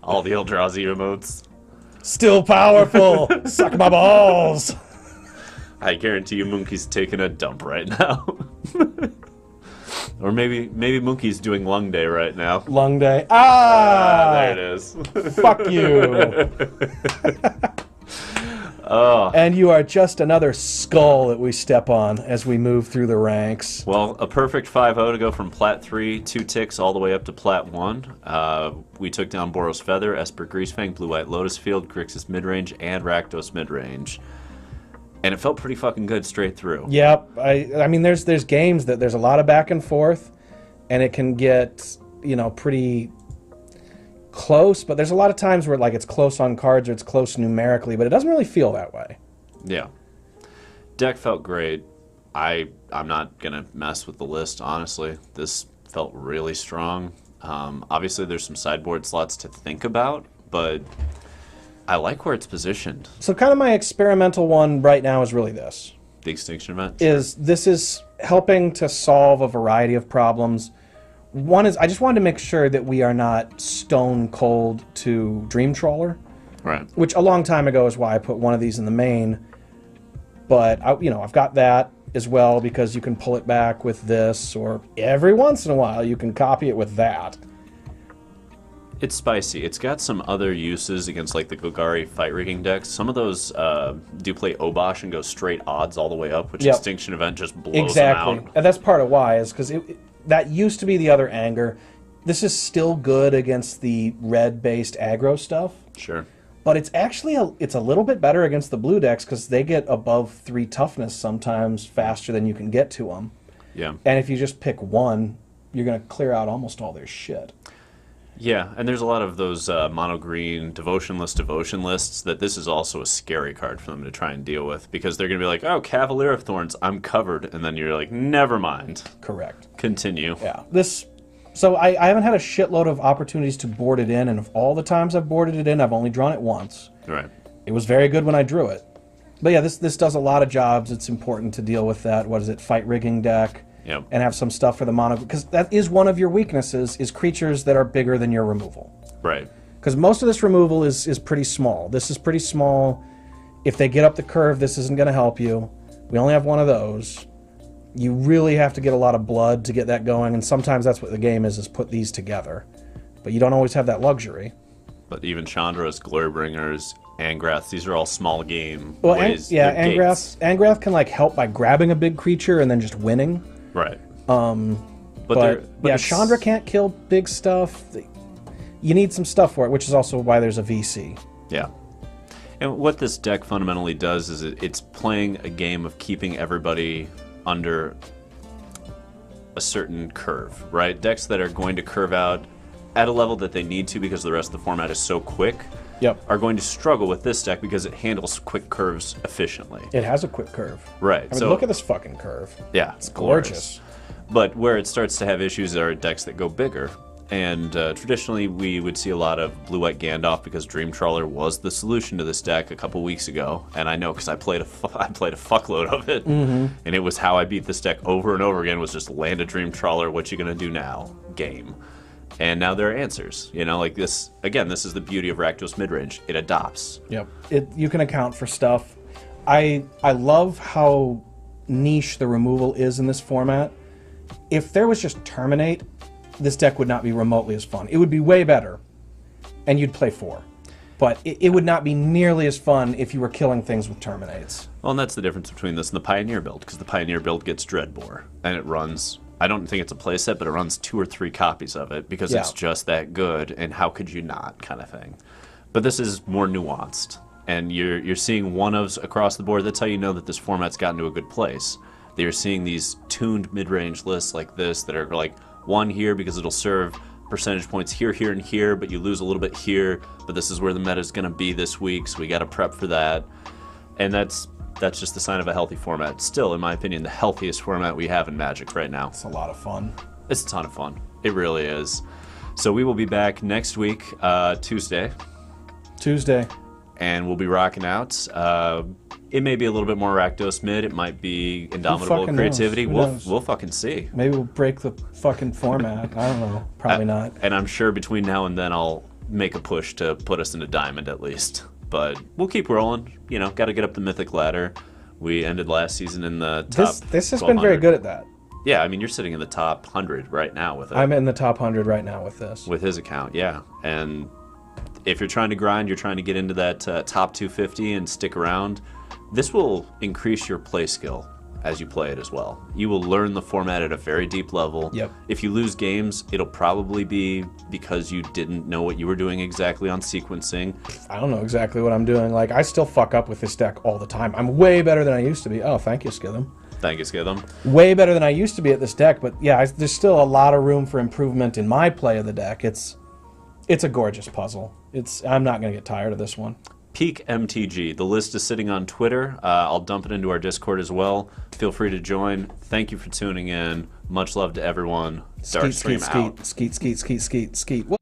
All the Eldrazi emotes. Still powerful. Suck my balls. I guarantee you Moonky's taking a dump right now. Or maybe Moonky's doing lung day right now. Lung day. There it is. Fuck you. Oh. And you are just another skull that we step on as we move through the ranks. Well, a perfect 5-0 to go from Plat 3, 2 ticks, all the way up to Plat 1. We took down Boros Feather, Esper, Greasefang, Blue-White Lotus Field, Grixis Midrange, and Rakdos Midrange. And it felt pretty fucking good straight through. Yep. I mean, there's games that there's a lot of back and forth, and it can get, pretty close, but there's a lot of times where like it's close on cards or it's close numerically, but it doesn't really feel that way. Yeah. Deck felt great. I'm not gonna mess with the list, honestly. This felt really strong. Obviously there's some sideboard slots to think about, but I like where it's positioned. So kind of my experimental one right now is really this. The Extinction Event? This is helping to solve a variety of problems. One is I just wanted to make sure that we are not stone cold to Dream Trawler. Right. Which a long time ago is why I put one of these in the main. But I've got that as well because you can pull it back with this, or every once in a while you can copy it with that. It's spicy. It's got some other uses against like the Golgari fight rigging decks. Some of those do play Obosh and go straight odds all the way up, which Extinction Event just blows them out. And that's part of why, is because that used to be the other anger. This is still good against the red-based aggro stuff. Sure. But it's actually it's a little bit better against the blue decks because they get above 3 toughness sometimes faster than you can get to them. Yeah. And if you just pick one, you're going to clear out almost all their shit. Yeah, and there's a lot of those mono-green devotion lists that this is also a scary card for them to try and deal with because they're going to be like, oh, Cavalier of Thorns, I'm covered. And then you're like, never mind. Correct. Continue. Yeah. So I haven't had a shitload of opportunities to board it in, and of all the times I've boarded it in, I've only drawn it once. Right. It was very good when I drew it. But yeah, this does a lot of jobs. It's important to deal with that. What is it? Fight rigging deck. Yep. And have some stuff for the mono, because that is one of your weaknesses, is creatures that are bigger than your removal. Right. Because most of this removal is pretty small. This is pretty small. If they get up the curve, this isn't going to help you. We only have one of those. You really have to get a lot of blood to get that going, and sometimes that's what the game is put these together. But you don't always have that luxury. But even Chandra's, Glorybringers, Angraths, these are all small game Well, ways. Angrath can like help by grabbing a big creature and then just winning. Right. But Chandra can't kill big stuff. You need some stuff for it, which is also why there's a VC. Yeah. And what this deck fundamentally does is it's playing a game of keeping everybody under a certain curve, right? Decks that are going to curve out at a level that they need to because the rest of the format is so quick are going to struggle with this deck because it handles quick curves efficiently. It has a quick curve. Right. I mean, look at this fucking curve. Yeah. It's gorgeous. But where it starts to have issues are decks that go bigger. And traditionally, we would see a lot of blue-white Gandalf because Dream Trawler was the solution to this deck a couple weeks ago. And I know because I played a fuckload of it, and it was how I beat this deck over and over again. Was just land a Dream Trawler. What you gonna do now? Game. And now there are answers. You know, like this. Again, this is the beauty of Rakdos Midrange. It adopts. Yep. You can account for stuff. I love how niche the removal is in this format. If there was just Terminate, this deck would not be remotely as fun. It would be way better, and you'd play 4. But it would not be nearly as fun if you were killing things with Terminates. Well, and that's the difference between this and the Pioneer build, because the Pioneer build gets Dreadbore, and it runs, I don't think it's a playset, but it runs 2 or 3 copies of it, because it's just that good, and how could you not, kind of thing. But this is more nuanced, and you're seeing one-ofs across the board. That's how you know that this format's gotten to a good place. That you're seeing these tuned mid-range lists like this that are like, 1 here because it'll serve percentage points here, here, and here, but you lose a little bit here, but this is where the meta is going to be this week, so we got to prep for that. And that's just the sign of a healthy format. Still, in my opinion, the healthiest format we have in Magic right now. It's a lot of fun. It's a ton of fun. It really is. So we will be back next week, Tuesday. And we'll be rocking out. It may be a little bit more Rakdos mid. It might be Indomitable Creativity. We'll fucking see. Maybe we'll break the fucking format. I don't know. Probably not. And I'm sure between now and then I'll make a push to put us into Diamond at least. But we'll keep rolling. You know, got to get up the Mythic ladder. We ended last season in the top. This has been very good at that. Yeah, I mean, you're sitting in the top 100 right now with it. I'm in the top 100 right now with this. With his account, yeah. And if you're trying to grind, you're trying to get into that top 250 and stick around, this will increase your play skill as you play it as well. You will learn the format at a very deep level. Yep. If you lose games, it'll probably be because you didn't know what you were doing exactly on sequencing. I don't know exactly what I'm doing. Like, I still fuck up with this deck all the time. I'm way better than I used to be. Oh, thank you, Skitham. Thank you, Skitham. Way better than I used to be at this deck, but yeah, there's still a lot of room for improvement in my play of the deck. It's a gorgeous puzzle. I'm not going to get tired of this one. Peak MTG. The list is sitting on Twitter. I'll dump it into our Discord as well. Feel free to join. Thank you for tuning in. Much love to everyone. DarkStream out. Skeet.